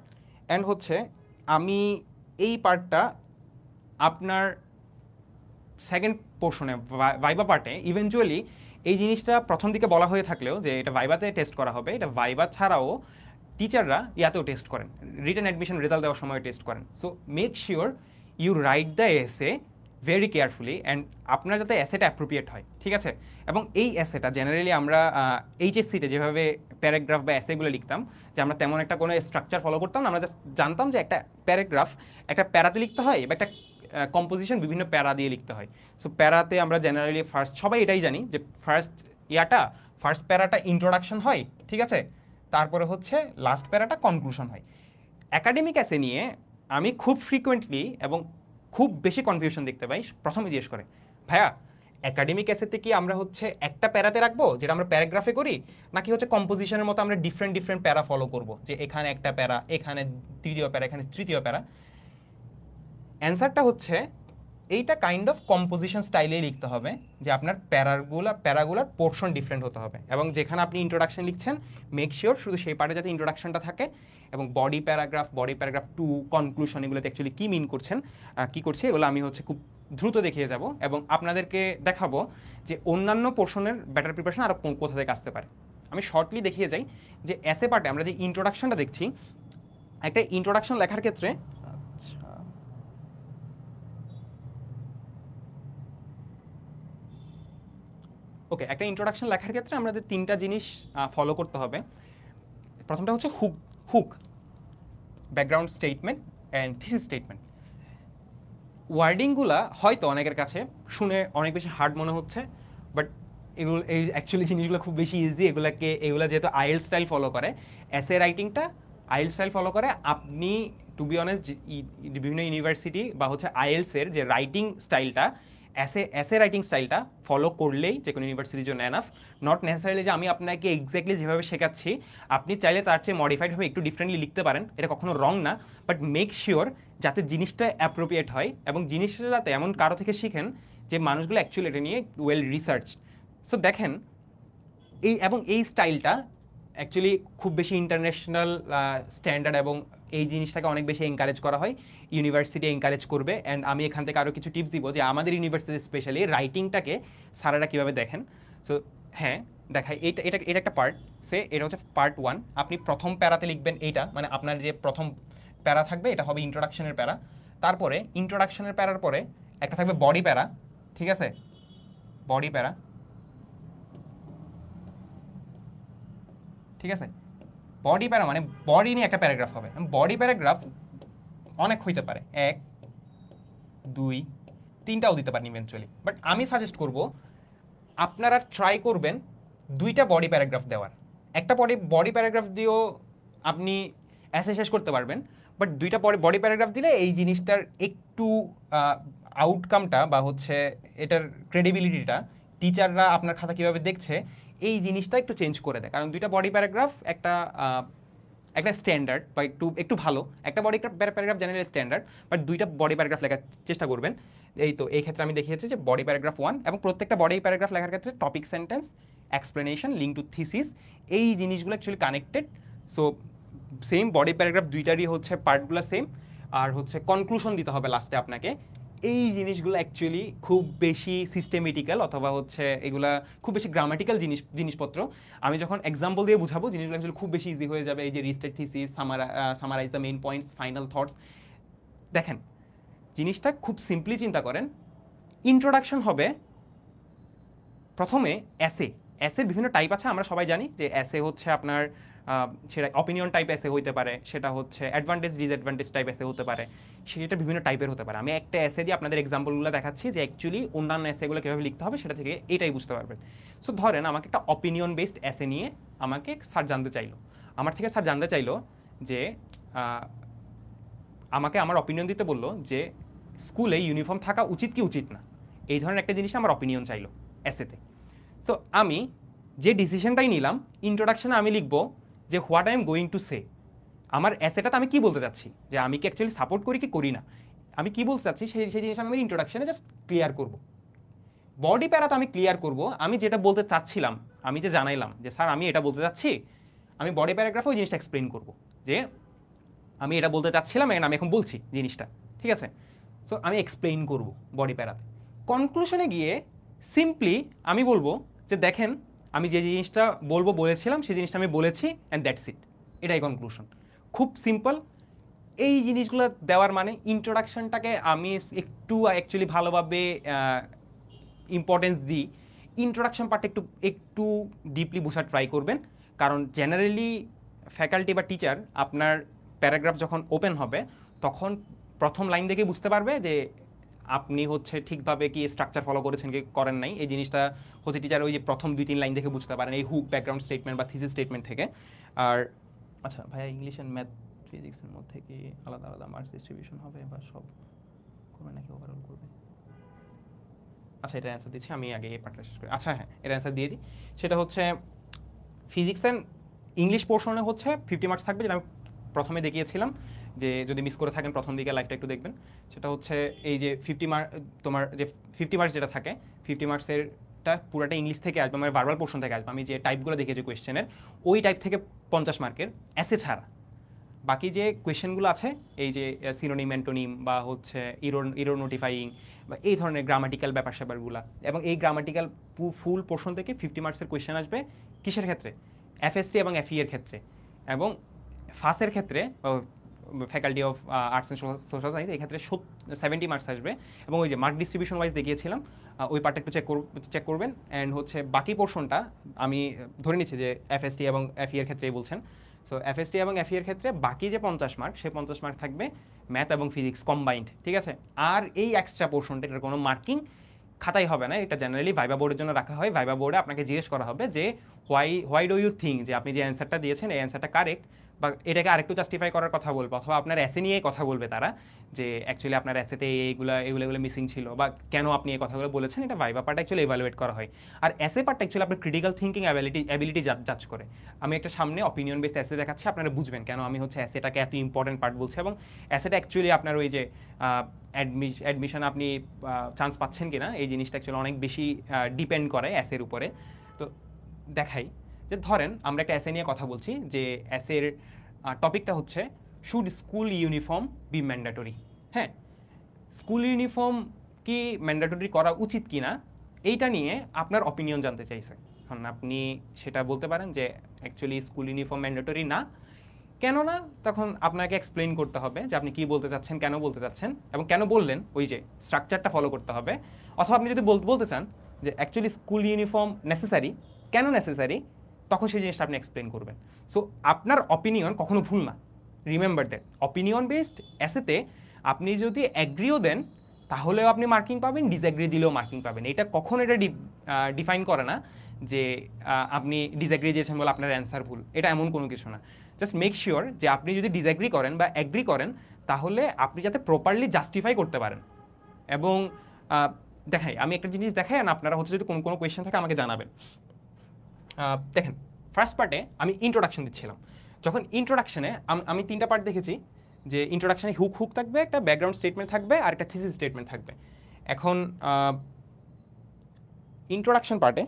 অ্যান্ড হচ্ছে আমি এই পার্টটা আপনার সেকেন্ড পোর্শনে ভাইবা পার্টে ইভেনচুয়ালি এই জিনিসটা প্রথম দিকে বলা হয়ে থাকলেও যে এটা ভাইবাতে টেস্ট করা হবে, এটা ভাইবা ছাড়াও টিচাররা ইয়াতেও টেস্ট করেন, রিটেন অ্যাডমিশন রেজাল্ট দেওয়ার সময় টেস্ট করেন। So make sure you write the essay very carefully, and আপনার যাতে এসেটা অ্যাপ্রোপ্রিয়েট হয়, ঠিক আছে? এবং এই এসেটা জেনারেলি আমরা এইচএসসিতে যেভাবে প্যারাগ্রাফ বা এসেগুলো লিখতাম, যে আমরা তেমন একটা কোনো স্ট্রাকচার ফলো করতাম না, আমরা জাস্ট জানতাম যে একটা প্যারাগ্রাফ একটা প্যারাতে লিখতে হয় বা একটা কম্পোজিশন বিভিন্ন প্যারা দিয়ে লিখতে হয়। সো প্যারাতে আমরা জেনারেলি সবাই এটাই জানি যে ফার্স্ট প্যারাটা ইন্ট্রোডাকশন হয়, ঠিক আছে? তারপরে হচ্ছে লাস্ট প্যারাটা কনক্লুশন হয়। একাডেমিক এসে নিয়ে আমি খুব ফ্রিকোয়েন্টলি এবং খুব বেশি কনফিউশন দেখতে পাই। প্রথমে জিজ্ঞেস করে, ভাইয়া একাডেমিক এসেতে কি আমরা হচ্ছে একটা প্যারাতে রাখবো যেটা আমরা প্যারাগ্রাফে করি, নাকি হচ্ছে কম্পোজিশনের মতো আমরা ডিফারেন্ট প্যারা ফলো করব, যে এখানে একটা প্যারা, এখানে দ্বিতীয় প্যারা, এখানে তৃতীয় প্যারা? অ্যান্সারটা হচ্ছে এইটা কাইন্ড অফ কম্পোজিশন স্টাইলেই লিখতে হবে, যে আপনার প্যারাগুলার পোর্শন ডিফারেন্ট হতে হবে। এবং যেখানে আপনি ইন্ট্রোডাকশন লিখছেন মেক শিওর শুধু সেই পার্টে যাতে ইন্ট্রোডাকশনটা থাকে, এবং বডি প্যারাগ্রাফ টু কনক্লুশন এগুলোতে অ্যাকচুয়ালি কী মিন করছেন, কী করছে, এগুলো আমি হচ্ছে খুব দ্রুত দেখিয়ে যাব এবং আপনাদেরকে দেখাবো যে অন্যান্য পোর্শনের বেটার প্রিপারেশন আরও কোথা থেকে আসতে পারে। আমি শর্টলি দেখিয়ে যাই যে এসে পার্টে আমরা যে ইন্ট্রোডাকশনটা দেখছি, একটা ইন্ট্রোডাকশন লেখার ক্ষেত্রে ওকে, একটা ইন্ট্রোডাকশন লেখার ক্ষেত্রে আমাদের তিনটা জিনিস ফলো করতে হবে। প্রথমটা হচ্ছে hook, background statement and thesis statement. ওয়ার্ডিংগুলা হয়তো অনেকের কাছে শুনে অনেক বেশি হার্ড মনে হচ্ছে, বাট এগুলো এই অ্যাকচুয়ালি জিনিসগুলো খুব বেশি ইজি। এগুলো যেহেতু আইএল স্টাইল ফলো করে, এসে রাইটিংটা আইএল স্টাইল ফলো করে, আপনি টু বি অনেস্ট বিভিন্ন ইউনিভার্সিটি বা হচ্ছে আইএলসের যে রাইটিং স্টাইলটা, এসে রাইটিং স্টাইলটা ফলো করলেই যে কোনো ইউনিভার্সিটির জন্য এনাফ। নট নেসেসারিলি যে আমি আপনাকে এক্স্যাক্টলি যেভাবে শেখাচ্ছি আপনি চাইলে তার চেয়ে মডিফাইড হবে একটু ডিফারেন্টলি লিখতে পারেন, এটা কখনো রং না। বাট মেক শিওর যাতে জিনিসটা অ্যাপ্রোপ্রিয়েট হয় এবং জিনিসটা যাতে এমন কারো থেকে শিখেন যে মানুষগুলো অ্যাকচুয়ালি এটা নিয়ে ওয়েল রিসার্চ। সো দেখেন এই স্টাইলটা অ্যাকচুয়ালি খুব বেশি ইন্টারন্যাশনাল স্ট্যান্ডার্ড, এবং এই জিনিসটাকে অনেক বেশি এনকারেজ করা হয়, ইউনিভার্সিটি এনকারেজ করবে। অ্যান্ড আমি এখান থেকে আরও কিছু টিপস দিব যে আমাদের ইউনিভার্সিটি স্পেশালি রাইটিংটাকে স্যারেরা কীভাবে দেখেন। সো হ্যাঁ দেখাই, এটা একটা পার্ট। এটা হচ্ছে পার্ট 1। আপনি প্রথম প্যারাতে লিখবেন এইটা, মানে আপনার যে প্রথম প্যারা থাকবে এটা হবে ইন্ট্রোডাকশনের প্যারা। তারপরে ইন্ট্রোডাকশনের প্যারার পরে একটা থাকবে বডি প্যারা, ঠিক আছে? বডি প্যারা, ঠিক আছে? বডি প্যারা মানে বডি নিয়ে একটা প্যারাগ্রাফ হবে। বডি প্যারাগ্রাফ অনেক হইতে পারে, 1 2 3টাও দিতে পারেন ইভেনচুয়ালি, বাট আমি সাজেস্ট করব আপনারা ট্রাই করবেন 2টা বডি প্যারাগ্রাফ দেওয়ার। একটা বডি প্যারাগ্রাফ দিয়েও আপনি এসে শেষ করতে পারবেন, বাট 2টা বডি প্যারাগ্রাফ দিলে এই জিনিসটার একটু আউটকামটা বা হচ্ছে এটার ক্রেডিবিলিটিটা, টিচাররা আপনার খাতা কীভাবে দেখছে এই জিনিসটা একটু চেঞ্জ করে দেয়। কারণ 2টা বডি প্যারাগ্রাফ একটা স্ট্যান্ডার্ড বা একটু ভালো, একটা body paragraph generally standard, but 2টা বডি প্যারাগ্রাফ লেখার চেষ্টা করবেন। এই ক্ষেত্রে আমি দেখিয়েছি যে বডি প্যারাগ্রাফ 1, এবং প্রত্যেকটা বডি প্যারাগ্রাফ লেখার ক্ষেত্রে topic sentence explanation, link to thesis, এই জিনিসগুলো actually connected. So same body paragraph দুইটারই হচ্ছে পার্টগুলো সেম, আর হচ্ছে কনক্লুশন দিতে হবে লাস্টে আপনাকে। এই জিনিসগুলো অ্যাকচুয়ালি খুব বেশি সিস্টেমেটিক্যাল অথবা হচ্ছে এগুলা খুব বেশি গ্রামাটিক্যাল জিনিসপত্র। আমি যখন এক্সাম্পল দিয়ে বুঝাবো জিনিসগুলো অ্যাকচুয়ালি খুব বেশি ইজি হয়ে যাবে। এই যে restated thesis, summarize the main points, final thoughts. দেখেন জিনিসটা খুব সিম্পলি চিন্তা করেন। ইন্ট্রোডাকশন হবে প্রথমে এসের বিভিন্ন টাইপ আছে, আমরা সবাই জানি যে এসে হচ্ছে আপনার সেটা অপিনিয়ন টাইপ এসে হতে পারে, সেটা হচ্ছে অ্যাডভান্টেজ ডিসঅ্যাডভান্টেজ টাইপ এসে হতে পারে, সেটা বিভিন্ন টাইপের হতে পারে। আমি একটা এসে দিয়ে আপনাদের এক্সাম্পলগুলো দেখাচ্ছি যে অ্যাকচুয়ালি অন্যান্য এসেগুলো কীভাবে লিখতে হবে সেটা থেকে এটাই বুঝতে পারবেন। সো ধরেন আমাকে একটা অপিনিয়ন বেসড এসে নিয়ে আমাকে স্যার জানতে চাইলো, আমার থেকে স্যার জানতে চাইলো যে আমাকে আমার অপিনিয়ন দিতে বললো যে স্কুলে ইউনিফর্ম থাকা উচিত কি উচিত না, এই ধরনের একটা জিনিস আমার অপিনিয়ন চাইলো এসেতে। সো আমি যে ডিসিশনটাই নিলাম, ইন্ট্রোডাকশনে আমি লিখবো যে what I am going to say. আমার এসেটাতে আমি কি বলতে চাচ্ছি, যে আমি কি অ্যাকচুয়ালি সাপোর্ট করি কি করি না, আমি কি বলতে চাচ্ছি সেই জিনিস আমি ইন্ট্রোডাকশনে জাস্ট ক্লিয়ার করব। বডি প্যারাতে আমি ক্লিয়ার করব আমি যেটা বলতে চাচ্ছিলাম, আমি যে জানাইলাম যে স্যার আমি এটা বলতে চাচ্ছি, আমি বডি প্যারাগ্রাফে ওই জিনিসটা এক্সপ্লেন করব যে আমি এটা বলতে চাচ্ছিলাম এবং আমি এখন বলছি জিনিসটা, ঠিক আছে। সো আমি এক্সপ্লেইন করব বডি প্যারাতে। কনক্লুশনে গিয়ে সিম্পলি আমি বলবো যে দেখেন আমি যে জিনিসটা বলেছিলাম সেই জিনিসটা আমি বলেছি অ্যান্ড দ্যাটস ইট, এটাই কনক্লুশন। খুব সিম্পল। এই জিনিসগুলো দেওয়ার মানে ইন্ট্রোডাকশনটাকে আমি একটু অ্যাকচুয়ালি ভালোভাবে ইম্পর্টেন্স দিই। ইন্ট্রোডাকশন পার্টটা একটু ডিপলি বোঝার ট্রাই করবেন, কারণ জেনারেলি ফ্যাকাল্টি বা টিচার আপনার প্যারাগ্রাফ যখন ওপেন হবে তখন প্রথম লাইন দেখে বুঝতে পারবে যে আপনি হচ্ছে ঠিকভাবে কি স্ট্রাকচার ফলো করেছেন কি করেন নাই। এই জিনিসটা হচ্ছে টিচার ওই যে প্রথম 2-3 লাইন দেখে বুঝতে পারেন, এই হুক, ব্যাকগ্রাউন্ড স্টেটমেন্ট বা থিসিস স্টেটমেন্ট থেকে। আর আচ্ছা ভাইয়া, ইংলিশ অ্যান্ড ম্যাথ ফিজিক্সের মধ্যে কি আলাদা আলাদা মার্কস ডিস্ট্রিবিউশন হবে বা সব করবে নাকি ওভারঅল করবে? আচ্ছা এটার অ্যান্সার দিচ্ছি, আমি আগে এই পার্টটা শেষ করি। আচ্ছা হ্যাঁ, এর অ্যান্সার দিয়ে দিই। সেটা হচ্ছে ফিজিক্স অ্যান্ড ইংলিশ পোর্শনে হচ্ছে 50 মার্কস থাকবে, যেটা আমি প্রথমে দেখিয়েছিলাম, যে যদি মিস করে থাকেন প্রথম দিকে লাইভটা একটু দেখবেন। সেটা হচ্ছে এই যে 50 মার্ক, তোমার যে 50 মার্কস যেটা থাকে, 50 মার্কসেরটা পুরোটা ইংলিশ থেকে আসবে, মানে ভার্বাল পোর্শন থেকে আসবে। আমি যে টাইপগুলো দেখিয়েছি কোয়েশ্চেনের, ওই টাইপ থেকে 50 মার্কের এসে ছাড়া। বাকি যে কোয়েশ্চেনগুলো আছে এই যে সিনোনিম, অ্যান্টোনিম বা হচ্ছে ইরোর নোটিফাইং বা এই ধরনের গ্রামাটিক্যাল ব্যাপার স্যাপারগুলো, এবং এই গ্রামাটিক্যাল ফুল পোর্শন থেকে 50 মার্কসের কোয়েশ্চেন আসবে কিসের ক্ষেত্রে? এফএসটি এবং এফই এর ক্ষেত্রে। এবং ফার্স্টের ক্ষেত্রে faculty of arts and social science, এই ক্ষেত্রে 70 মার্কস আসবে। এবং ওই যে মার্ক ডিস্ট্রিবিউশন ওয়াইজ দেখিয়েছিলাম, ওই পার্টটা একটু চেক করবেন। অ্যান্ড হচ্ছে বাকি পোর্শনটা আমি ধরে নিচ্ছি যে এফএসটি এবং এফই এর ক্ষেত্রেই বলছেন। সো এফএসটি এবং এফই এর ক্ষেত্রে বাকি যে 50 মার্ক, সেই 50 মার্ক থাকবে ম্যাথ এবং ফিজিক্স কম্বাইন্ড, ঠিক আছে। আর এই এক্সট্রা পোর্শনটা, এটার কোনো মার্কিং খাতাই হবে না, এটা জেনারেলি ভাইবা বোর্ডের জন্য রাখা হয়। ভাইবা বোর্ডে আপনাকে জিজ্ঞেস করা হবে যে হোয়াই ডু ইউ থিঙ্ক, যে আপনি যে অ্যান্সারটা দিয়েছেন এই অ্যান্সারটা কারেক্ট, বা এটাকে আরেকটু জাস্টিফাই করার কথা বলবে, অথবা আপনার এসে নিয়ে কথা বলবে তারা, যে অ্যাকচুয়ালি আপনার এসেতে এগুলো মিসিং ছিল, বা কেন আপনি এই কথাগুলো বলেছেন। এটা ভাইবা পার্ট অ্যাকচুয়ালি এভালুয়েট করা হয়। আর এসে পার্ট অ্যাকচুয়ালি আপনার ক্রিটিক্যাল থিঙ্কিং অ্যাবিলিটি জাজ করে। আমি একটা সামনে অপিনিয়ন বেসড এসে দেখাচ্ছি, আপনারা বুঝবেন কেন আমি হচ্ছে এসেটাকে এত ইম্পর্টেন্ট পার্ট বলছি। এবং এসেটা অ্যাকচুয়ালি আপনার ওই যে অ্যাডমিশন আপনি চান্স পাচ্ছেন কিনা, এই জিনিসটা অ্যাকচুয়ালি অনেক বেশি ডিপেন্ড করে এসের উপরে। তো দেখাই যে ধরেন আমরা একটা এসে নিয়ে কথা বলছি, যে এসের টপিকটা হচ্ছে should school uniform B mandatory. হ্যাঁ, স্কুল ইউনিফর্ম কি ম্যান্ডেটরি করা উচিত কিনা, এইটা নিয়ে আপনার অপিনিয়ন জানতে চাইছে। এখন আপনি সেটা বলতে পারেন যে অ্যাকচুয়ালি স্কুল ইউনিফর্ম ম্যান্ডেটরি না, কেন না? তখন আপনাকে এক্সপ্লেইন করতে হবে যে আপনি কি বলতে চাচ্ছেন, কেন বলতে চাচ্ছেন, এবং কেন বললেন, ওই যে স্ট্রাকচারটা ফলো করতে হবে। অথবা আপনি যদি বলতে চান যে অ্যাকচুয়ালি স্কুল ইউনিফর্ম নেসেসারি, কেন নেসেসারি, তখন সেই জিনিসটা আপনি এক্সপ্লেন করবেন। সো আপনার অপিনিয়ন কখনো ভুল না, রিমেম্বার দ্যাট। অপিনিয়ন বেসড এসেতে আপনি যদি অ্যাগ্রিও দেন তাহলেও আপনি মার্কিং পাবেন, ডিসঅ্যাগ্রি দিলেও মার্কিং পাবেন। এটা কখনো এটা ডিফাইন করে না যে আপনি ডিসঅ্যাগ্রি দিয়েছেন বলে আপনার অ্যান্সার ভুল, এটা এমন কোনো কিছু না। জাস্ট মেক শিওর যে আপনি যদি ডিসঅ্যাগ্রি করেন বা অ্যাগ্রি করেন, তাহলে আপনি যাতে প্রপারলি জাস্টিফাই করতে পারেন। এবং দেখাই, আমি একটা জিনিস দেখাই, আর আপনারা হচ্ছে যদি কোনো কোয়েশ্চেন থাকে আমাকে জানাবেন। দেখেন, ফার্স্ট পার্টে আমি ইন্ট্রোডাকশন দিচ্ছিলাম। যখন ইন্ট্রোডাকশনে আমি 3টা পার্ট দেখেছি, যে ইন্ট্রোডাকশনে হুক থাকবে, একটা ব্যাকগ্রাউন্ড স্টেটমেন্ট থাকবে, আর একটা থিসিস স্টেটমেন্ট থাকবে। এখন ইন্ট্রোডাকশন পার্টে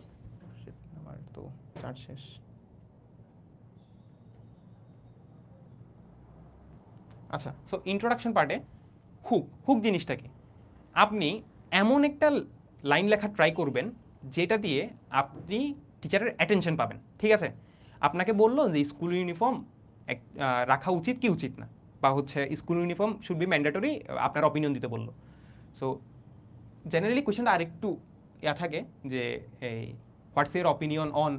তো চার্জ শেষ। আচ্ছা, সো ইন্ট্রোডাকশন পার্টে হুক জিনিসটা কি? আপনি এমন একটা লাইন লেখা ট্রাই করবেন যেটা দিয়ে আপনি টিচারের অ্যাটেনশন পাবেন, ঠিক আছে? আপনাকে বললো যে স্কুল ইউনিফর্ম রাখা উচিত কি উচিত না, বা হচ্ছে school uniform should be mandatory, আপনার অপিনিয়ন দিতে বললো। সো জেনারেলি কোয়েশ্চেনটা আরেকটু থাকে যে এই what's your opinion one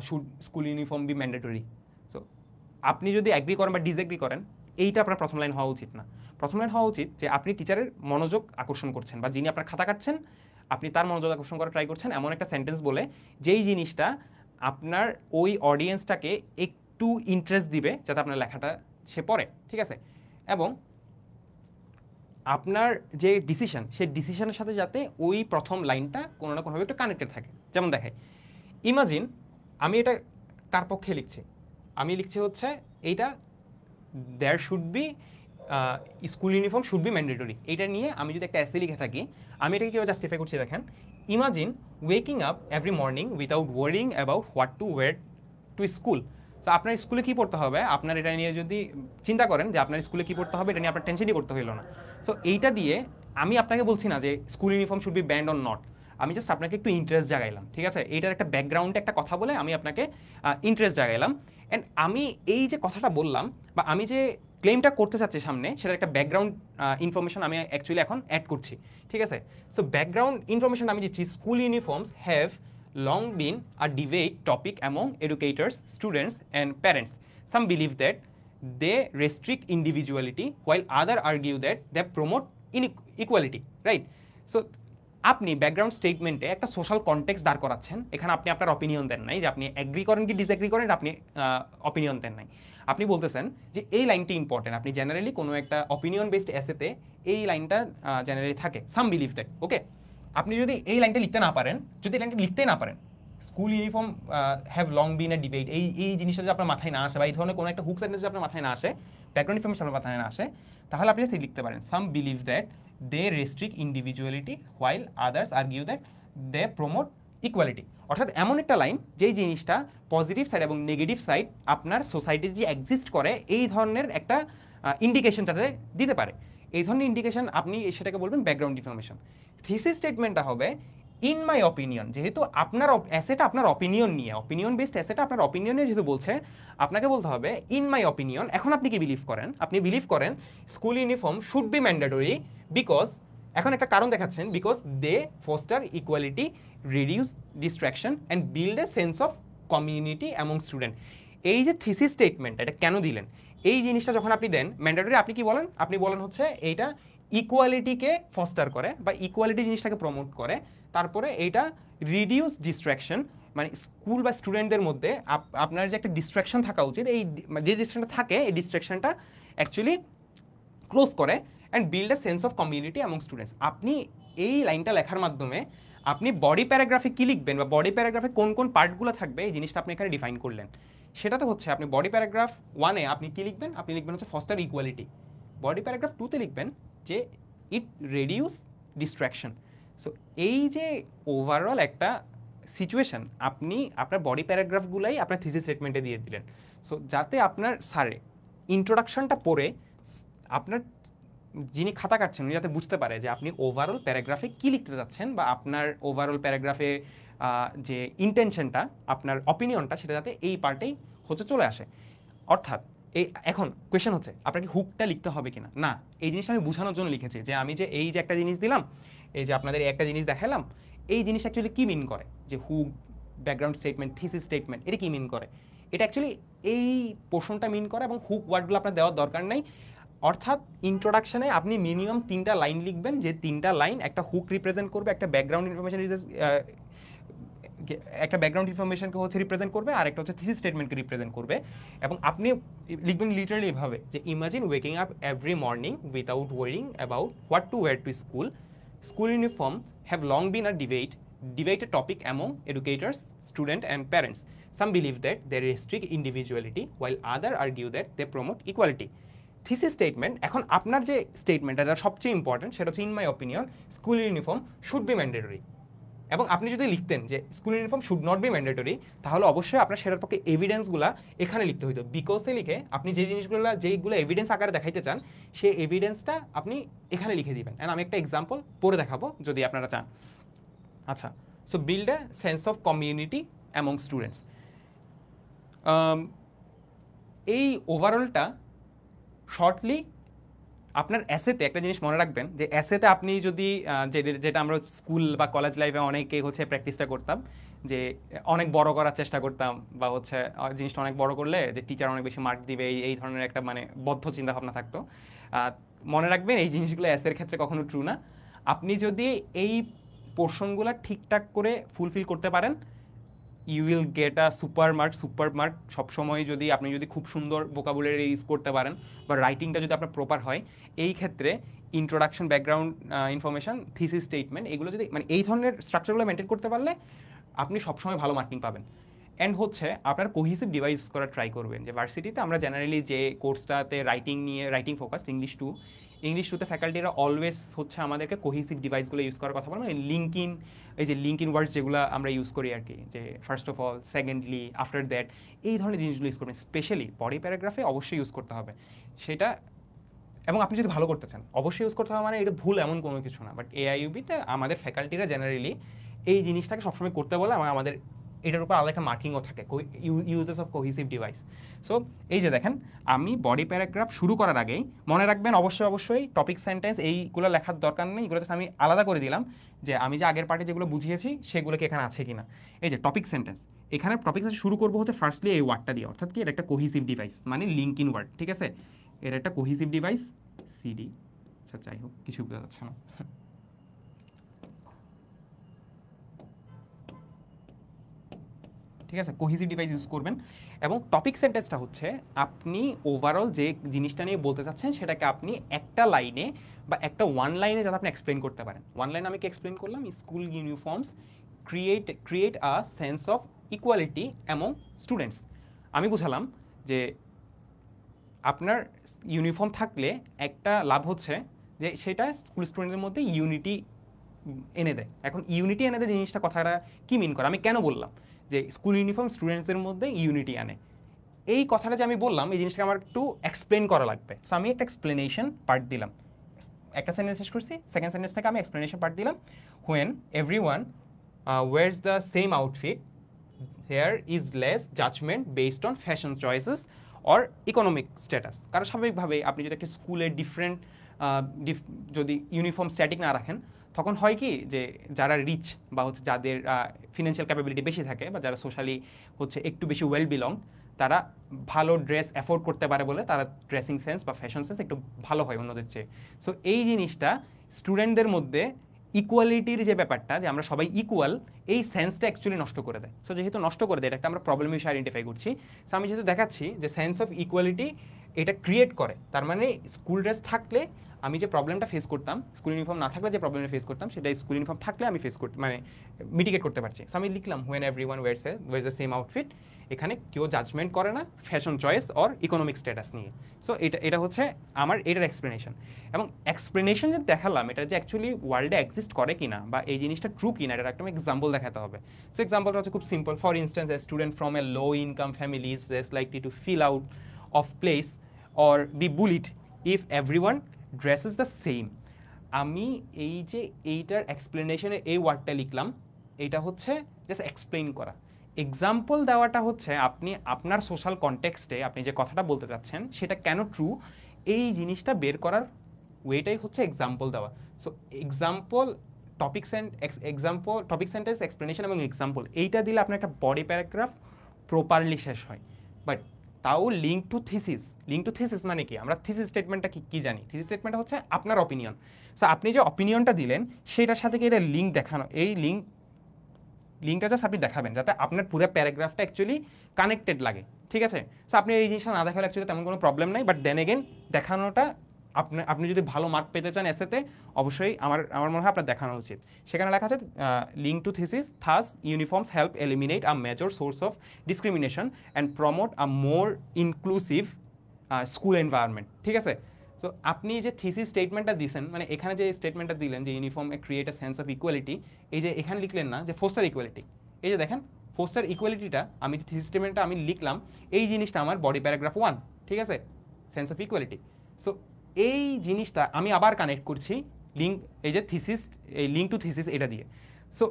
should school uniform B mandatory. So আপনি যদি অ্যাগ্রি করেন বা ডিসএগ্রি করেন, এইটা আপনার প্রথম লাইন হওয়া উচিত না। প্রথম লাইন হওয়া উচিত যে আপনি টিচারের মনোযোগ আকর্ষণ করছেন, বা যিনি আপনার খাতা কাটছেন আপনি তার মনোযোগ আকর্ষণ করার ট্রাই করছেন এমন একটা সেন্টেন্স বলে যেই জিনিসটা আপনার ওই অডিয়েন্সটাকে একটু ইন্টারেস্ট দিবে যাতে আপনার লেখাটা সে পড়ে, ঠিক আছে? এবং আপনার যে ডিসিশন, সেই ডিসিশনের সাথে যাতে ওই প্রথম লাইনটা কোনো না কোনোভাবে একটু কানেক্টেড থাকে। যেমন দেখে, ইমাজিন আমি এটা কার পক্ষে লিখছি, আমি লিখছি হচ্ছে এইটা there should be school uniform should be mandatory, এইটা নিয়ে আমি যদি একটা এসে লিখে থাকি, আমি এটাকে কীভাবে জাস্টিফাই করছি দেখেন। Imagine waking up every morning without worrying about what to wear to school. তো আপনার স্কুলে কী পড়তে হবে, আপনার এটা নিয়ে যদি চিন্তা করেন যে আপনার স্কুলে কী পড়তে হবে, এটা নিয়ে আপনার টেনশনই করতে হইল না। সো এইটা দিয়ে আমি আপনাকে বলছি না যে school uniform should B band or not, আমি জাস্ট আপনাকে একটু ইন্টারেস্ট জাগাইলাম, ঠিক আছে? এইটার একটা ব্যাকগ্রাউন্ডে একটা কথা বলে আমি আপনাকে ইন্টারেস্ট জাগাইলাম। অ্যান্ড আমি এই যে কথাটা বললাম বা আমি যে ক্লেমটা করতে চাচ্ছি সামনে, সেটার একটা ব্যাকগ্রাউন্ড ইনফরমেশন আমি অ্যাকচুয়ালি এখন অ্যাড করছি, ঠিক আছে? সো ব্যাকগ্রাউন্ড ইনফরমেশন আমি দিচ্ছি, school uniforms have long been a debate topic among educators, students, and parents. Some believe that they restrict individuality, while others argue that they promote equality, right? So আপনি background স্টেটমেন্টে একটা social context দাঁড় করাচ্ছেন, এখানে আপনি আপনার opinion দেন নাই যে আপনি অ্যাগ্রি করেন কি ডিসএগ্রি করেন, আপনি অপিনিয়ন দেন নাই। আপনি বলতেছেন যে এই লাইনটি ইম্পর্টেন্ট। আপনি জেনারেলি কোনো একটা অপিনিয়ন বেসড এসেতে এই লাইনটা জেনারেলি থাকে, সাম বিলিভ দ্যাট, ওকে? আপনি যদি এই লাইনটা লিখতে না পারেন, যদি এই লাইনটা লিখতেই না পারেন, school uniform have long bin A debate, এই জিনিসটা যদি আপনার মাথায় না আসে, বা এই ধরনের কোনো একটা হুক সেন্টেন্স যদি আপনার মাথায় না আসে, ব্যাকগ্রাউন্ড ইনফরমেশন আপনার মাথায় না আসে, তাহলে আপনি সেই লিখতে পারেন some believe that they restrict individuality while others argue that they promote equality. অর্থাৎ এমন একটা লাইন যেই জিনিসটা পজিটিভ সাইড এবং নেগেটিভ সাইড আপনার সোসাইটি যে এক্সিস্ট করে এই ধরনের একটা ইন্ডিকেশন যাতে দিতে পারে, এই ধরনের ইন্ডিকেশন আপনি সেটাকে বলবেন ব্যাকগ্রাউন্ড ইনফরমেশন। থিসিস স্টেটমেন্টটা হবে ইন মাই অপিনিয়ন, যেহেতু আপনার অ্যাসেটা আপনার অপিনিয়ন নিয়ে, অপিনিয়ন বেসড অ্যাসেটা আপনার অপিনিয়ন নিয়ে যেহেতু বলছে, আপনাকে বলতে হবে ইন মাই অপিনিয়ন। এখন আপনি কি বিলিভ করেন? আপনি বিলিভ করেন school uniform should be mandatory because, এখন একটা কারণ দেখাচ্ছেন, because they foster equality, reduce distraction and build a sense of community among student. এই যে থিসিস স্টেটমেন্ট, এটা কেন দিলেন? এই জিনিসটা যখন আপনি দেন ম্যান্ডেটরি, আপনি কি বলেন? আপনি বলেন হচ্ছে এইটা ইকুয়ালিটিকে ফস্টার করে বা ইকুয়ালিটি জিনিসটাকে প্রমোট করে, তারপরে এইটা রিডিউস ডিস্ট্র্যাকশন, মানে স্কুল বা স্টুডেন্টদের মধ্যে আপনার যে একটা ডিস্ট্র্যাকশন থাকা উচিত, এই যে ডিস্ট্র্যাকশনটা থাকে এই ডিস্ট্র্যাকশনটা অ্যাকচুয়ালি ক্লোজ করে and build a sense of community among students. আপনি এই লাইনটা লেখার মাধ্যমে আপনি বডি প্যারাগ্রাফে কী লিখবেন বা বডি প্যারাগ্রাফে কোন কোন পার্টগুলো থাকবে এই জিনিসটা আপনি এখানে ডিফাইন করলেন। সেটা তো হচ্ছে আপনি বডি প্যারাগ্রাফ 1-এ আপনি কী লিখবেন? আপনি লিখবেন হচ্ছে ফস্টার ইকুয়ালিটি। বডি প্যারাগ্রাফ 2-তে লিখবেন যে ইট রিডিউস ডিস্ট্র্যাকশন। সো এই যে ওভারঅল একটা সিচুয়েশন আপনি আপনার বডি প্যারাগ্রাফগুলাই আপনার থিসিস স্টেটমেন্টে দিয়ে দিলেন। সো যাতে আপনার স্যারে ইন্ট্রোডাকশনটা পড়ে আপনার যিনি খাতা কাটছেন উনি যাতে বুঝতে পারে যে আপনি ওভারঅল প্যারাগ্রাফে কী লিখতে যাচ্ছেন, বা আপনার ওভারঅল প্যারাগ্রাফে যে ইন্টেনশনটা, আপনার অপিনিয়নটা, সেটা যাতে এই পার্টেই হচ্ছে চলে আসে। অর্থাৎ এই এখন কোয়েশ্চেন হচ্ছে আপনার কি হুকটা লিখতে হবে কিনা? না, এই জিনিসটা আমি বোঝানোর জন্য লিখেছি যে আমি যে এই যে একটা জিনিস দিলাম, এই যে আপনাদের একটা জিনিস দেখালাম, এই জিনিস অ্যাকচুয়ালি কী মিন করে, যে hook, background statement, thesis statement, এটা কী মিন করে, এটা অ্যাকচুয়ালি এই পোর্শনটা মিন করে, এবং হুক ওয়ার্ডগুলো আপনার দেওয়ার দরকার নেই। অর্থাৎ ইন্ট্রোডাকশনে আপনি মিনিমাম 3টা লাইন লিখবেন, যে 3টা লাইন একটা হুক রিপ্রেজেন্ট করবে, একটা ব্যাকগ্রাউন্ড ইনফরমেশন, একটা ব্যাকগ্রাউন্ড ইনফরমেশনকে হচ্ছে রিপ্রেজেন্ট করবে, আর একটা হচ্ছে থিসিস স্টেটমেন্টকে রিপ্রেজেন্ট করবে। এবং আপনি লিখবেন লিটারালি এভাবে যে imagine waking up every morning without worrying about what to wear to school, school uniform have long been a debated topic among educators, student and parents. Some believe that they restrict individuality while others argue that they promote equality. Thesis statement, এখন আপনার যে statement এটা সবচেয়ে important, সেটা হচ্ছে in my opinion school uniform should be mandatory. এবং আপনি যদি লিখতেন যে school uniform should not be mandatory, তাহলে অবশ্যই আপনার সেটার পক্ষে এভিডেন্সগুলো এখানে লিখতে হতো। বিকজে লিখে আপনি যে জিনিসগুলো যেইগুলো এভিডেন্স আকারে দেখাইতে চান সেই এভিডেন্সটা আপনি এখানে লিখে দিবেন। অ্যান্ড আমি একটা এক্সাম্পল পড়ে দেখাবো যদি আপনারা চান। আচ্ছা, so build a sense of community among students. এই ওভারঅলটা শর্টলি আপনার অ্যাসেতে একটা জিনিস মনে রাখবেন, যে অ্যাসেতে আপনি যদি যেটা আমরা স্কুল বা কলেজ লাইফে অনেকে হচ্ছে প্র্যাকটিসটা করতাম, যে অনেক বড় করার চেষ্টা করতাম, বা হচ্ছে জিনিসটা অনেক বড় করলে যে টিচার অনেক বেশি মার্ক দিবে, এই ধরনের একটা মানে বদ্ধ চিন্তা ভাবনা থাকতো। মনে রাখবেন এই জিনিসগুলো অ্যাসের ক্ষেত্রে কখনো ট্রু না। আপনি যদি এই পোর্শনগুলো ঠিকঠাক করে ফুলফিল করতে পারেন, you will get a super mark সবসময়। যদি আপনি যদি খুব সুন্দর ভোকাবুলারি ইউজ করতে পারেন, বা রাইটিংটা যদি আপনার প্রপার হয়, এই ক্ষেত্রে introduction, background information, thesis statement, এগুলো যদি মানে এই ধরনের স্ট্রাকচারগুলো মেনটেন করতে পারলে আপনি সবসময় ভালো মার্কিং পাবেন। অ্যান্ড হচ্ছে আপনার কোহিসিভ ডিভাইস করার ট্রাই করবেন। যে ভার্সিটিতে আমরা জেনারেলি যে কোর্সটাতে রাইটিং ফোকাস, ইংলিশ টুতে ফ্যাকাল্টিরা অলওয়েজ হচ্ছে আমাদেরকে কোহিসিভ ডিভাইসগুলো ইউজ করার কথা বলেন। এই যে লিঙ্ক ইন ওয়ার্ডস যেগুলো আমরা ইউজ করি আর কি, যে first of all, secondly, after that, এই ধরনের জিনিসগুলো ইউজ করবেন। স্পেশালি বডি প্যারাগ্রাফে অবশ্যই ইউজ করতে হবে সেটা। এবং আপনি যদি ভালো করতে চান অবশ্যই ইউজ করতে হবে, মানে এটা ভুল এমন কোনো কিছু না। বাট এআইইউবিতে আমাদের ফ্যাকাল্টিরা জেনারেলি এই জিনিসটাকে সবসময় করতে বলে, এবং আমাদের এটার উপর আলাদা একটা মার্কিংও থাকে, ইউজেস অফ কোহিসিভ ডিভাইস। সো এই যে দেখেন, আমি বডি প্যারাগ্রাফ শুরু করার আগেই মনে রাখবেন অবশ্যই টপিক সেন্টেন্স এইগুলো লেখার দরকার নেই, এগুলো আমি আলাদা করে দিলাম, যে আমি যে আগের পার্টে যেগুলো বুঝিয়েছি সেগুলোকে এখানে আছে কিনা। এই যে টপিক সেন্টেন্স, এখানে টপিক সেন্টেন্স শুরু করবো হচ্ছে ফার্স্টলি এই ওয়ার্ডটা দিয়ে, অর্থাৎ কি এটা একটা কোহিসিভ ডিভাইস, মানে লিঙ্ক ইন ওয়ার্ড, ঠিক আছে? এটা একটা কোহিসিভ ডিভাইস, সিডি। আচ্ছা যাই হোক, কিছু বোঝা যাচ্ছে না। ঠিক আছে, কোহিসিভ ডিভাইস ইউজ করবেন। এবং টপিক সেন্টেন্সটা হচ্ছে আপনি ওভারঅল যে জিনিসটা নিয়ে বলতে চাচ্ছেন সেটাকে আপনি একটা লাইনে বা একটা ওয়ান লাইনে যাতে আপনি এক্সপ্লেন করতে পারেন। ওয়ান লাইনে আমি কি এক্সপ্লেন করলাম, school uniforms create a sense of equality among students. আমি বুঝালাম যে আপনার ইউনিফর্ম থাকলে একটা লাভ হচ্ছে যে সেটা স্কুল স্টুডেন্টদের মধ্যে ইউনিটি এনে দেয়। এখন ইউনিটি এনে দেয় জিনিসটা, কথাটা কি মিন করে, আমি কেন বললাম যে স্কুল ইউনিফর্ম স্টুডেন্টসদের মধ্যে ইউনিটি আনে? এই কথাটা যে আমি বললাম, এই জিনিসটাকে আমার একটু এক্সপ্লেন করা লাগবে। সো আমি একটা এক্সপ্লেনেশন পার্ট দিলাম, একটা সেন্টেন্স শেষ করছি, সেকেন্ড সেন্টেন্স থেকে আমি এক্সপ্লেনেশন পার্ট দিলাম। When everyone wears the same outfit, here is less judgement based on fashion choices or economic status. কারণ স্বাভাবিকভাবে আপনি যদি একটা স্কুলের ডিফারেন্ট যদি ইউনিফর্ম স্ট্যাটিক না রাখেন, তখন হয় কি যে যারা রিচ বা হচ্ছে যাদের ফিনান্সিয়াল ক্যাপাবিলিটি বেশি থাকে, বা যারা সোশ্যালি হচ্ছে একটু বেশি ওয়েল বিলং, তারা ভালো ড্রেস অ্যাফোর্ড করতে পারে বলে তারা ড্রেসিং সেন্স বা ফ্যাশন সেন্স একটু ভালো হয় অন্যদের চেয়ে। সো এই জিনিসটা স্টুডেন্টদের মধ্যে ইকুয়ালিটির যে ব্যাপারটা, যে আমরা সবাই ইকুয়াল, এই সেন্সটা অ্যাকচুয়ালি নষ্ট করে দেয়। সো যেহেতু নষ্ট করে দেয়, এটা একটা আমরা প্রবলেম হিসেবে আইডেন্টিফাই করছি। সো আমি যেহেতু দেখাচ্ছি যে সেন্স অফ ইকুয়ালিটি এটা ক্রিয়েট করে, তার মানে স্কুল ড্রেস থাকলে আমি যে প্রবলেমটা ফেস করতাম, স্কুল ইউনিফর্ম না থাকলে যে প্রবলেমটা ফেস করতাম, সেটা স্কুল ইউনিফর্ম থাকলে আমি ফেস করতে মানে মিটিগেট করতে পারছি। সো আমি লিখলাম when everyone wears the same outfit. এখানে কেউ জাজমেন্ট করে না fashion choice or economic status নিয়ে। সো এটা হচ্ছে আমার এটার এক্সপ্লেনেশন। এবং এক্সপ্লেনেশন যে দেখালাম, এটা যে অ্যাকচুয়ালি ওয়ার্ল্ডে এক্সিস্ট করে কিনা বা এই জিনিসটা ট্রু কিনা, এটার একটা এক্সাম্পল দেখাতে হবে। সো এক্সাম্পলটা হচ্ছে খুব simple. For instance, a student from a low income family is less likely to feel out of place or be bullied if everyone dresses the same. আমি এই যে এইটার এক্সপ্লেনেশনে এই ওয়ার্ডটা লিখলাম, এটা হচ্ছে জাস্ট এক্সপ্লেইন করা। এক্সাম্পল দেওয়াটা হচ্ছে আপনি আপনার সোশ্যাল কনটেক্সটে আপনি যে কথাটা বলতে চাচ্ছেন সেটা কেন ট্রু, এই জিনিসটা বের করার ওয়েটাই হচ্ছে এক্সাম্পল দেওয়া। So example, topic sentence, explanation এবং এক্সাম্পল, এইটা দিলে আপনার একটা বডি প্যারাগ্রাফ প্রপারলি শেষ হয়। বাট তাও লিঙ্ক টু থিসিস মানে কি, আমরা থিসিস স্টেটমেন্টটা কি জানি? থিসিস স্টেটমেন্টটা হচ্ছে আপনার অপিনিয়ন। সো আপনি যে অপিনিয়নটা দিলেন সেটার সাথে কি এটা লিঙ্ক দেখানো, এই লিঙ্কটা জাস্ট আপনি দেখাবেন যাতে আপনার পুরো প্যারাগ্রাফটা অ্যাকচুয়ালি কানেক্টেড লাগে, ঠিক আছে? সো আপনি এই জিনিসটা না দেখালে অ্যাকচুয়ালি তেমন কোনো প্রবলেম নাই। বাট দেন এগেন দেখানোটা, আপনি যদি ভালো মার্ক পেতে চান এসেতে, অবশ্যই আমার মনে হয় আপনার দেখানো উচিত। সেখানে লেখা আছে link to thesis, thus uniforms help eliminate a major source of discrimination and promote a more inclusive school environment. ঠিক আছে, সো আপনি যে থিসিস স্টেটমেন্টটা দিয়েছেন, মানে এখানে যে স্টেটমেন্টটা দিলেন যে uniform create a sense of equality, এই যে এখানে লিখলেন না যে ফোস্টার ইকুয়ালিটি, এই যে দেখেন ফোস্টার ইকুয়ালিটিটা আমি যে থিসিস স্টেটমেন্টটা আমি লিখলাম, এই জিনিসটা আমার বডি প্যারাগ্রাফ 1, ঠিক আছে, সেন্স অফ ইকুয়ালিটি। সো এই জিনিসটা আমি আবার কানেক্ট করছি লিঙ্ক, এই যে থিসিস, এই লিঙ্ক টু থিসিস এটা দিয়ে। সো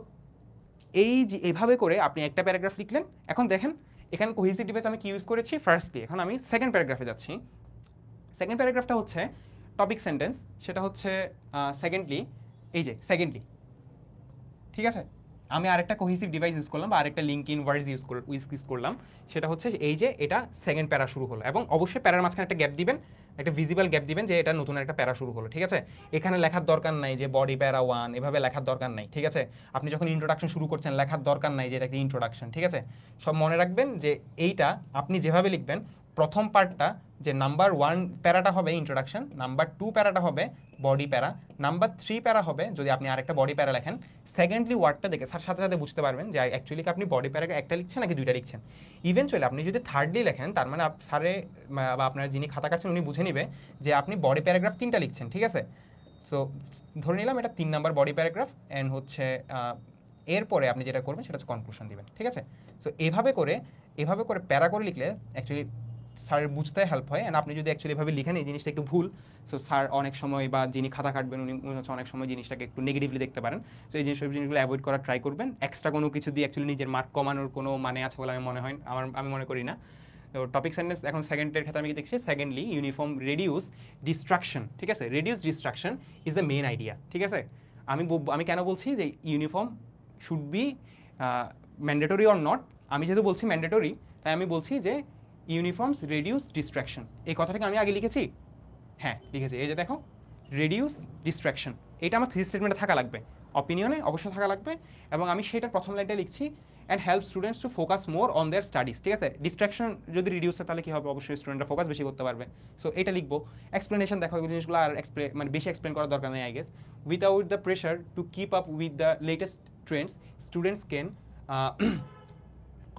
এই যে এভাবে করে আপনি একটা প্যারাগ্রাফ লিখলেন। এখন দেখেন এখানে কোহেসিভ ডিভাইস আমি কি ইউজ করেছি ফার্স্টলি, এখন আমি সেকেন্ড প্যারাগ্রাফে যাচ্ছি। সেকেন্ড প্যারাগ্রাফটা হচ্ছে টপিক সেন্টেন্স, সেটা হচ্ছে সেকেন্ডলি, এই যে সেকেন্ডলি, ঠিক আছে, আমি আরেকটা কোহেসিভ ডিভাইস ইউজ করলাম বা আরেকটা লিঙ্ক ইন ওয়ার্ডস ইউজ করলাম, সেটা হচ্ছে এই যে এটা সেকেন্ড প্যারা শুরু হলো, এবং অবশ্যই প্যারার মাঝখানে একটা গ্যাপ দিবেন, একটা ভিজিবল গ্যাপ দিবেন যে এটা নতুন একটা প্যারা শুরু হলো, ঠিক আছে। এখানে লেখার দরকার নাই যে বডি প্যারা 1, এভাবে লেখার দরকার নাই, ঠিক আছে। আপনি যখন ইন্ট্রোডাকশন শুরু করছেন লেখার দরকার নাই যে এটা একটা ইন্ট্রোডাকশন, ঠিক আছে। সব মনে রাখবেন যে এইটা আপনি যেভাবে লিখবেন, প্রথম পার্টটা যে নাম্বার 1 প্যারাটা হবে ইন্ট্রোডাকশন, নাম্বার 2 প্যারাটা হবে বডি প্যারা, নাম্বার 3 প্যারা হবে যদি আপনি আরেকটা বডি প্যারা লেখেন। সেকেন্ডলি ওয়ার্ডটা দেখে সাথে সাথে বুঝতে পারবেন যে অ্যাকচুয়ালি আপনি বডি প্যারা একটা লিখছেন নাকি দুইটা লিখছেন। ইভেনচুয়ালি আপনি যদি থার্ডলি লেখেন, তার মানে স্যারে বা আপনার যিনি খাতা কাটছেন উনি বুঝে নেবে যে আপনি বডি প্যারাগ্রাফ 3টা লিখছেন, ঠিক আছে। সো ধরে নিলাম এটা 3 নাম্বার বডি প্যারাগ্রাফ, অ্যান্ড হচ্ছে এরপরে আপনি যেটা করবেন সেটা হচ্ছে কনক্লুশন দিবেন, ঠিক আছে। সো এভাবে করে প্যারা করে লিখলে অ্যাকচুয়ালি স্যারের বুঝতে হেল্প হয়। অ্যান্ড আপনি যদি অ্যাকচুয়ালি এভাবে লিখেন এই জিনিসটা একটু ভুল, সো স্যার অনেক সময় বা যিনি খাতা কাটবেন উনি হচ্ছে অনেক সময় জিনিসটাকে একটু নেগেটিভলি দেখতে পারেন। সো এই জিনিসগুলো অ্যাভয়েড করার ট্রাই করবেন। এক্সট্রা কোনো কিছু দিয়ে অ্যাকচুয়ালি নিজের মার্ক কমানোর কোনো মানে আছে বলে আমি মনে করি না। তো টপিক সেন্টেন্স এখন সেকেন্ডের ক্ষেত্রে আমি দেখছি, সেকেন্ডলি ইউনিফর্ম রেডিউস ডিস্ট্রাকশন, ঠিক আছে। Reduce distraction is the main idea, ঠিক আছে। আমি কেন বলছি যে uniform should be mandatory or not, আমি যেহেতু বলছি ম্যান্ডেটরি তাই আমি বলছি যে ইউনিফর্মস রেডিউস ডিস্ট্রাকশন, এই কথাটাকে আমি আগে লিখেছি, হ্যাঁ লিখেছি, এই যে দেখো রেডিউস ডিস্ট্রাকশন, এটা আমার থিসিস স্টেটমেন্টে থাকা লাগবে, অপিনিয়নে অবশ্যই থাকা লাগবে, এবং আমি সেটার প্রথম লাইনটা লিখছি and help students to focus more on their studies, ঠিক আছে। ডিস্ট্রাকশন যদি রিডিউস হয় তাহলে কী হবে, অবশ্যই স্টুডেন্টরা ফোকাস বেশি করতে পারবে। সো এটা লিখবো। এক্সপ্লেনেশন দেখো, এই জিনিসগুলো আর মানে বেশি এক্সপ্লেন করার দরকার নেই I guess. Without the pressure to keep up with the latest Trends students can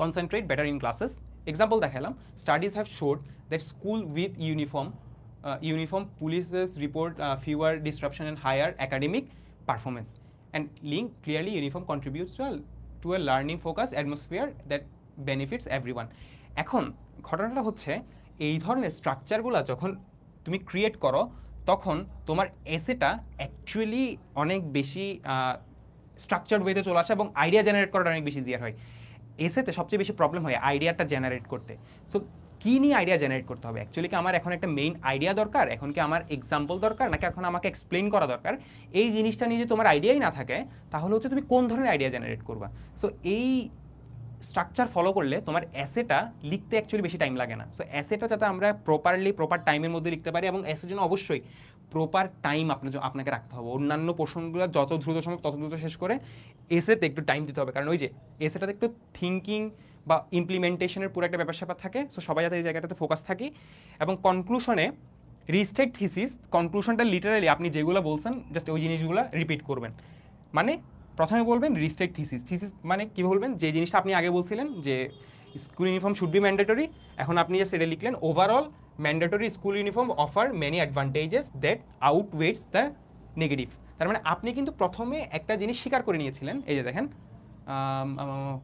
concentrate better in classes. Example দেখালাম, studies have showed that school with uniform policies report fewer disruption and higher academic performance. And link clearly uniform contributes to a learning focused atmosphere that benefits everyone. এখন ঘটনাটা হচ্ছে এই ধরনের স্ট্রাকচারগুলো যখন তুমি create করো তখন তোমার এসেটা অ্যাকচুয়ালি অনেক বেশি স্ট্রাকচার্ড ওয়েতে চলে আসে এবং আইডিয়া জেনারেট করাটা অনেক বেশি ইজিয়ার হয়। এসেতে সবচেয়ে বেশি প্রবলেম হয় আইডিয়াটা জেনারেট করতে। সো কী নিয়ে আইডিয়া জেনারেট করতে হবে, অ্যাকচুয়ালি কি আমার এখন একটা মেইন আইডিয়া দরকার, এখন কি আমার এক্সাম্পল দরকার, নাকি এখন আমাকে এক্সপ্লেন করা দরকার, এই জিনিসটা নিয়ে যদি তোমার আইডিয়াই না থাকে তাহলে হচ্ছে তুমি কোন ধরনের আইডিয়া জেনারেট করবা। সো এই স্ট্রাকচার ফলো করলে তোমার অ্যাসেটা লিখতে অ্যাকচুয়ালি বেশি টাইম লাগে না। সো অ্যাসেটা যাতে আমরা প্রপার টাইমের মধ্যে লিখতে পারি, এবং অ্যাসের জন্য অবশ্যই প্রপার টাইম আপনাকে রাখতে হবে। অন্যান্য পোর্শনগুলো যত দ্রুত সম্ভব তত দ্রুত শেষ করে এসেতে একটু টাইম দিতে হবে, কারণ ওই যে এসেটাতে একটু থিঙ্কিং বা ইমপ্লিমেন্টেশনের পুরো একটা ব্যাপার স্যাপার থাকে। সো সবাই যাতে এই জায়গাটাতে ফোকাস থাকি। এবং কনক্লুশনে রিস্টেট থিসিস, কনক্লুশনটা লিটারালি আপনি যেগুলো বলছেন জাস্ট ওই জিনিসগুলো রিপিট করবেন। মানে প্রথমে বলবেন রিস্টেট থিসিস, মানে কী বলবেন, যে জিনিসটা আপনি আগে বলছিলেন যে school uniform should be mandatory, এখন আপনি জাস্ট এটা লিখলেন overall mandatory school uniform offer many advantages that outweighs the negative. তার মানে আপনি কিন্তু প্রথমে একটা জিনিস স্বীকার করে নিয়েছিলেন, এই যে দেখেন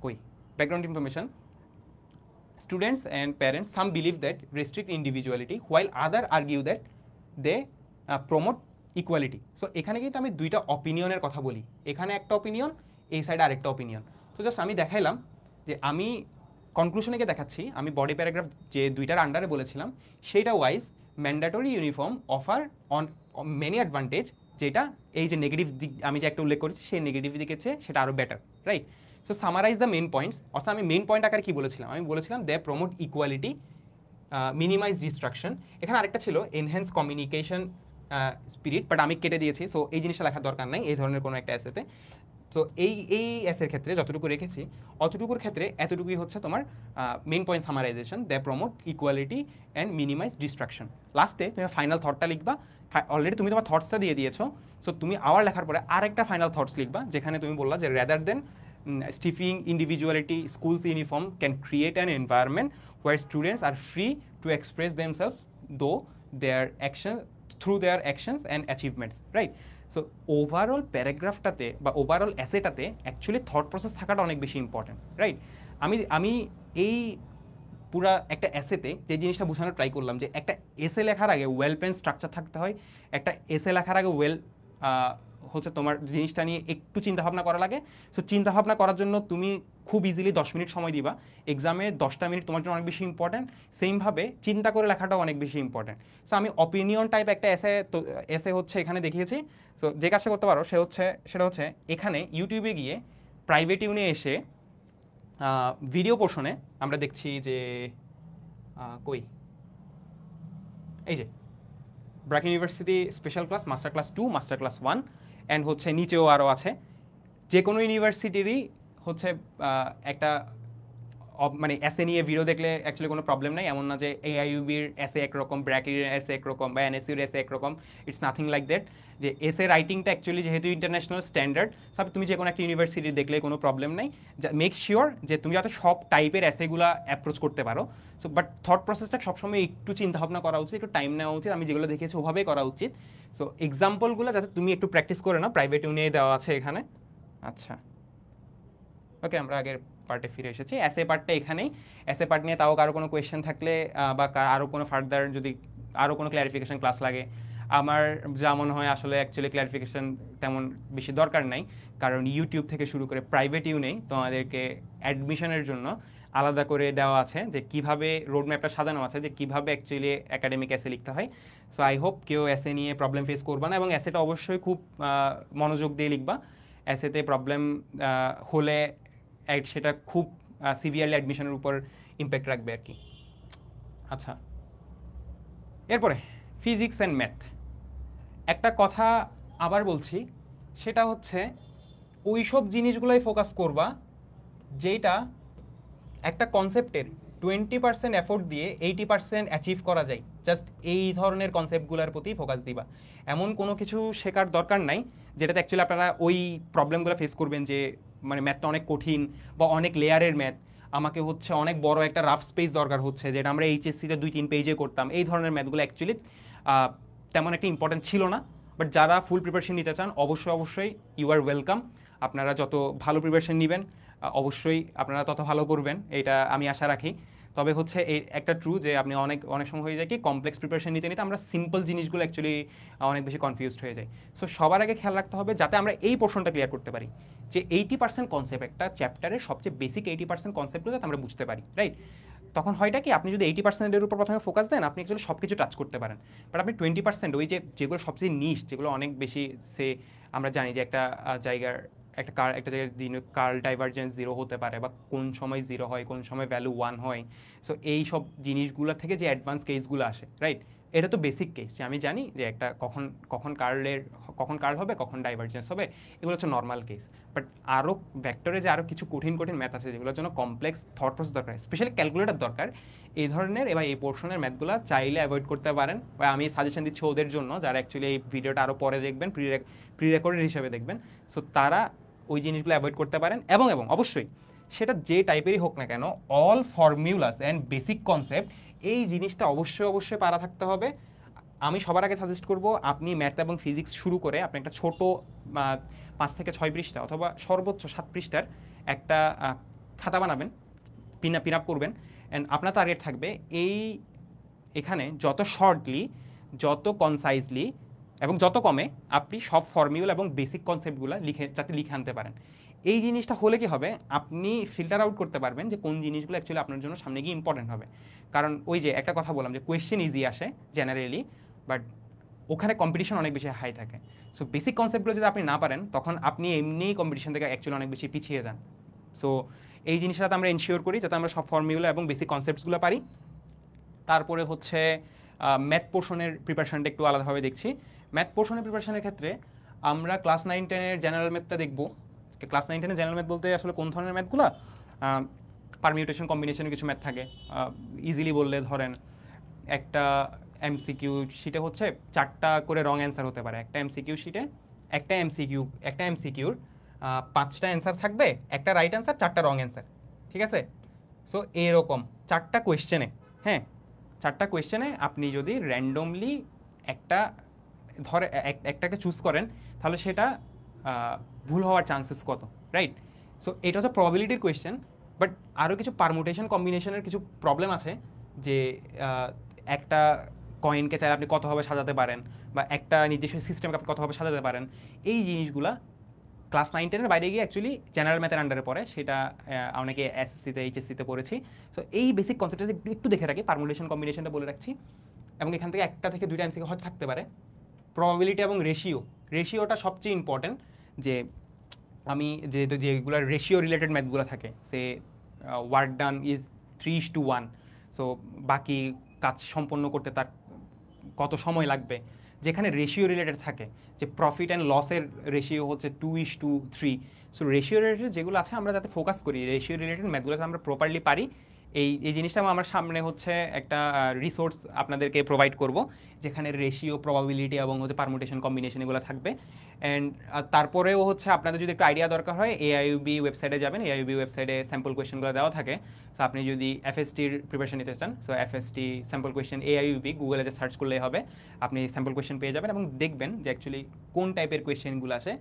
কই background information, students and parents some believe that restrict individuality while other argue that they promote equality. So এখানে কিন্তু আমি দুইটা অপিনিয়নের কথা বলি, এখানে একটা অপিনিয়ন, এই সাইডে আরেকটা অপিনিয়ন। তো জাস্ট আমি দেখাইলাম যে আমি কনক্লুশনে গিয়ে দেখাচ্ছি আমি বডি প্যারাগ্রাফ যে দুইটার আন্ডারে বলেছিলাম সেইটা wise mandatory uniform offer on many advantage, যেটা এই যে নেগেটিভ দিক আমি যে একটা উল্লেখ করেছি সেই নেগেটিভ দিকের চেয়ে সেটা আরও better, right. So summarise the main points, অর্থাৎ আমি মেন পয়েন্ট আকারে কী বলেছিলাম, আমি বলেছিলাম they promote equality, minimise distraction. এখানে আরেকটা ছিল এনহ্যান্স কমিউনিকেশন স্পিরিট, বাট আমি কেটে দিয়েছি। সো এই জিনিসটা লেখার দরকার নেই এই ধরনের কোনো একটা অ্যাসেতে। সো এই অ্যাসের ক্ষেত্রে যতটুকু রেখেছি অতটুকুর ক্ষেত্রে এতটুকুই হচ্ছে তোমার main point summarisation, they promote equality and minimise distraction. লাস্টে তুমি ফাইনাল থটটা লিখবা, অলরেডি তুমি তোমার থটসটা দিয়ে দিয়েছো। সো তুমি আবার লেখার পরে আরেকটা ফাইনাল থটস লিখবা, যেখানে তুমি বললা যে rather than stifling individuality, schools uniform can create an environment where students are free to express themselves, though their actions through their actions and achievements, right? So overall প্যারাগ্রাফটাতে বা ওভারঅল অ্যাসেটাতে actually thought process থাকাটা অনেক বেশি important, right? আমি এই পুরা একটা এসেতে যে জিনিসটা বোঝানোর ট্রাই করলাম যে একটা এসে লেখার আগে ওয়েল প্ল্যান স্ট্রাকচার থাকতে হয়, একটা এসে লেখার আগে হচ্ছে তোমার জিনিসটা নিয়ে একটু চিন্তাভাবনা করা লাগে। সো চিন্তাভাবনা করার জন্য তুমি খুব ইজিলি 10 মিনিট সময় দিবা, এক্সামে 10টা মিনিট তোমার জন্য অনেক বেশি ইম্পর্ট্যান্ট। সেমভাবে চিন্তা করে লেখাটাও অনেক বেশি ইম্পর্ট্যান্ট। সো আমি অপিনিয়ন টাইপ একটা এসে হচ্ছে এখানে দেখিয়েছি। সো যে কাজটা করতে পারো সেটা হচ্ছে এখানে ইউটিউবে গিয়ে প্রাইভেট ইউনে এসে ভিডিও পোর্শনে আমরা দেখছি যে কই এই যে BRAC university special class master class 2 master class 1 and হচ্ছে নিচেও আরও আছে। যে কোনো ইউনিভার্সিটিরই হচ্ছে একটা মানে এসে নিয়ে ভিডিও দেখলে অ্যাকচুয়ালি কোনো প্রবলেম নাই, এমন না যে এআইইউবির এসে একরকম, ব্র্যাকের এসে একরকম বা এনএসইউর এসে একরকম। It's nothing like that. যে এসে রাইটিংটা অ্যাকচুয়ালি যেহেতু ইন্টারন্যাশনাল স্ট্যান্ডার্ড, সব তুমি যে কোনো একটা ইউনিভার্সিটি দেখলে কোনো প্রবলেম নাই। মেক শিওর যে তুমি যাতে সব টাইপের এসেগুলো অ্যাপ্রোচ করতে পারো। সো বাট থট প্রসেসটা সবসময় একটু চিন্তাভাবনা করা উচিত, একটু টাইম নেওয়া উচিত। আমি যেগুলো দেখেছি ওভাবেই করা উচিত। সো এক্সাম্পলগুলো যাতে তুমি একটু প্র্যাকটিস করে নাও, প্রাইভেট ইউনিয়ে দেওয়া আছে এখানে। আচ্ছা, ওকে, আমরা আগের পার্টে ফিরে এসেছি। এসে পার্টটা এখানেই। এসে পার্ট নিয়ে তাও কারো কোনো কোয়েশ্চেন থাকলে বা আরও কোনো ফার্দার যদি আরও কোনো ক্ল্যারিফিকেশন ক্লাস লাগে, আমার যা মনে হয় আসলে অ্যাকচুয়ালি ক্ল্যারিফিকেশন তেমন বেশি দরকার নাই, কারণ ইউটিউব থেকে শুরু করে প্রাইভেট ইউনেই তোমাদেরকে অ্যাডমিশনের জন্য আলাদা করে দেওয়া আছে যে কীভাবে রোড ম্যাপটা সাজানো আছে, যে কীভাবে অ্যাকচুয়ালি একাডেমিক এসে লিখতে হয়। সো আই হোপ কেউ এসে নিয়ে প্রবলেম ফেস করবা না, এবং এসেটা অবশ্যই খুব মনোযোগ দিয়ে লিখবা। এসেতে প্রবলেম হলে সেটা খুব সিভিয়ারলি অ্যাডমিশনের উপর ইম্প্যাক্ট রাখবে আর কি। আচ্ছা, এরপরে ফিজিক্স অ্যান্ড ম্যাথ। একটা কথা আবার বলছি, সেটা হচ্ছে ওই সব জিনিসগুলোই ফোকাস করবা যেটা একটা কনসেপ্টের 20% এফোর্ট দিয়ে 80% অ্যাচিভ করা যায়। জাস্ট এই ধরনের কনসেপ্টগুলোর প্রতি ফোকাস দিবা। এমন কোনো কিছু শেখার দরকার নাই যেটাতে অ্যাকচুয়ালি আপনারা ওই প্রবলেমগুলো ফেস করবেন যে মানে ম্যাথটা অনেক কঠিন বা অনেক লেয়ারের ম্যাথ, আমাকে হচ্ছে অনেক বড় একটা রাফ স্পেস দরকার হচ্ছে, যেটা আমরা এইচএসসিতে 2-3 পেজে করতাম। এই ধরনের ম্যাথগুলো অ্যাকচুয়ালি তেমন একটা ইম্পর্টেন্ট ছিল না। বাট যারা ফুল প্রিপারেশন নিতে চান অবশ্যই ইউ আর ওয়েলকাম। আপনারা যত ভালো প্রিপারেশন নেবেন অবশ্যই আপনারা তত ভালো করবেন, এটা আমি আশা রাখি। তবে হচ্ছে এই একটা ট্রু যে আপনি অনেক সময় হয়ে যায় কি কমপ্লেক্স প্রিপারেশন নিতে নিতে আমরা সিম্পল জিনিসগুলো অ্যাকচুয়ালি অনেক বেশি কনফিউজড হয়ে যায়। সো সবার আগে খেয়াল রাখতে হবে যাতে আমরা এই পোর্শনটা ক্লিয়ার করতে পারি, যে 80% কনসেপ্ট, একটা চ্যাপ্টারের সবচেয়ে বেসিক 80% কনসেপ্টগুলো যাতে আমরা বুঝতে পারি, রাইট? তখন হয়টা কি আপনি যদি 80%-এর উপর প্রথমে ফোকাস দেন আপনি অ্যাকচুয়ালি সব কিছু টাচ করতে পারেন। বাট আপনি 20% ওই যেগুলো সবচেয়ে নিশ, যেগুলো অনেক বেশি আমরা জানি যে একটা জায়গায় কার্ল ডাইভারজেন্স 0 হতে পারে, বা কোন সময় 0 হয়, কোন সময় ভ্যালু 1 হয়। সো এই সব জিনিসগুলো থেকে যে অ্যাডভান্স কেসগুলো আসে, রাইট? এটা তো বেসিক কেস, যে আমি জানি যে একটা কখন কার্ল হবে, কখন ডাইভারজেন্স হবে, এগুলো হচ্ছে নর্মাল কেস। বাট আরও ভেক্টরে যে আরও কিছু কঠিন ম্যাথ আছে যেগুলোর জন্য কমপ্লেক্স থট প্রসেস দরকার, স্পেশালি ক্যালকুলেটর দরকার, এই ধরনের এবার এই পোর্শনের ম্যাথগুলো চাইলে অ্যাভয়েড করতে পারেন। বা আমি সাজেশন দিচ্ছি ওদের জন্য যারা অ্যাকচুয়ালি এই ভিডিওটা আরও পরে দেখবেন, প্রি রেকর্ডেড হিসেবে দেখবেন। সো তারা ওই জিনিসগুলো অ্যাভয়েড করতে পারেন। এবং অবশ্যই সেটা যে টাইপেরই হোক না কেন, all formulas and basic concept, এই জিনিসটা অবশ্যই পারা থাকতে হবে। আমি সবার আগে সাজেস্ট করব আপনি ম্যাথ এবং ফিজিক্স শুরু করে আপনি একটা ছোট 5 থেকে 6 পৃষ্ঠা অথবা সর্বোচ্চ 7 পৃষ্ঠার একটা খাতা বানাবেন, পিন আপ করবেন। অ্যান্ড আপনার টার্গেট থাকবে এখানে যত শর্টলি, যত কনসাইজলি এবং যত কমে আপনি সব ফর্মুলা এবং বেসিক কনসেপ্টগুলো যাতে লিখে আনতে পারেন। এই জিনিসটা হলে কি হবে, আপনি ফিল্টার আউট করতে পারবেন যে কোন জিনিসগুলো অ্যাকচুয়ালি আপনার জন্য সামনে গিয়ে ইম্পর্টেন্ট হবে। কারণ ওই যে একটা কথা বললাম যে কোয়েশ্চেন ইজি আসে জেনারেলি, বাট ওখানে কম্পিটিশন অনেক বেশি হাই থাকে। সো বেসিক কনসেপ্টগুলো যদি আপনি না পারেন তখন আপনি এমনিই কম্পিটিশন থেকে অ্যাকচুয়ালি অনেক বেশি পিছিয়ে যান। সো এই জিনিসটা আমরা এনশিওর করি যাতে আমরা সব ফর্মুলা এবং বেসিক কনসেপ্টসগুলো পারি। তারপরে হচ্ছে ম্যাথ পোর্শনের প্রিপারেশনটা একটু আলাদাভাবে দেখছি। ম্যাথ পোর্শনের প্রিপারেশনের ক্ষেত্রে আমরা ক্লাস 9-10-এর জেনারেল ম্যাথটা দেখব। ক্লাস 9-10-এর জেনারেল ম্যাথ বলতে আসলে কোন ধরনের ম্যাথগুলো, পারমিউটেশন কম্বিনেশনের কিছু ম্যাথ থাকে। ইজিলি বললে ধরেন একটা এমসিকিউ শিটে হচ্ছে 4টা করে রং অ্যান্সার হতে পারে। একটা এমসিকিউ শিটে একটা এমসিকিউর 5টা অ্যান্সার থাকবে, একটা রাইট অ্যান্সার, 4টা রং অ্যান্সার, ঠিক আছে? সো এরকম 4টা কোয়েশ্চেনে, হ্যাঁ 4টা কোয়েশ্চেনে আপনি যদি র্যান্ডমলি একটা ধরে একটাকে চুজ করেন, তাহলে সেটা ভুল হওয়ার চান্সেস কত, রাইট? সো এটা হচ্ছে প্রবাবিলিটির কোয়েশ্চেন। বাট আরও কিছু পারমুটেশন কম্বিনেশনের কিছু প্রবলেম আছে, যে একটা কয়েনকে চাইলে আপনি কতভাবে সাজাতে পারেন, বা একটা নির্দিষ্ট সিস্টেমকে আপনি কতভাবে সাজাতে পারেন। এই জিনিসগুলা ক্লাস 9-10-এর বাইরে গিয়ে অ্যাকচুয়ালি জেনারেল ম্যাথের আন্ডারে পড়ে, সেটা অনেকে এসএসসিতে এইচএসসিতে পড়েছি। সো এই বেসিক কনসেপ্টটা একটু দেখে রাখি, পারমুটেশন কম্বিনেশনটা বলে রাখছি, এবং এখান থেকে একটা থেকে দুইটা এমসিকিউ হয়তো থাকতে পারে। প্রবাবিলিটি এবং রেশিওটা সবচেয়ে ইম্পর্টেন্ট, যে আমি যেগুলো রেশিও রিলেটেড ম্যাথগুলো থাকে, সে ওয়ার্ক ডান ইজ 3:1, সো বাকি কাজ সম্পন্ন করতে তার কত সময় লাগবে, যেখানে রেশিও রিলেটেড থাকে, যে প্রফিট অ্যান্ড লসের রেশিও হচ্ছে 2:3। সো রেশিও রিলেটেড যেগুলো আছে আমরা যাতে ফোকাস করি, রেশিও রিলেটেড ম্যাথগুলো আমরা প্রপারলি পারি, এই জিনিসটা আমার সামনে হচ্ছে একটা রিসোর্স আপনাদেরকে প্রোভাইড করব, যেখানে রেশিও, প্রবাবিলিটি এবং হচ্ছে পারমুটেশন কম্বিনেশন এগুলো থাকবে। অ্যান্ড তারপরেও হচ্ছে আপনাদের যদি একটু আইডিয়া দরকার হয়, এআইইউবি ওয়েবসাইটে যাবেন, এআইইউবি ওয়েবসাইটে স্যাম্পল কোয়েশ্চেনগুলো দেওয়া থাকে। সো আপনি যদি এফএসটির প্রিপারেশন নিতে চান, so FST sample question AIUB গুগলে যে সার্চ করলেই হবে, আপনি স্যাম্পল কোয়েশ্চেন পেয়ে যাবেন এবং দেখবেন যে অ্যাকচুয়ালি কোন টাইপের কোয়েশ্চেনগুলো আসে।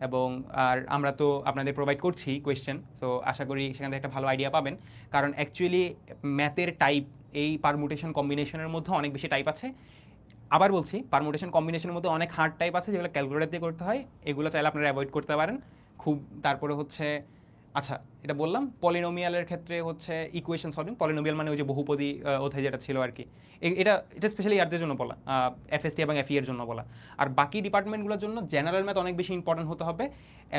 এবং আর আমরা তো আপনাদের প্রোভাইড করছি কোয়েশ্চেন, সো আশা করি সেখান থেকে একটা ভালো আইডিয়া পাবেন। কারণ অ্যাকচুয়ালি ম্যাথের টাইপ এই পারমুটেশন কম্বিনেশনের মধ্যে অনেক বেশি টাইপ আছে। আবার বলছি, পারমুটেশন কম্বিনেশনের মধ্যে অনেক হার্ড টাইপ আছে, যেগুলো ক্যালকুলেটর দিয়ে করতে হয়, এগুলো চাইলে আপনারা অ্যাভয়েড করতে পারেন খুব। তারপরে হচ্ছে, আচ্ছা এটা বললাম, পলিনোমিয়ালের ক্ষেত্রে হচ্ছে ইকুয়েশন সলভিং। পলিনোমিয়াল মানে ওই যে বহুপদী অধ্যায় যেটা ছিল আর কি, এটা স্পেশালি ইয়ারদের জন্য বলা, এফএসটি এবং এফই এর জন্য বলা। আর বাকি ডিপার্টমেন্টগুলোর জন্য জেনারেল ম্যাথ অনেক বেশি ইম্পর্টেন্ট হতে হবে,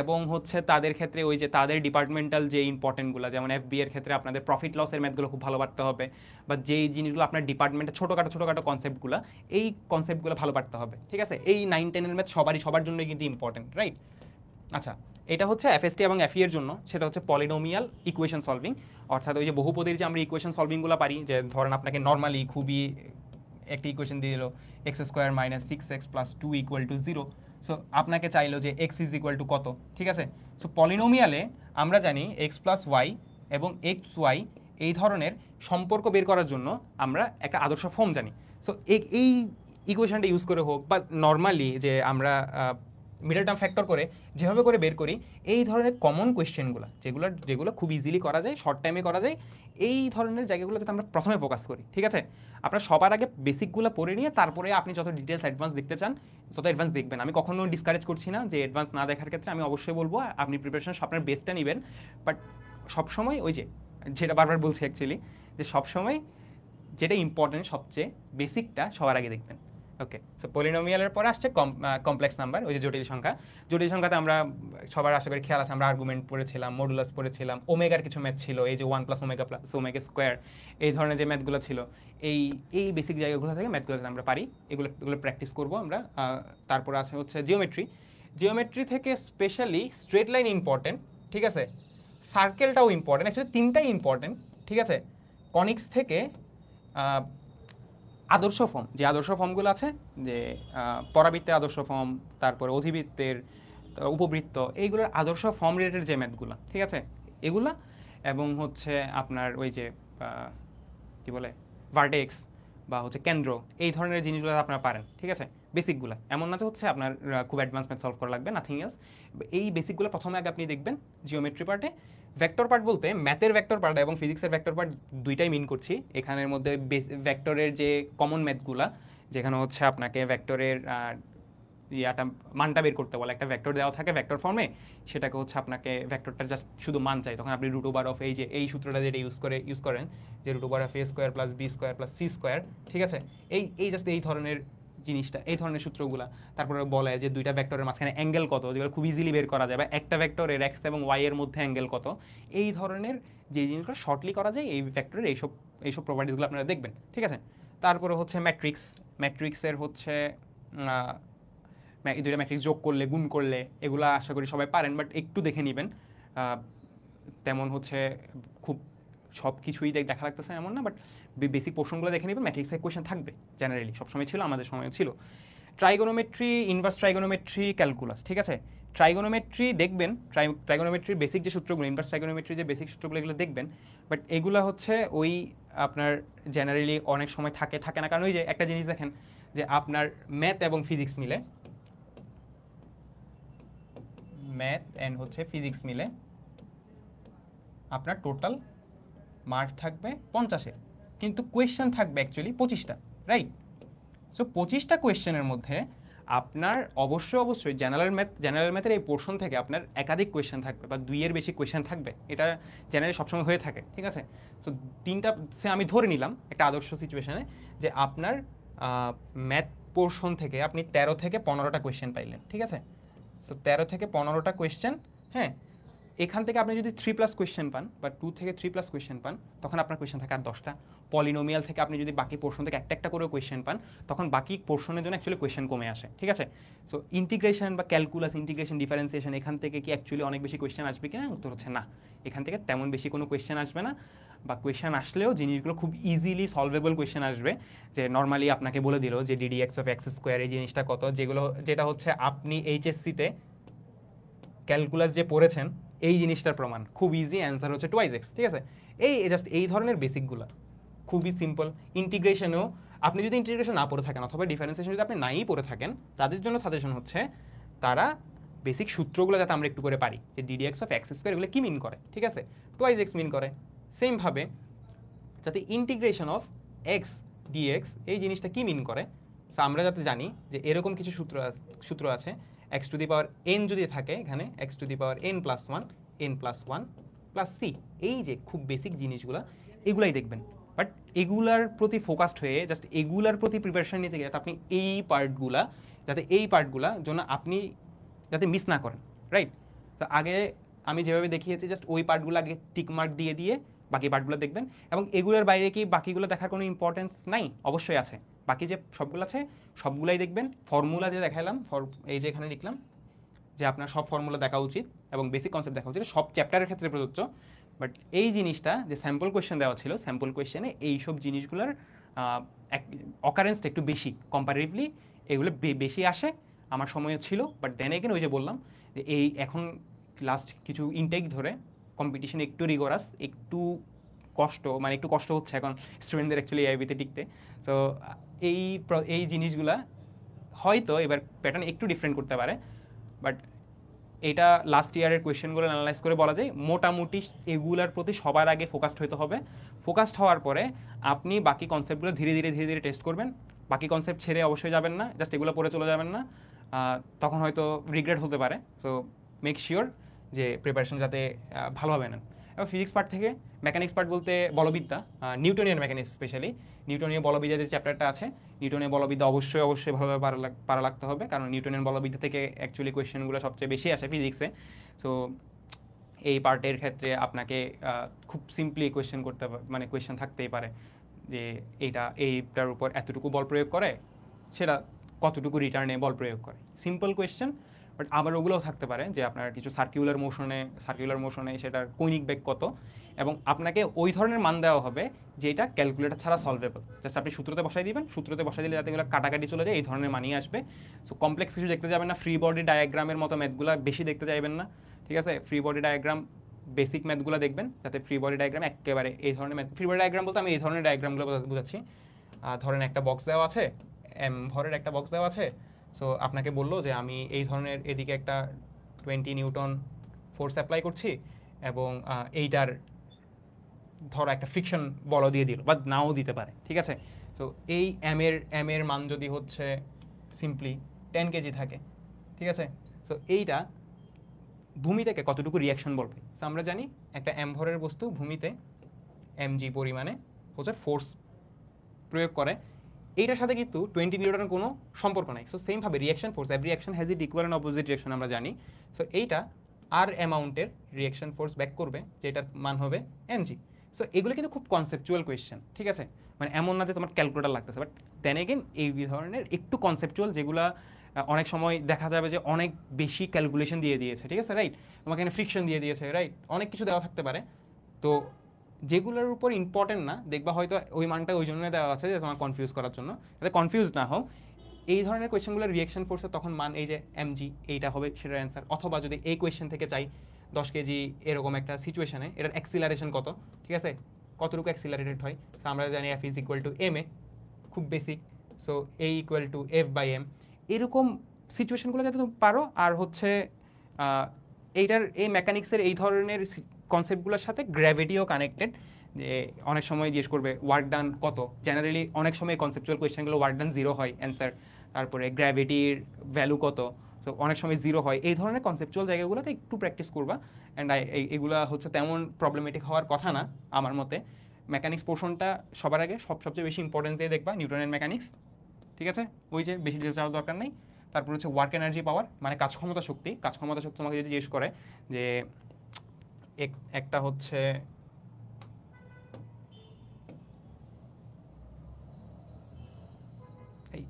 এবং হচ্ছে তাদের ক্ষেত্রে ওই যে তাদের ডিপার্টমেন্টাল যে ইম্পর্টেন্টগুলো, যেমন এফবি এর ক্ষেত্রে আপনাদের প্রফিট লসের ম্যাথগুলো খুব ভালো পারতে হবে, বা যেই জিনিসগুলো আপনার ডিপার্টমেন্টে ছোটোখাটো কনসেপ্টগুলো, এই কনসেপ্টগুলো ভালো পারতে হবে, ঠিক আছে? এই 9-10-এর ম্যাথ সবার জন্যই কিন্তু ইম্পর্টেন্ট, রাইট? আচ্ছা, এটা হচ্ছে এফএসটি এবং এফই এর জন্য, সেটা হচ্ছে পলিনোমিয়াল ইকুয়েশন সলভিং, অর্থাৎ ওই যে বহুপদীর যে আমরা ইকুয়েশন সলভিংগুলো পারি, যে ধরেন আপনাকে নর্মালি খুবই একটি ইকুয়েশন দিয়ে দিল x² - 6x + 2 = 0। সো আপনাকে চাইলো যে x = কত, ঠিক আছে? সো পলিনোমিয়ালে আমরা জানি x + y এবং xy এই ধরনের সম্পর্ক বের করার জন্য আমরা একটা আদর্শ ফর্ম জানি। সো এই ইকুয়েশনটা ইউজ করে হোক, বা নর্মালি যে আমরা মিডল টার্ম ফ্যাক্টর করে যেভাবে করে বের করি, এই ধরনের কমন কোয়েশ্চেনগুলো যেগুলো খুব ইজিলি করা যায়, শর্ট টাইমে করা যায়, এই ধরনের জায়গাগুলোতে আমরা প্রথমে ফোকাস করি, ঠিক আছে? আপনার সবার আগে বেসিকগুলো পড়ে নিয়ে তারপরে আপনি যত ডিটেলস অ্যাডভান্স দেখতে চান তত অ্যাডভান্স দেখবেন। আমি কখনো ডিসকারেজ করছি না যে অ্যাডভান্স না দেখার ক্ষেত্রে, আমি অবশ্যই বলবো আপনি প্রিপারেশন আপনার বেস্টটা নেবেন। বাট সবসময় ওই যে যেটা বারবার বলছি অ্যাকচুয়ালি, যে সবসময় যেটা ইম্পর্টেন্ট সবচেয়ে বেসিকটা সবার আগে দেখবেন। ওকে, সো পলিনোমিয়ালের পরে আসছে কমপ্লেক্স নাম্বার, ওই যে জটিল সংখ্যাতে আমরা সবার আশা করি খেয়াল আছে, আমরা আর্গুমেন্ট পড়েছিলাম, মডুলাস পড়েছিলাম, ওমেগার কিছু ম্যাথ ছিল, এই যে 1 + ওমেগা এই ধরনের যে ম্যাথগুলো ছিল, এই বেসিক জায়গাগুলো থেকে ম্যাথগুলো আমরা পারি, এগুলো প্র্যাকটিস করবো আমরা। তারপরে আছে হচ্ছে জিওমেট্রি থেকে স্পেশালি স্ট্রেট লাইন ইম্পর্টেন্ট, ঠিক আছে? সার্কেলটাও ইম্পর্টেন্ট, অ্যাকচুয়ালি তিনটাই ইম্পর্টেন্ট, ঠিক আছে? কনিক্স থেকে আদর্শ ফর্ম, যে আদর্শ ফর্মগুলো আছে, যে পরাবৃত্তের আদর্শ ফর্ম, তারপরে অধিবৃত্তের, উপবৃত্ত, এইগুলোর আদর্শ ফর্ম রিলেটেড যে ম্যাথগুলো, ঠিক আছে, এগুলা, এবং হচ্ছে আপনার ওই যে কি বলে ভার্টেক্স বা হচ্ছে কেন্দ্র, এই ধরনের জিনিসগুলো আপনারা পারেন, ঠিক আছে? বেসিকগুলো, এমন না যে হচ্ছে আপনার খুব অ্যাডভান্স ম্যাথ সলভ করা লাগবে, নাথিং এলস। এই বেসিকগুলো প্রথমে আগে আপনি দেখবেন জিওমেট্রি পার্টে। ভেক্টর পার্ট বলতে ম্যাথের ভেক্টর পার্ট এবং ফিজিক্সের ভেক্টর পার্ট দুইটাই মিন করছি। এখানের মধ্যে ভেক্টরের যে কমন ম্যাথগুলা, যেখানে হচ্ছে আপনাকে ভেক্টরের মানটা বের করতে বলে, একটা ভেক্টর দেওয়া থাকে ভেক্টর ফর্মে, সেটাকে হচ্ছে আপনাকে ভেক্টরটা জাস্ট শুধু মান চাই, তখন আপনি √(a) এই সূত্রটা যেটা ইউজ করেন, যে √(a² + b² + c², ঠিক আছে? এই জাস্ট এই ধরনের জিনিসটা, এই ধরনের সূত্রগুলা। তারপরে বলে যে দুইটা ভেক্টরের মাঝখানে অ্যাঙ্গেল কত, যেগুলো খুব ইজিলি বের করা যায়, বা একটা ভেক্টরের x এবং y এর মধ্যে অ্যাঙ্গেল কত, এই ধরনের যে জিনিসগুলো শর্টলি করা যায়, এই ভেক্টরের এইসব প্রপার্টিসগুলো আপনারা দেখবেন, ঠিক আছে? তারপরে হচ্ছে ম্যাট্রিক্সের হচ্ছে দুইটা ম্যাট্রিক্স যোগ করলে, গুণ করলে, এগুলো আশা করি সবাই পারেন, বাট একটু দেখে নেবেন। তেমন হচ্ছে খুব সব কিছুই দেখা লাগতেছে এমন না, বাট বেসিক পোর্শনগুলো দেখে নেবেন। ম্যাট্রিক্সের কোয়েশ্চেন থাকবে জেনারেলি, সবসময় ছিল, আমাদের সময় ছিল। ট্রাইগোনোমেট্রি, ইনভার্স ট্রাইগোনোমেট্রি, ক্যালকুলাস, ঠিক আছে? ট্রাইগোনোমেট্রি দেখবেন, ট্রাইগোনোমেট্রির বেসিক যে সূত্রগুলো, ইনভার্স ট্রাইগোনোমেট্রির যে বেসিক সূত্রগুলো, এগুলো দেখবেন। বাট এগুলো হচ্ছে ওই আপনার জেনারেলি অনেক সময় থাকে না, কারণ ওই যে একটা জিনিস দেখেন যে আপনার ম্যাথ এবং ফিজিক্স মিলে, ম্যাথ অ্যান্ড হচ্ছে ফিজিক্স মিলে আপনার টোটাল মার্ক থাকবে 50-এর, কিন্তু কোয়েশ্চেন থাকবে অ্যাকচুয়ালি 25টা, রাইট? সো 25টা কোয়েশ্চেনের মধ্যে আপনার অবশ্যই জেনারেল ম্যাথের এই পোর্শন থেকে আপনার একাধিক কোয়েশ্চেন থাকবে বা 2-এর বেশি কোয়েশ্চেন থাকবে, এটা জেনারেলি সবসময় হয়ে থাকে, ঠিক আছে? সো তিনটা সে আমি ধরে নিলাম একটা আদর্শ সিচুয়েশনে যে আপনার ম্যাথ পোর্শন থেকে আপনি 13 থেকে 15টা কোয়েশ্চেন পাইলেন, ঠিক আছে? সো 13 থেকে 15টা কোয়েশ্চেন, হ্যাঁ, এখান থেকে আপনি যদি 3+ কোয়েশ্চেন পান বা 2 থেকে 3+ কোয়েশ্চেন পান, তখন আপনার কোয়েশ্চেন থাকে আর 10টা। পলিনোমিয়াল থেকে আপনি যদি বাকি পোর্শন থেকে একটা করে কোয়েশ্চেন পান, তখন বাকি পোর্শনের জন্য অ্যাকচুয়ালি কোয়েশ্চেন কমে আসে, ঠিক আছে? সো ইন্টিগ্রেশন বা ক্যালকুলাস, ইন্টিগ্রেশন, ডিফারেন্সিয়েশন, এখান থেকে কি অ্যাকচুয়ালি অনেক বেশি কোয়েশ্চেন আসবে কিনা? উত্তর হচ্ছে না, এখান থেকে তেমন বেশি কোনো কোয়েশ্চেন আসবে না, বা কোয়েশ্চেন আসলেও জিনিসগুলো খুব ইজিলি সলভেবল কোয়েশ্চেন আসবে, যে নর্মালি আপনাকে বলে দিল যে ddx অফ এক্স স্কোয়ার এই জিনিসটা কত, যেটা হচ্ছে আপনি এইচএসসিতে ক্যালকুলাস যে পড়েছেন এই জিনিসটার প্রমাণ, খুব ইজি, অ্যান্সার হচ্ছে 2x, ঠিক আছে? জাস্ট এই ধরনের বেসিকগুলো খুবই সিম্পল। ইন্টিগ্রেশনেও আপনি যদি ইন্টিগ্রেশন না পড়ে থাকেন অথবা ডিফারেন্সিয়েশন যদি আপনি নাই পড়ে থাকেন, তাদের জন্য সাজেশন হচ্ছে তারা বেসিক সূত্রগুলো যাতে আমরা একটু করে পারি, যে ddx অফ এক্স স্কোয়ার এগুলো কী মিন করে, ঠিক আছে? 2x মিন করে। সেমভাবে যাতে ইন্টিগ্রেশন অফ এক্স ডিএক্স এই জিনিসটা কী মিন করে, আমরা যাতে জানি যে এরকম কিছু সূত্র আছে, x to the power n যদি থাকে এখানে, x to the power n+1 n+1 plus c, এই যে খুব বেসিক জিনিসগুলো এগুলাই দেখবেন। বাট এগুলার প্রতি ফোকাসড হয়ে জাস্ট এগুলার প্রতি প্রিপারেশন নিতে গেলে আপনি এই পার্টগুলা জন্য আপনি যাতে মিস না করেন, রাইট? তো আগে আমি যেভাবে দেখিয়েছি জাস্ট ওই পার্টগুলো আগে টিক মার্ক দিয়ে দিয়ে বাকি পার্টগুলো দেখবেন, এবং এগুলোর বাইরে কি বাকিগুলো দেখার কোনো ইম্পর্টেন্স নাই? অবশ্যই আছে, বাকি যে সবগুলো আছে সবগুলাই দেখবেন। ফর্মুলা যে দেখালাম, এই যে এখানে লিখলাম যে আপনার সব ফর্মুলা দেখা উচিত এবং বেসিক কনসেপ্ট দেখা উচিত, সব চ্যাপ্টারের ক্ষেত্রে প্রযোজ্য। বাট এই জিনিসটা যে স্যাম্পল কোয়েশ্চেন দেওয়া ছিল, স্যাম্পল কোয়েশ্চেনে এইসব জিনিসগুলোর অকারেন্সটা একটু বেশি, কম্পারেটিভলি এগুলো বেশি আসে, আমার সময়ও ছিল। বাট দেন এগেন ওই যে বললাম যে এই এখন লাস্ট কিছু ইনটেক ধরে কম্পিটিশন একটু রিগোরাস, একটু কষ্ট হচ্ছে এখন স্টুডেন্টদের অ্যাকচুয়ালি আইবিতে টিকতে। তো এই জিনিসগুলা হয়তো এবার প্যাটার্ন একটু ডিফারেন্ট করতে পারে, বাট এটা লাস্ট ইয়ারের কোয়েশ্চেনগুলো অ্যানালাইজ করে বলা যায় মোটামুটি এগুলার প্রতি সবার আগে ফোকাসড হতে হবে। ফোকাসড হওয়ার পরে আপনি বাকি কনসেপ্টগুলো ধীরে ধীরে টেস্ট করবেন। বাকি কনসেপ্ট ছেড়ে অবশ্যই যাবেন না, জাস্ট এগুলো পড়ে চলে যাবেন না, তখন হয়তো রিগ্রেট হতে পারে। সো মেক শিওর যে প্রিপারেশন যাতে ভালোভাবে নেন। এবং ফিজিক্স পার্ট থেকে মেকানিক্স পার্ট বলতে বলবিদ্যা, নিউটনিয়ান মেকানিক্স, স্পেশালি নিউটনীয় বলবিদ্যা যে চ্যাপ্টারটা আছে, নিউটনীয় বলবিদ্যা অবশ্যই ভালোভাবে পারা লাগতে হবে, কারণ নিউটনিয়ান বলবিদ্যা থেকে অ্যাকচুয়ালি কোয়েশ্চেনগুলো সবচেয়ে বেশি আসে ফিজিক্সে। সো এই পার্টের ক্ষেত্রে আপনাকে খুব সিম্পলি কোয়েশ্চেন থাকতেই পারে যে এইটার উপর এতটুকু বল প্রয়োগ করে, সেটা কতটুকু রিটার্নে বল প্রয়োগ করে, সিম্পল কোয়েশ্চেন। বাট আবার ওগুলোও থাকতে পারে যে আপনার কিছু সার্কুলার মোশনে সেটার কৈনিক বেগ কত, এবং আপনাকে ওই ধরনের মান দেওয়া হবে যেটা ক্যালকুলেটর ছাড়া সলভেবল। জাস্ট আপনি সূত্রতে বসাই দিলে যাতে এগুলো কাটাকাটি চলে যায়, এই ধরনের মানই আসবে। সো কমপ্লেক্স কিছু দেখতে যাবেন না, ফ্রি বডি ডায়াগ্রামের মতো ম্যাথগুলো বেশি দেখতে যাবেন না, ঠিক আছে? ফ্রি বডি ডায়াগ্রাম বেসিক ম্যাথগুলো দেখবেন, যাতে ফ্রি বডি ডায়াগ্রাম একেবারে এই ধরনের ম্যাথ, ফ্রি বডি ডায়াগ্রাম বলতে আমি এই ধরনের ডায়াগ্রামগুলো বোঝাচ্ছি। ধরেন একটা বক্স দেওয়া আছে, ভরের একটা বক্স দেওয়া আছে। সো আপনাকে বললো যে আমি এই ধরনের এদিকে একটা 20 নিউটন ফোর্স অ্যাপ্লাই করছি, এবং এইটার ধরো একটা ফ্রিকশন বল দিয়ে দিল, বা নাও দিতে পারে, ঠিক আছে? সো এই এম এর মান যদি হচ্ছে সিম্পলি 10 কেজি থাকে, ঠিক আছে? সো এইটা ভূমি থেকে কতটুকু রিয়াকশন বলবে। সো আমরা জানি একটা এম ভরের বস্তু ভূমিতে mg পরিমাণে হচ্ছে ফোর্স প্রয়োগ করে, এইটার সাথে কিন্তু 20 নিউটনের কোনো সম্পর্ক নাই। সো সেমভাবে reaction force, every reaction has it equal and opposite reaction আমরা জানি। সো এইটা আর অ্যামাউন্টের রিয়াকশন ফোর্স ব্যাক করবে, যেটার মান হবে mg। সো এগুলো কিন্তু খুব কনসেপচুয়াল কোয়েশ্চেন, ঠিক আছে? মানে এমন না যে তোমার ক্যালকুলেটার লাগতেছে, বাট দেন এগেন এই ধরনের একটু কনসেপচুয়াল, যেগুলো অনেক সময় দেখা যাবে যে অনেক বেশি ক্যালকুলেশন দিয়ে দিয়েছে, ঠিক আছে, রাইট? তোমাকে এখানে ফ্রিকশন দিয়ে দিয়েছে, রাইট? অনেক কিছু দেওয়া থাকতে পারে। তো যেগুলোর উপর ইম্পর্টেন্ট না, দেখবা হয়তো ওই মানটা ওই জন্য দেওয়া আছে যে তোমার কনফিউজ করার জন্য, যাতে কনফিউজ না হও। এই ধরনের কোয়েশ্চেনগুলোর রিয়াকশন ফোর্সে তখন মান এই যে mg, এইটা হবে সেটার অ্যান্সার। অথবা যদি এই কোয়েশ্চেন থেকে চাই 10 কেজি এরকম একটা সিচুয়েশনে এটার অ্যাক্সিলারেশন কত, ঠিক আছে, কতটুকু অ্যাক্সিলারেটেড হয়। তো আমরা জানি F is equal to M A, খুব basic. So A equal to F by M. এরকম সিচুয়েশনগুলো যাতে তুমি পারো। আর হচ্ছে এইটার এই মেকানিক্সের এই ধরনের কনসেপ্টগুলোর সাথে গ্র্যাভিটিও কানেক্টেড। যে অনেক সময় জিজ্ঞেস করবে ওয়ার্ক ডান কত, জেনারেলি অনেক সময় কনসেপচুয়াল কোয়েশ্চেনগুলো ওয়ার্ক ডান 0 হয় অ্যান্সার, তারপরে গ্র্যাভিটির ভ্যালু কত, তো অনেক সময় 0 হয়। এই ধরনের কনসেপচুয়াল জায়গাগুলোতে একটু প্র্যাকটিস করবা। অ্যান্ড এগুলো হচ্ছে তেমন প্রবলেমেটিক হওয়ার কথা না আমার মতে। মেকানিক্স পোর্শনটা সবার আগে সবচেয়ে বেশি ইম্পর্টেন্স দিয়ে দেখবা, নিউটনের মেকানিক্স, ঠিক আছে? ওই যে বেশি ডিটেলস যাওয়ার দরকার নেই। তারপর হচ্ছে ওয়ার্ক এনার্জি পাওয়ার, মানে কাজ ক্ষমতা শক্তি। কাজ ক্ষমতা শক্তি তোমাকে যদি জিজ্ঞেস করে যে একটা হচ্ছে এই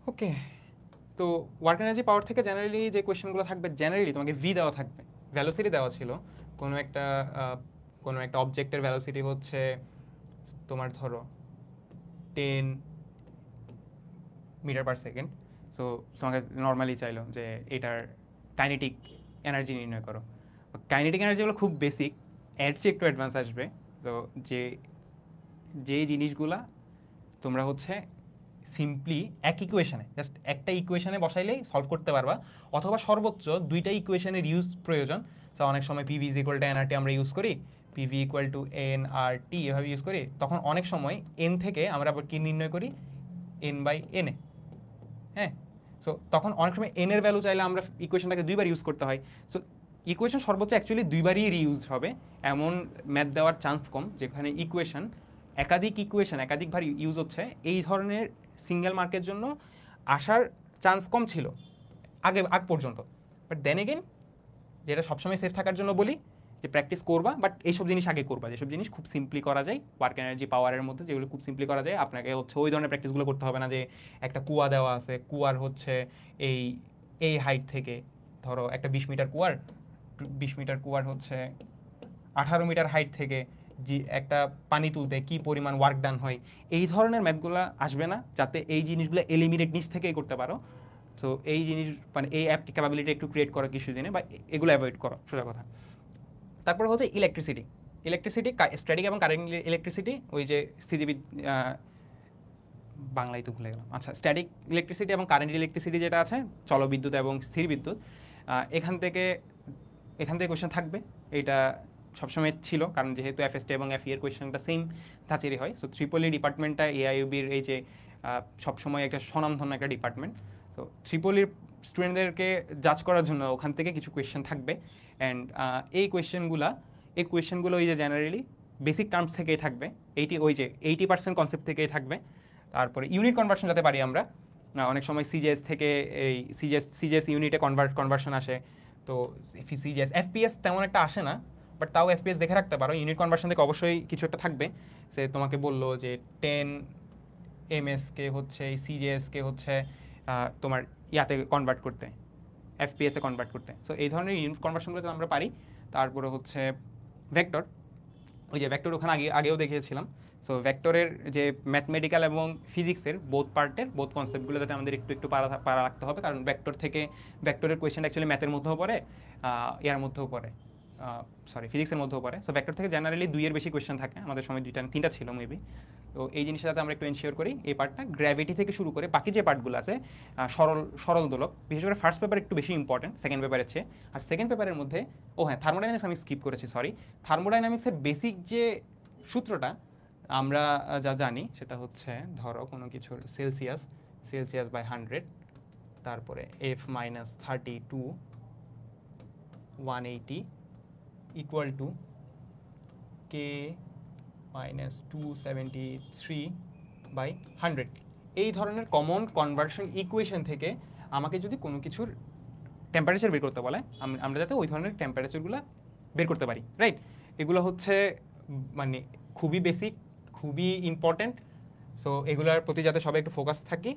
ওকে, তো ওয়ার্ক এনার্জি পাওয়ার থেকে জেনারেলি যে কোয়েশ্চেনগুলো থাকবে, জেনারেলি তোমাকে ভি দেওয়া থাকবে, ভ্যালোসিটি দেওয়া ছিল। কোনো একটা অবজেক্টের ভ্যালোসিটি হচ্ছে তোমার ধরো 10 মিটার পার সেকেন্ড। সো তোমাকে নর্মালি চাইলো যে এটার কাইনেটিক এনার্জি নির্ণয় করো। কাইনেটিক এনার্জিগুলো খুব বেসিক, এর চেয়ে একটু অ্যাডভান্স আসবে। তো যেই জিনিসগুলা তোমরা হচ্ছে সিম্পলি এক ইকুয়েশনে, জাস্ট একটা ইকুয়েশনে বসাইলেই সলভ করতে পারবা, অথবা সর্বোচ্চ দুইটা ইকুয়েশনের ইউজ প্রয়োজন। তো অনেক সময় PV is equal two nRT আমরা ইউজ করি, পিভি ইকুয়াল টু এন আর টি এভাবে ইউজ করি। তখন অনেক সময় এন থেকে আমরা আবার কী নির্ণয় করি, এন বাই এন এ। হ্যাঁ, সো তখন অনেক সময় এন এর ভ্যালু চাইলে আমরা ইকুয়েশনটাকে দুইবার ইউজ করতে হয়। সো ইকুয়েশন সর্বোচ্চ অ্যাকচুয়ালি দুইবারই রিইউজ হবে, এমন ম্যাথ দেওয়ার চান্স কম যেখানে একাধিকবার ইউজ হচ্ছে। এই ধরনের সিঙ্গেল মার্কের জন্য আসার চান্স কম ছিল আগ পর্যন্ত। বাট দেন এগেন, যেটা সবসময় সেফ থাকার জন্য বলি যে প্র্যাকটিস করবা, বাট এইসব জিনিস আগে করবা যেসব জিনিস খুব সিম্পলি করা যায় ওয়ার্ক এনার্জি পাওয়ারের মধ্যে, যেগুলো খুব সিম্পলি করা যায়। আপনাকে হচ্ছে ওই ধরনের প্র্যাকটিসগুলো করতে হবে না যে একটা কুয়া দেওয়া আছে, কুয়ার হচ্ছে এই হাইট থেকে ধরো একটা 20 মিটার কুয়ার হচ্ছে 18 মিটার হাইট থেকে একটা পানি তুলতে কি পরিমাণ ওয়ার্ক ডান হয়। এই ধরনের ম্যাথগুলো আসবে না, যাতে এই জিনিসগুলো এলিমিনেট নিচ থেকেই করতে পারো। সো এই জিনিস মানে এই অ্যাপটি ক্যাপাবিলিটি একটু ক্রিয়েট করো কিছু দিনে, বা এগুলো অ্যাভয়েড করো, সোজা কথা। তারপর হচ্ছে ইলেকট্রিসিটি, স্ট্যাটিক এবং কারেন্ট ইলেকট্রিসিটি। ওই যে বাংলায় তো ভুলে গেলাম। আচ্ছা, স্ট্যাটিক ইলেকট্রিসিটি এবং কারেন্ট ইলেকট্রিসিটি যেটা আছে, জলবিদ্যুৎ এবং স্থির বিদ্যুৎ, এখান থেকে কোয়েশ্চেন থাকবে। এটা সবসময় ছিল, কারণ যেহেতু এফএসটি এবং এফই এর কোয়েশ্চেনটা সেম ধাঁচেরই হয়। সো ত্রিপলি ডিপার্টমেন্টটা এআইইউবির এই যে সবসময় একটা স্বনামধন্য একটা ডিপার্টমেন্ট। তো ত্রিপলির স্টুডেন্টদেরকে জাজ করার জন্য ওখান থেকে কিছু কোয়েশ্চেন থাকবে। অ্যান্ড এই কোয়েশ্চেনগুলো ওই যে জেনারেলি বেসিক টার্মস থেকেই থাকবে, 80% কনসেপ্ট থেকেই থাকবে। তারপরে ইউনিট কনভার্সন যাতে পারি আমরা, অনেক সময় সিজিএস থেকে এই সিজিএস ইউনিটে কনভার্সন আসে। তো সিজিএস এফপিএস তেমন একটা আসে না, বাট তাও এফপিএস দেখে রাখতে পারো। ইউনিট কনভার্সন থেকে অবশ্যই কিছু একটা থাকবে। সে তোমাকে বললো যে 10 এমএসকে হচ্ছে সিজিএসকে হচ্ছে তোমার ইয়াতে কনভার্ট করতে, এফপিএসে কনভার্ট করতে। সো এই ধরনের ইউনিট কনভার্সনগুলো আমরা পারি। তারপরে হচ্ছে ভেক্টর, ওই যে ভেক্টর ওখানে আগেও দেখিয়েছিলাম। সো ভেক্টরের যে ম্যাথমেটিক্যাল এবং ফিজিক্সের বোথ কনসেপ্টগুলো যাতে আমাদের একটু পারা রাখতে হবে, কারণ ভেক্টরের কোয়েশ্চেন অ্যাকচুয়ালি ম্যাথের মধ্যেও পড়ে, ইয়ার মধ্যেও পড়ে, ফিজিক্সের মধ্যেও পড়ে। সো ভেক্টর থেকে জেনারেলি 2-এর বেশি কোয়েশ্চেন থাকে, আমাদের সময় 3টা ছিল মেবি। তো এই জিনিসটা যাতে আমরা একটু এনশিওর করি। এই পার্টটা গ্র্যাভিটি থেকে শুরু করে বাকি যে পার্টগুলো আছে, সরল দোলক, বিশেষ করে ফার্স্ট পেপার একটু বেশি ইম্পর্টেন্ট সেকেন্ড পেপারের চেয়ে। আর সেকেন্ড পেপারের মধ্যে থার্মোডাইনামিক্স আমি স্কিপ করেছি, সরি। থার্মোডাইনামিক্সের বেসিক যে সূত্রটা আমরা যা জানি সেটা হচ্ছে, ধরো কোনো কিছুর সেলসিয়াস বাই 100, তারপরে F-32 180 equal to K-273 by 100। এই ধরনের কমন কনভার্সন ইকুয়েশন থেকে আমাকে যদি কোনো কিছুর টেম্পারেচার বের করতে বলে, আমরা যাতে ওই ধরনের টেম্পারেচারগুলো বের করতে পারি, রাইট? এগুলো হচ্ছে মানে খুবই বেসিক, খুবই ইম্পর্টেন্ট। সো এগুলোর প্রতি যাতে সবাই একটু ফোকাস থাকি,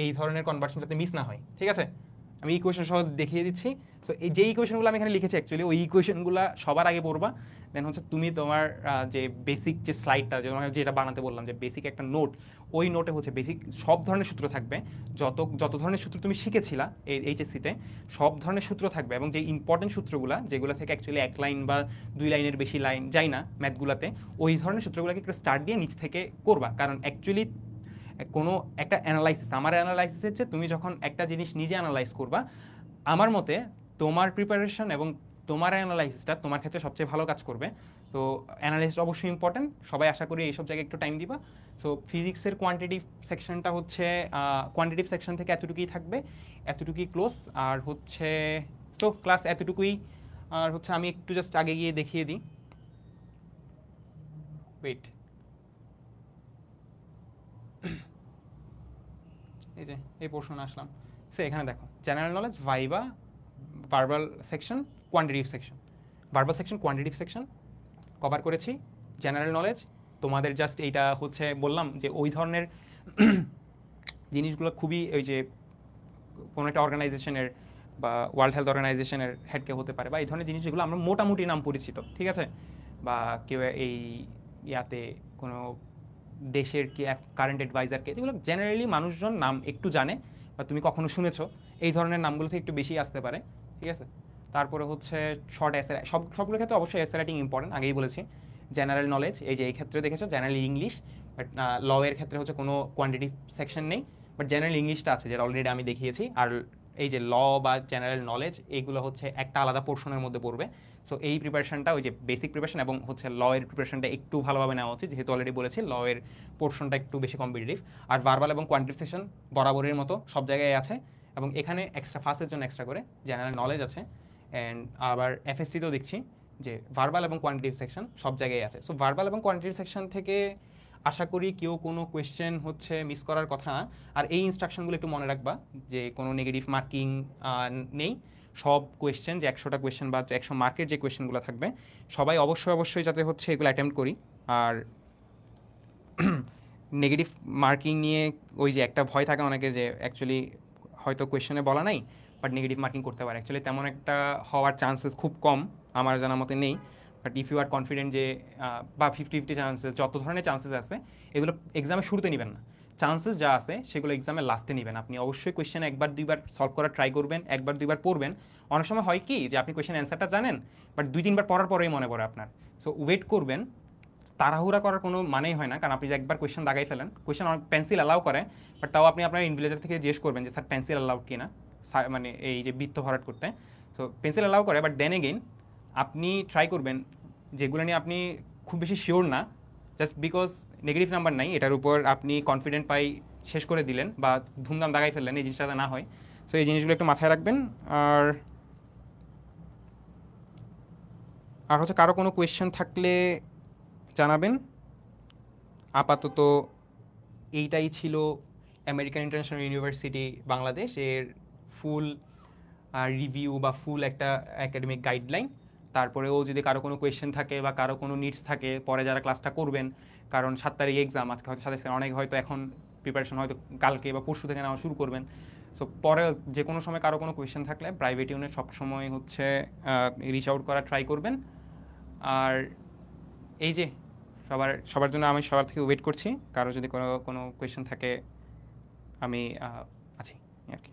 এই ধরনের কনভার্সন যাতে মিস না হয়, ঠিক আছে? আমি ইকুয়েশন সহ দেখিয়ে দিচ্ছি। সো এই যে ইকুয়েশনগুলো আমি এখানে লিখেছি অ্যাকচুয়ালি ওই ইকুয়েশনগুলো সবার আগে পড়বা। দেন হচ্ছে তুমি তোমার যে বেসিক যে স্লাইডটা যেটা বানাতে বললাম যে বেসিক একটা নোট, ওই নোটে হচ্ছে বেসিক সব ধরনের সূত্র থাকবে, যত ধরনের সূত্র তুমি শিখেছিলা এই এইচএসসিতে সব ধরনের সূত্র থাকবে, এবং যে ইম্পর্টেন্ট সূত্রগুলো যেগুলো থেকে অ্যাকচুয়ালি 1 লাইন বা 2 লাইনের বেশি লাইন যায় না ম্যাথগুলোতে, ওই ধরনের সূত্রগুলোকে একটু স্টার্ট দিয়ে নিচ থেকে করবা। কারণ অ্যাকচুয়ালি কোনো একটা অ্যানালাইসিস, আমার অ্যানালাইসিস হচ্ছে তুমি যখন একটা জিনিস নিজে অ্যানালাইজ করবা, আমার মতে তোমার প্রিপারেশন এবং তোমার অ্যানালাইসিসটা তোমার ক্ষেত্রে সবচেয়ে ভালো কাজ করবে। তো অ্যানালাইসিস অবশ্যই ইম্পর্টেন্ট, সবাই আশা করি এইসব জায়গায় একটু টাইম দিবা। সো ফিজিক্সের কোয়ান্টিটিভ সেকশনটা হচ্ছে কোয়ান্টিটিভ সেকশন থেকে এতটুকুই থাকবে, এতটুকুই ক্লোজ। আর হচ্ছে সো ক্লাস এতটুকুই। আর হচ্ছে আমি একটু জাস্ট আগে গিয়ে দেখিয়ে দিই, ওয়েট, এই যে এই পোর্শনে আসলাম। সে এখানে দেখো general knowledge, viva, verbal section, quantitative section. Verbal section, quantitative section cover করেছি। জেনারেল নলেজ তোমাদের জাস্ট এইটা হচ্ছে বললাম যে ওই ধরনের জিনিসগুলো খুবই ওই যে কোনো একটা অর্গানাইজেশনের বা ওয়ার্ল্ড হেলথ অর্গানাইজেশনের হেডকে হতে পারে, বা এই ধরনের জিনিস যেগুলো আমরা মোটামুটি নাম পরিচিত, ঠিক আছে, বা কেউ এই ইয়াতে কোনো দেশের কি কারেন্ট অ্যাডভাইজারকে, যেগুলো জেনারেলি মানুষজন নাম একটু জানে বা তুমি কখনো শুনেছো, এই ধরনের নামগুলো থেকে একটু বেশি আসতে পারে, ঠিক আছে। তারপরে হচ্ছে শর্ট এসে, সবগুলোর ক্ষেত্রে অবশ্যই এসে রাইটিং ইম্পর্টেন্ট, আগেই বলেছি। জেনারেল নলেজ, এই যে এই ক্ষেত্রে দেখেছো জেনারেল ইংলিশ, বাট ল এর ক্ষেত্রে হচ্ছে কোনো কোয়ান্টিটিভ সেকশন নেই, বাট জেনারেল ইংলিশটা আছে যেটা অলরেডি আমি দেখিয়েছি। আর এই যে ল বা জেনারেল নলেজ এইগুলো হচ্ছে একটা আলাদা পোর্শনের মধ্যে পড়বে। সো এই প্রিপারেশনটা ওই যে বেসিক প্রিপারেশন এবং হচ্ছে ল এর প্রিপারেশনটা একটু ভালোভাবে নেওয়া উচিত, যেহেতু অলরেডি বলেছি ল এর পোর্শনটা একটু বেশি কম্পিটিটিভ। আর ভার্বাল এবং কোয়ান্টিটিভ সেকশন বরাবরের মতো সব জায়গায় আছে, এবং এখানে এক্সট্রা ফার্স্টের জন্য এক্সট্রা করে জেনারেল নলেজ আছে। অ্যান্ড আবার এফএসটিতেও দেখছি যে ভার্বাল এবং কোয়ান্টিটিভ সেকশন সব জায়গায় আছে। সো ভার্বাল এবং কোয়ান্টিটিভ সেকশন থেকে আশা করি কেউ কোনো কোয়েশ্চেন হচ্ছে মিস করার কথা না। আর এই ইনস্ট্রাকশনগুলো একটু মনে রাখবা যে কোনো নেগেটিভ মার্কিং নেই। সব কোয়েশ্চেন যে 100টা কোয়েশ্চেন বা 100 মার্কের যে কোয়েশ্চেনগুলো থাকবে সবাই অবশ্যই যাতে হচ্ছে এগুলো অ্যাটেম্প্ট করি। আর নেগেটিভ মার্কিং নিয়ে ওই যে একটা ভয় থাকে অনেকের যে অ্যাকচুয়ালি হয়তো কোয়েশ্চেনে বলা নাই বাট নেগেটিভ মার্কিং করতে পারে, অ্যাকচুয়ালি তেমন একটা হওয়ার চান্সেস খুব কম, আমার জানার মতে নেই। But if you are confident যে বা 50-50 চান্সেস, যত ধরনের চান্সেস আছে এগুলো এক্সামের শুরুতে নেবেন না, চান্সেস যা আছে সেগুলো এক্সামের লাস্টে নেবেন। আপনি অবশ্যই কোয়েশ্চেন 1-2বার সলভ করার ট্রাই করবেন, 1-2বার পড়বেন। অনেক সময় হয় কি যে আপনি কোয়েশ্চেন অ্যান্সারটা জানেন বাট 2-3বার পড়ার পরেই মনে পড়ে আপনার। সো ওয়েট করবেন, তাড়াহুড়া করার কোনো মানেই হয় না, কারণ আপনি যে একবার কোয়েশ্চেন দাগাই ফেলেন, কোয়েশ্চেন পেন্সিল অ্যালাউ করে, বাট তাও আপনি আপনার ইনভিলেজার থেকে জিজ্ঞেস করবেন যে স্যার পেন্সিল অ্যালাউড কিনা, মানে এই যে বৃত্ত ভরাট করতে। সো পেন্সিল অ্যালাউ করে, বাট দেন এগেইন আপনি ট্রাই করবেন যেগুলো নিয়ে আপনি খুব বেশি শিওর না, জাস্ট বিকজ নেগেটিভ নাম্বার নাই এটার উপর আপনি কনফিডেন্ট পাই শেষ করে দিলেন বা ধুমধাম দাগাই ফেললেন, এই জিনিসটা না হয়। সো এই জিনিসগুলো একটু মাথায় রাখবেন। আর হচ্ছে কারো কোনো কোয়েশ্চেন থাকলে জানাবেন। আপাতত এইটাই ছিল আমেরিকান ইন্টারন্যাশনাল ইউনিভার্সিটি বাংলাদেশ এর ফুল রিভিউ বা ফুল একটা একাডেমিক গাইডলাইন। তারপরেও যদি কারো কোনো কোয়েশ্চেন থাকে বা কারো কোনো নিডস থাকে পরে যারা ক্লাসটা করবেন, কারণ 7 তারিখ এক্সাম, আজকে হয়তো 27, অনেক হয়তো এখন প্রিপারেশন হয়তো কালকে বা পরশু থেকে নেওয়া শুরু করবেন। সো পরে যে কোনো সময় কারো কোনো কোয়েশ্চেন থাকলে প্রাইভেট ইউনিট সবসময় হচ্ছে রিচ আউট করার ট্রাই করবেন। আর এই যে সবার জন্য আমি সবার থেকে ওয়েট করছি, কারো যদি কোনো কোয়েশ্চেন থাকে আমি আছি আর কি।